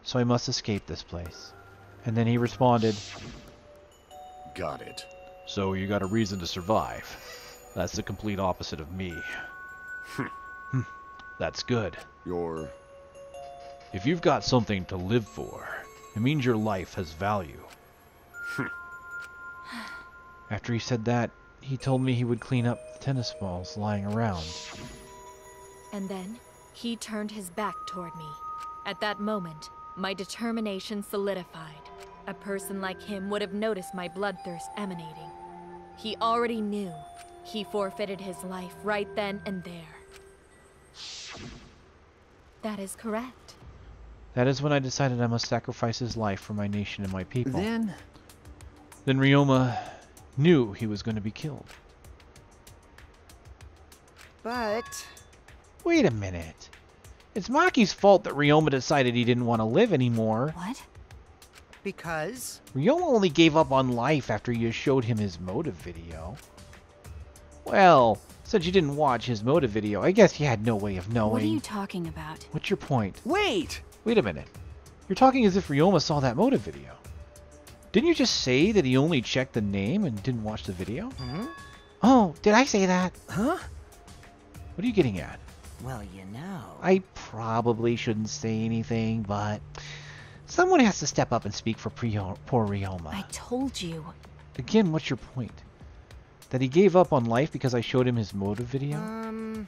so I must escape this place. And then he responded, Got it. So you got a reason to survive. That's the complete opposite of me. That's good. If you've got something to live for, it means your life has value. After he said that, he told me he would clean up the tennis balls lying around. And then, he turned his back toward me. At that moment, my determination solidified. A person like him would have noticed my bloodthirst emanating. He already knew. He forfeited his life right then and there. That is correct. That is when I decided I must sacrifice his life for my nation and my people. Then Ryoma knew he was going to be killed. But... Wait a minute. It's Maki's fault that Ryoma decided he didn't want to live anymore. What? Because... Ryoma only gave up on life after you showed him his motive video. Well, since you didn't watch his motive video, I guess you had no way of knowing. What are you talking about? What's your point? wait! Wait a minute. You're talking as if Ryoma saw that motive video. Didn't you just say that he only checked the name and didn't watch the video? Oh, did I say that? Huh? What are you getting at? Well, you know... I probably shouldn't say anything, but... Someone has to step up and speak for poor Ryoma. I told you. Again, what's your point? That he gave up on life because I showed him his motive video?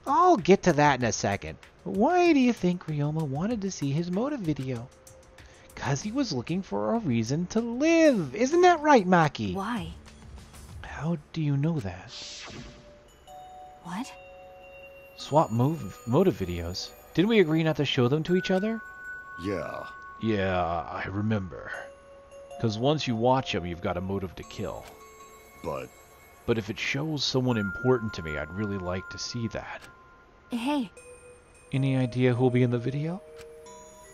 I'll get to that in a second. But why do you think Ryoma wanted to see his motive video? Because he was looking for a reason to live. Isn't that right, Maki? Why? How do you know that? What? Swap motive videos. Didn't we agree not to show them to each other? Yeah. Yeah, I remember. Because once you watch them, you've got a motive to kill. But if it shows someone important to me, I'd really like to see that. Hey. Any idea who'll be in the video?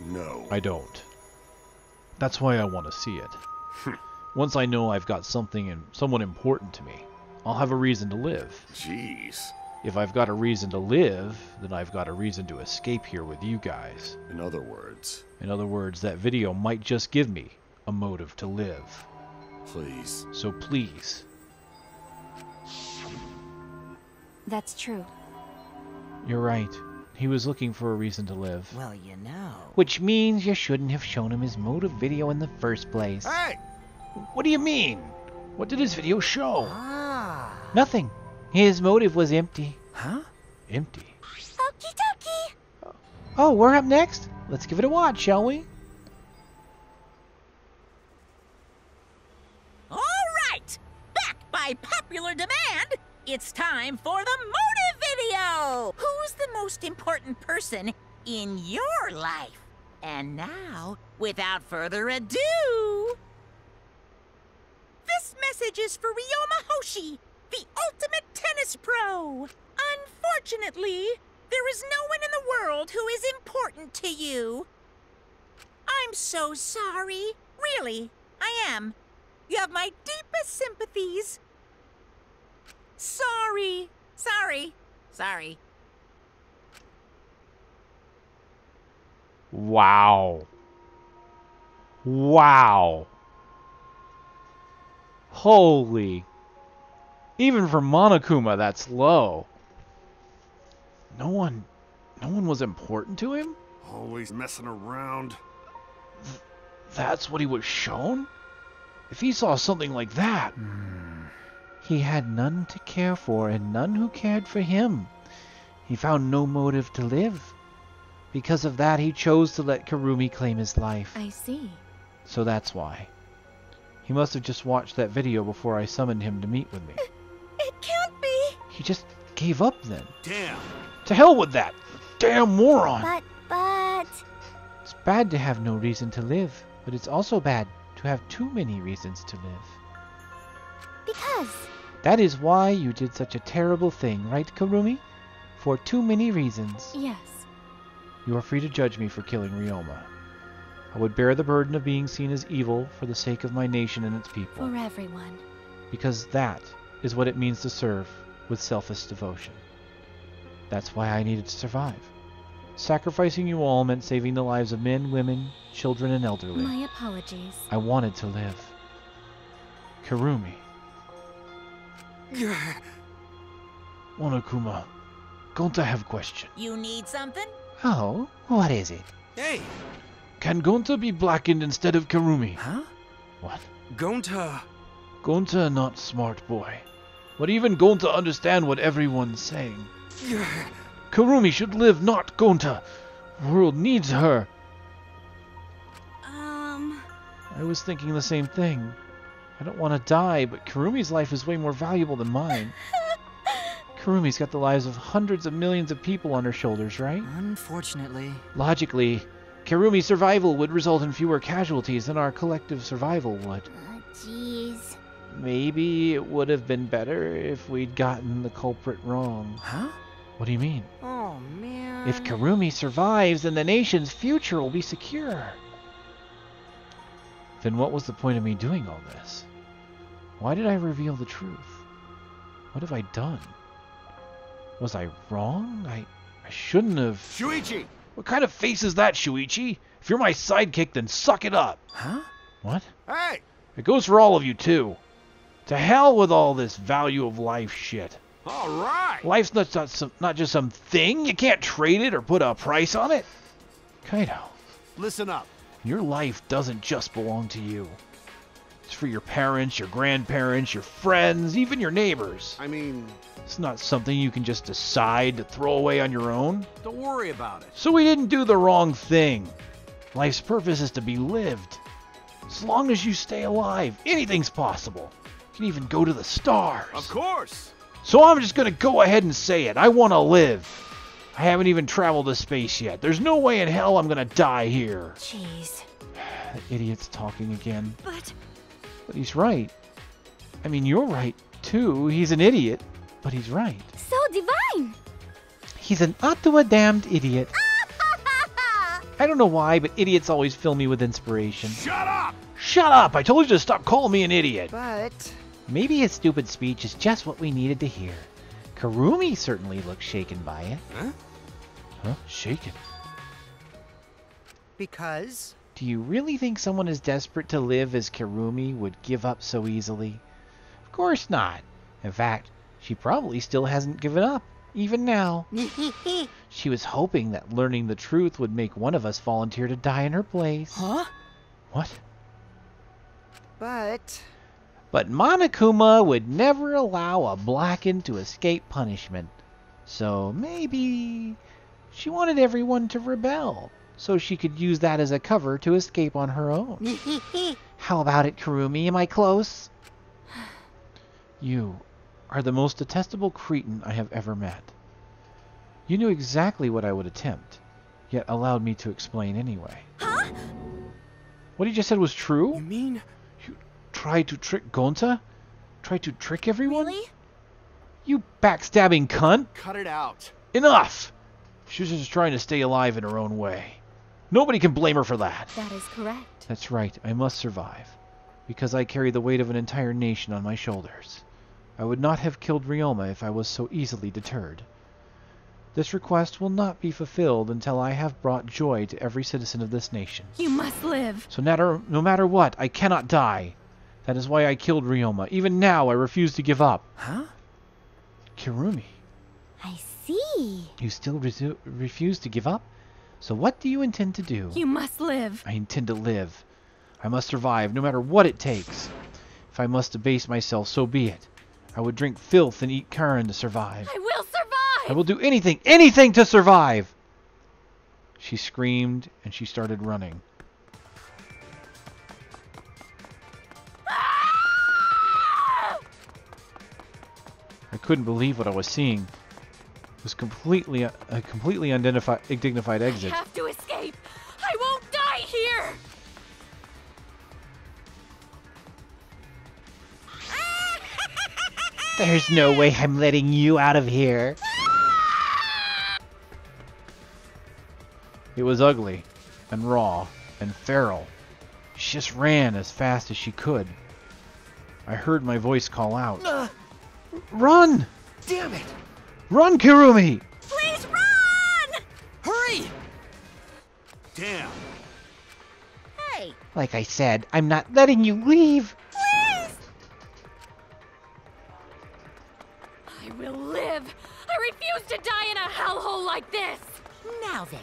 No. I don't. That's why I want to see it. Once I know I've got someone important to me, I'll have a reason to live. Jeez. If I've got a reason to live, then I've got a reason to escape here with you guys. In other words? In other words, that video might just give me a motive to live. Please. So please. That's true. You're right. He was looking for a reason to live. Well, you know. Which means you shouldn't have shown him his motive video in the first place. Hey! What do you mean? What did his video show? Nothing. His motive was empty. Huh? Empty? Okie dokie. Oh, we're up next? Let's give it a watch, shall we? All right! Back by popular demand, it's time for the motive video! Who's the most important person in your life? And now, without further ado... This message is for Ryoma Hoshi, the ultimate tennis pro. Unfortunately, there is no one in the world who is important to you. I'm so sorry. Really, I am. You have my deepest sympathies. Sorry. Wow. Wow. Holy. Even for Monokuma, that's low. No one was important to him? Always messing around. That's what he was shown? If he saw something like that... He had none to care for and none who cared for him. He found no motive to live. Because of that, he chose to let Kurumi claim his life. I see. So that's why. He must have just watched that video before I summoned him to meet with me. It can't be. He just gave up then. Damn. To hell with that! Damn moron! But... It's bad to have no reason to live, but it's also bad to have too many reasons to live. Because... That is why you did such a terrible thing, right, Kurumi? For too many reasons. Yes. You are free to judge me for killing Ryoma. I would bear the burden of being seen as evil for the sake of my nation and its people. For everyone. Because that is what it means to serve with selfless devotion. That's why I needed to survive. Sacrificing you all meant saving the lives of men, women, children, and elderly. My apologies. I wanted to live. Kurumi. Monokuma, Gonta have question. You need something? Oh, what is it? Hey! Can Gonta be blackened instead of Kurumi? Huh? What? Gonta... Gonta not smart boy. But even Gonta understand what everyone's saying. Kurumi should live, not Gonta. World needs her. I was thinking the same thing. I don't want to die, but Kurumi's life is way more valuable than mine. Kurumi's got the lives of hundreds of millions of people on her shoulders, right? Unfortunately. Logically, Kurumi's survival would result in fewer casualties than our collective survival would. Jeez. Maybe it would have been better if we'd gotten the culprit wrong. Huh? What do you mean? Oh, man. If Kurumi survives, then the nation's future will be secure. Then what was the point of me doing all this? Why did I reveal the truth? What have I done? Was I wrong? I shouldn't have... Shuichi! What kind of face is that, Shuichi? If you're my sidekick, then suck it up. Huh? What? Hey! It goes for all of you, too. To hell with all this value of life shit. All right! Life's not just some thing. You can't trade it or put a price on it. Kaido, Listen up. your life doesn't just belong to you. It's for your parents, your grandparents, your friends, even your neighbors. I mean... It's not something you can just decide to throw away on your own. Don't worry about it. So we didn't do the wrong thing. Life's purpose is to be lived. As long as you stay alive, anything's possible. You can even go to the stars. Of course! So I'm just going to go ahead and say it. I want to live. I haven't even traveled to space yet. There's no way in hell I'm going to die here. Jeez. That idiot's talking again. But he's right. I mean, you're right, too. He's an idiot, but he's right. So divine. He's an damned idiot. I don't know why, but idiots always fill me with inspiration. Shut up! Shut up! I told you to stop calling me an idiot! But... Maybe his stupid speech is just what we needed to hear. Karumi certainly looks shaken by it. Huh? Huh? Shaken? Because? Do you really think someone as desperate to live as Karumi would give up so easily? Of course not. In fact, she probably still hasn't given up, even now. She was hoping that learning the truth would make one of us volunteer to die in her place. Huh? What? But Monokuma would never allow a Blackened to escape punishment. So maybe she wanted everyone to rebel, so she could use that as a cover to escape on her own. How about it, Karumi? Am I close? You are the most detestable cretin I have ever met. You knew exactly what I would attempt, yet allowed me to explain anyway. Huh? What he just said was true? You mean... You tried to trick Gonta? Tried to trick everyone? Really? You backstabbing cunt! Cut it out. Enough! She was just trying to stay alive in her own way. Nobody can blame her for that. That is correct. That's right, I must survive, because I carry the weight of an entire nation on my shoulders. I would not have killed Ryoma if I was so easily deterred. This request will not be fulfilled until I have brought joy to every citizen of this nation. You must live. So no matter what, I cannot die. That is why I killed Ryoma. Even now, I refuse to give up. Huh? Kirumi, I see. you still refuse to give up? So what do you intend to do? You must live. I intend to live. I must survive, no matter what it takes. If I must debase myself, so be it. I would drink filth and eat Karen to survive. I will survive! I will do anything to survive! She screamed, and she started running. I couldn't believe what I was seeing. It was a completely undignified exit. I have to escape! I won't die here! There's no way I'm letting you out of here. It was ugly, and raw, and feral. She just ran as fast as she could. I heard my voice call out. Run! Damn it! Run, Kirumi! Please run! Hurry! Damn. Hey, Like I said, I'm not letting you leave. Please! I will live! I refuse to die in a hellhole like this! now then,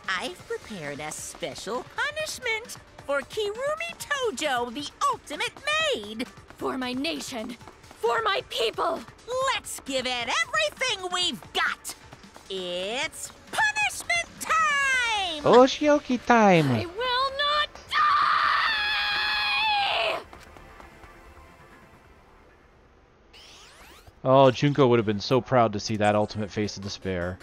I've prepared a special punishment for Kirumi Tojo, the ultimate maid. For my nation! For my people! Let's give it everything we've got. It's punishment time! Oshioki time! I will not die! Oh, Junko would have been so proud to see that ultimate face of despair.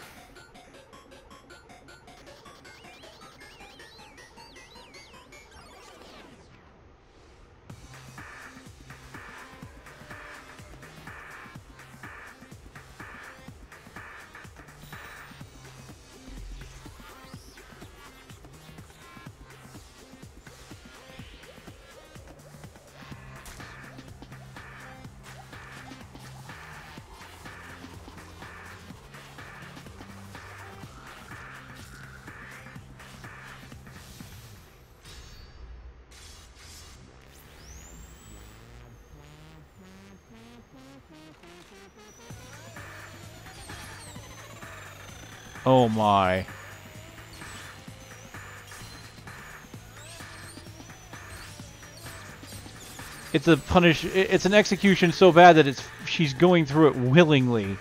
Oh my. It's it's an execution so bad that she's going through it willingly.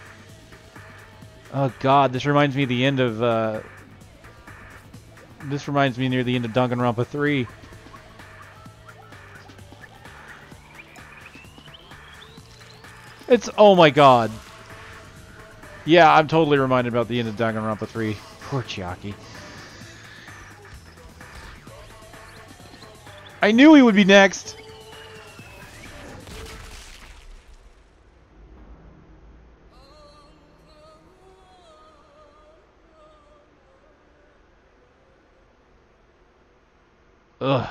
Oh god, this reminds me of the end of this reminds me near the end of Danganronpa 3. It's oh my god. Yeah, I'm totally reminded about the end of Danganronpa 3. Poor Chiaki. I knew he would be next! Ugh.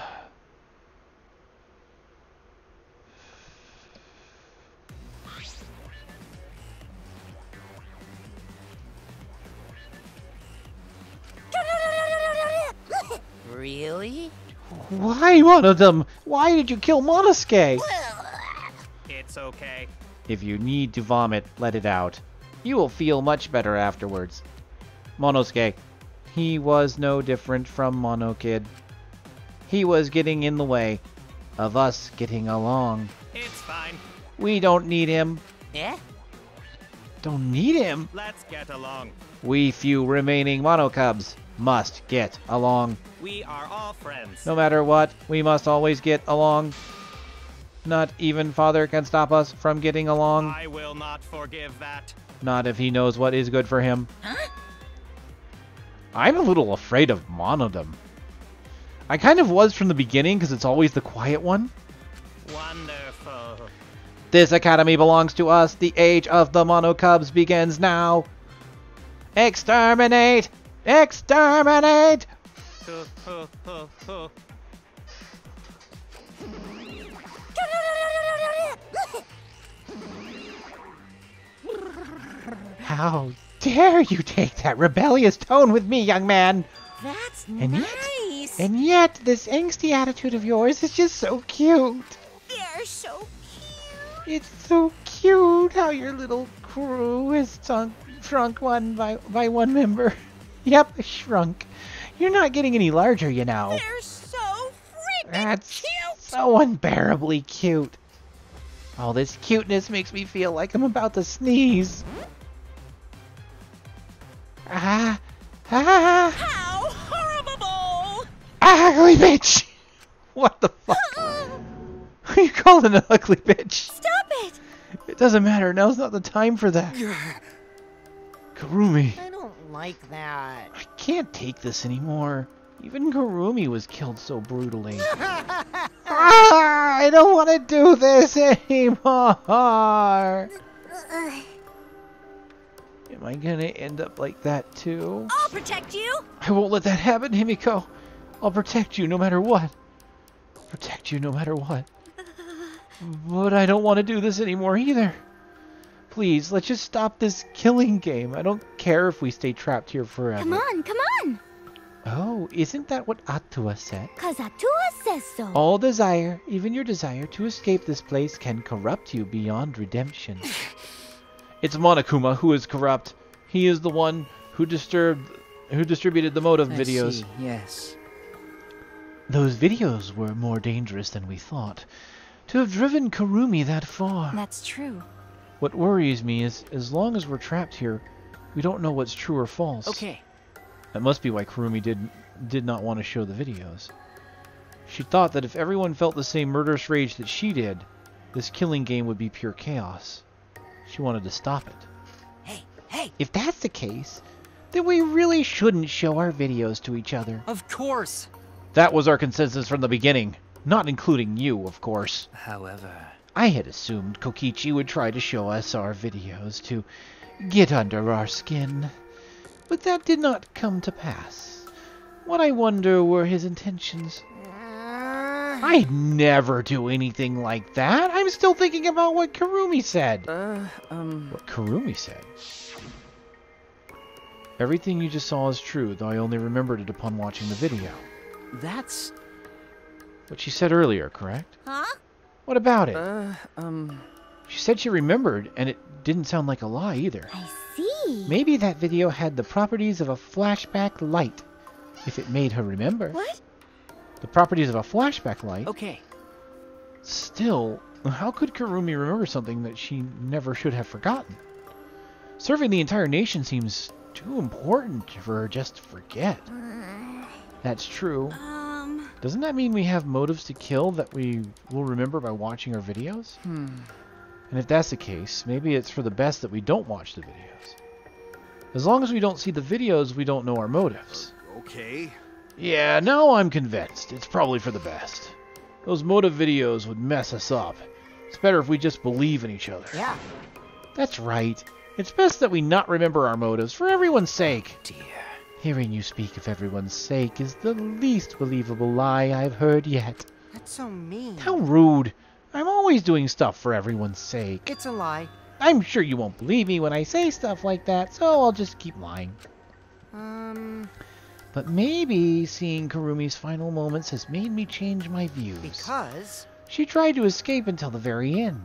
Really? Why one of them? Why did you kill Monosuke? It's okay. If you need to vomit, let it out. You will feel much better afterwards. Monosuke, he was no different from Mono Kid. He was getting in the way of us getting along. It's fine. We don't need him. Yeah? Don't need him? Let's get along. We few remaining Mono Cubs must get along. We are all friends. No matter what, we must always get along. Not even Father can stop us from getting along. I will not forgive that. Not if he knows what is good for him. Huh? I'm a little afraid of Monodom. I kind of was from the beginning because it's always the quiet one. Wonderful. This academy belongs to us. The age of the Mono Cubs begins now. Exterminate! Exterminate! How dare you take that rebellious tone with me, young man? That's And nice. And yet, this angsty attitude of yours is just so cute. They're so It's so cute how your little crew is shrunk one by one member. Yep, shrunk. You're not getting any larger, you know. They're so freaking That's cute. so unbearably cute. All this cuteness makes me feel like I'm about to sneeze. Ah, ah, How horrible! ugly bitch! What the fuck? Are you calling an ugly bitch? Stop it! It doesn't matter. Now's not the time for that. Karumi, I don't like that. I can't take this anymore. Even Karumi was killed so brutally. I don't want to do this anymore. Am I gonna end up like that too? I'll protect you! I won't let that happen, Himiko. I'll protect you no matter what. Protect you no matter what. But I don't want to do this anymore either. Please, let's just stop this killing game. I don't care if we stay trapped here forever. Come on, come on! Oh, isn't that what Atua said? 'Cause Atua says so. All desire, even your desire to escape this place, can corrupt you beyond redemption. It's Monokuma who is corrupt. He is the one who distributed the motive videos. See, yes. Those videos were more dangerous than we thought. To have driven Karumi that far. That's true. What worries me is, as long as we're trapped here, we don't know what's true or false. Okay. That must be why Karumi did not want to show the videos. She thought that if everyone felt the same murderous rage that she did, this killing game would be pure chaos. She wanted to stop it. Hey! If that's the case, then we really shouldn't show our videos to each other. Of course. That was our consensus from the beginning. Not including you, of course. However... I had assumed Kokichi would try to show us our videos to get under our skin. But that did not come to pass. What I wonder were his intentions. I'd never do anything like that. I'm still thinking about what Karumi said. What Karumi said? Everything you just saw is true, though I only remembered it upon watching the video. That's... what she said earlier, correct? Huh? What about it? She said she remembered, and it didn't sound like a lie either. I see. Maybe that video had the properties of a flashback light, if it made her remember. What? The properties of a flashback light? Okay. Still, how could Karumi remember something that she never should have forgotten? Serving the entire nation seems too important for her just to forget. That's true. Doesn't that mean we have motives to kill that we will remember by watching our videos? And if that's the case, maybe it's for the best that we don't watch the videos. As long as we don't see the videos, we don't know our motives. Okay. Yeah, now I'm convinced. It's probably for the best. Those motive videos would mess us up. It's better if we just believe in each other. Yeah. That's right. It's best that we not remember our motives for everyone's sake. Dear. Hearing you speak of everyone's sake is the least believable lie I've heard yet. That's so mean. How rude. I'm always doing stuff for everyone's sake. It's a lie. I'm sure you won't believe me when I say stuff like that, so I'll just keep lying. But maybe seeing Kurumi's final moments has made me change my views. Because? She tried to escape until the very end.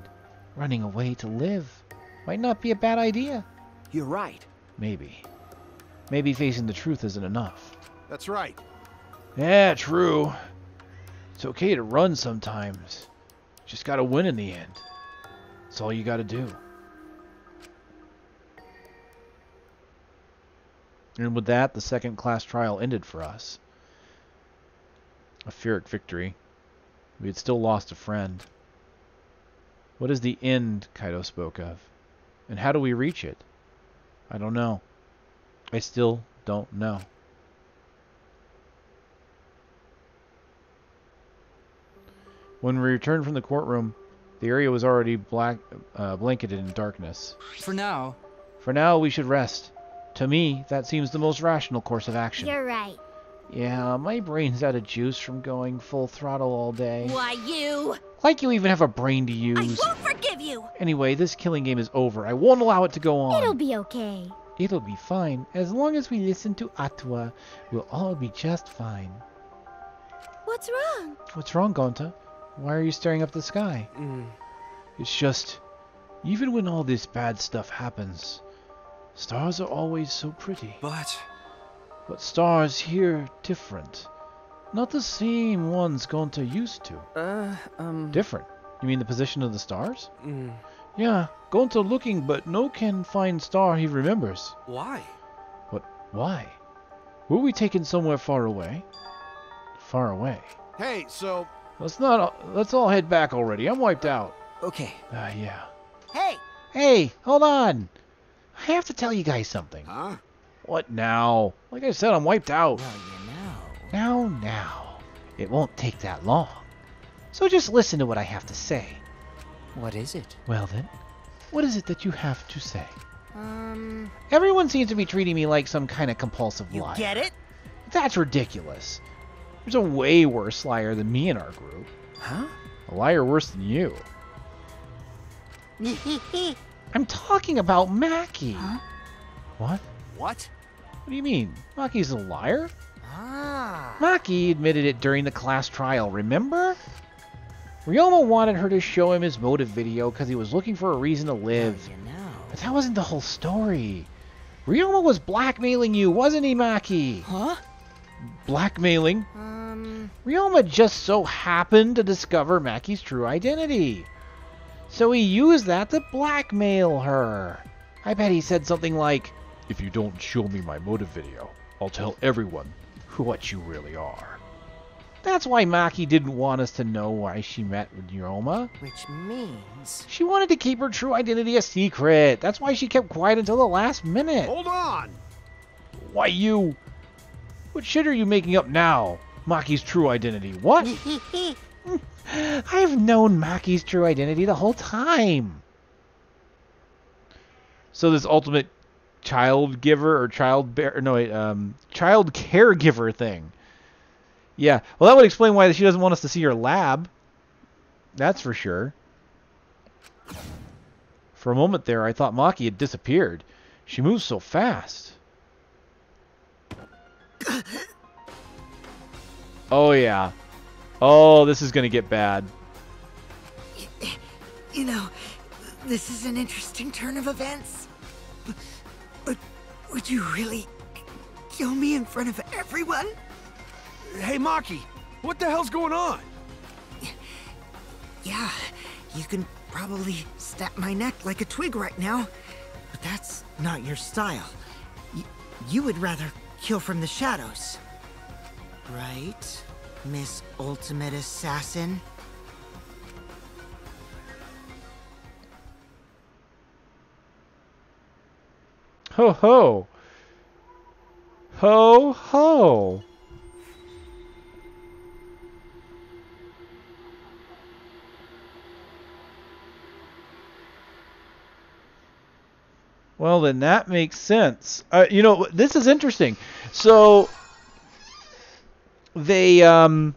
Running away to live might not be a bad idea. You're right. Maybe. Maybe facing the truth isn't enough. That's right. Yeah, true. It's okay to run sometimes. Just gotta win in the end. That's all you gotta do. And with that, the second class trial ended for us. A Pyrrhic victory. We had still lost a friend. What is the end Kaido spoke of? And how do we reach it? I don't know. I still don't know. When we returned from the courtroom, the area was already blanketed in darkness. For now, we should rest. To me, that seems the most rational course of action. You're right. Yeah, my brain's out of juice from going full throttle all day. Why, you? Like you even have a brain to use. I won't forgive you! Anyway, this killing game is over. I won't allow it to go on. It'll be okay. It'll be fine. As long as we listen to Atua, we'll all be just fine. What's wrong? What's wrong, Gonta? Why are you staring up the sky? It's just, even when all this bad stuff happens, stars are always so pretty. But stars here different. Not the same ones Gonta used to. Different? You mean the position of the stars? Yeah, Gonta looking, but no can find star he remembers. Why? But why? Were we taken somewhere far away? Far away. Hey, so... Let's all head back already. I'm wiped out. Okay. Yeah. Hey! Hey, hold on. I have to tell you guys something. Huh? What now? Like I said, I'm wiped out. Well, you know. Now. It won't take that long. So just listen to what I have to say. What is it? Well then, what is it that you have to say? Everyone seems to be treating me like some kind of compulsive liar. You get it? That's ridiculous. There's a way worse liar than me in our group. Huh? A liar worse than you. I'm talking about Maki. Huh? What? What? What do you mean? Maki's a liar? Ah. Maki admitted it during the class trial, remember? Ryoma wanted her to show him his motive video because he was looking for a reason to live. Well, you know. But that wasn't the whole story. Ryoma was blackmailing you, wasn't he, Maki? Huh? Blackmailing? Ryoma just so happened to discover Maki's true identity. So he used that to blackmail her. I bet he said something like, "If you don't show me my motive video, I'll tell everyone what you really are." That's why Maki didn't want us to know why she met with Ryoma. Which means... She wanted to keep her true identity a secret. That's why she kept quiet until the last minute. Hold on! Why you... What shit are you making up now? Maki's true identity. What? I've known Maki's true identity the whole time. So this ultimate child giver or child caregiver thing. Yeah, well that would explain why she doesn't want us to see her lab. That's for sure. For a moment there, I thought Maki had disappeared. She moves so fast. Oh yeah. Oh, this is gonna get bad. You know, this is an interesting turn of events. But would you really kill me in front of everyone? Hey, Maki, what the hell's going on? Yeah, you can probably snap my neck like a twig right now, but that's not your style. You would rather kill from the shadows. Right, Miss Ultimate Assassin? Ho ho! Ho ho! Well, then that makes sense. You know, this is interesting. So they've done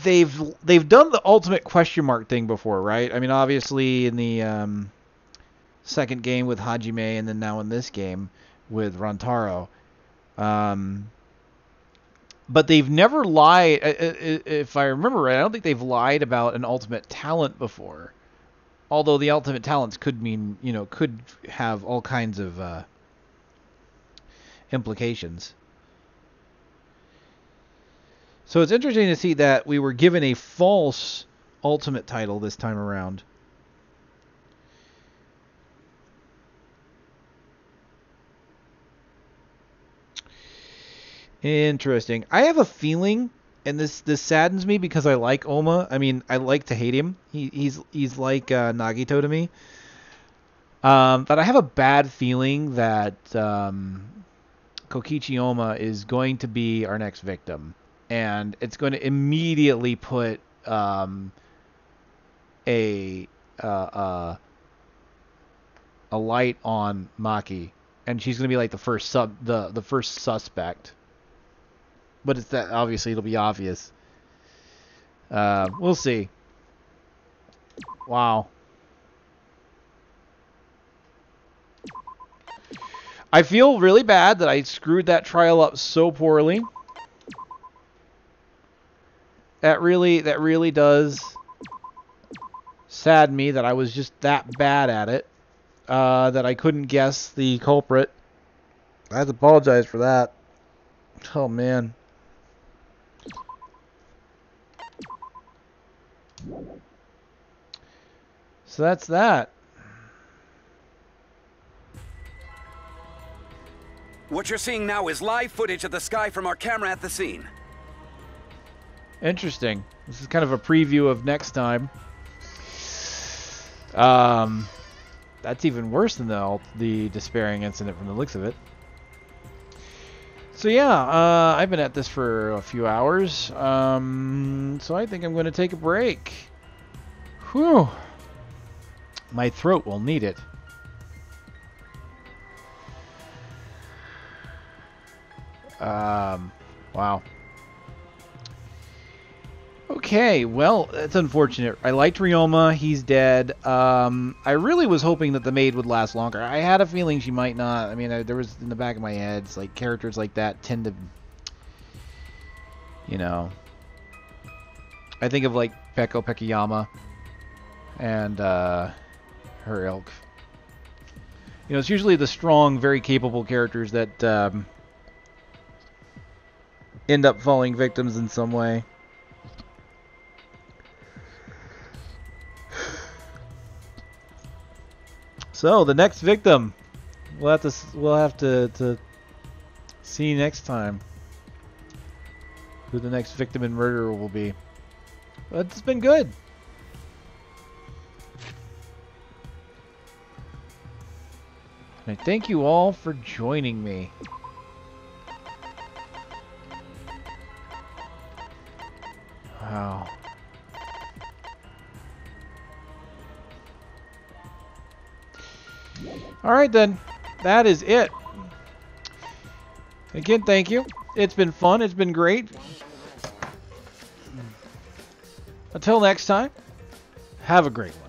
the ultimate question mark thing before, right? I mean, obviously in the second game with Hajime, and then now in this game with Rantaro. But they've never lied. If I remember right, I don't think they've lied about an ultimate talent before. Although the ultimate talents could mean, you know, could have all kinds of implications. So it's interesting to see that we were given a false ultimate title this time around. Interesting. I have a feeling, and this saddens me because I like Oma. I mean, I like to hate him. He's like Nagito to me. But I have a bad feeling that Kokichi Oma is going to be our next victim, and it's going to immediately put a light on Maki, and she's going to be like the first suspect. But it's that obviously it'll be obvious. We'll see. Wow. I feel really bad that I screwed that trial up so poorly. That really does sadden me that I was just that bad at it. That I couldn't guess the culprit. I have to apologize for that. Oh man. So that's that. What you're seeing now is live footage of the sky from our camera at the scene. Interesting. This is kind of a preview of next time. That's even worse than the despairing incident from the looks of it. So yeah, I've been at this for a few hours, so I think I'm going to take a break. Whew. My throat will need it. Wow. Okay, well, that's unfortunate. I liked Ryoma. He's dead. I really was hoping that the maid would last longer. I had a feeling she might not. I mean, there was in the back of my head, it's like characters like that tend to, you know, I think of like Peko Pekiyama and her ilk. You know, it's usually the strong, very capable characters that end up falling victims in some way. So the next victim, we'll have to see next time who the next victim and murderer will be. But it's been good. And I thank you all for joining me. Wow. Alright then, that is it. Again, thank you. It's been fun, it's been great. Until next time, have a great one.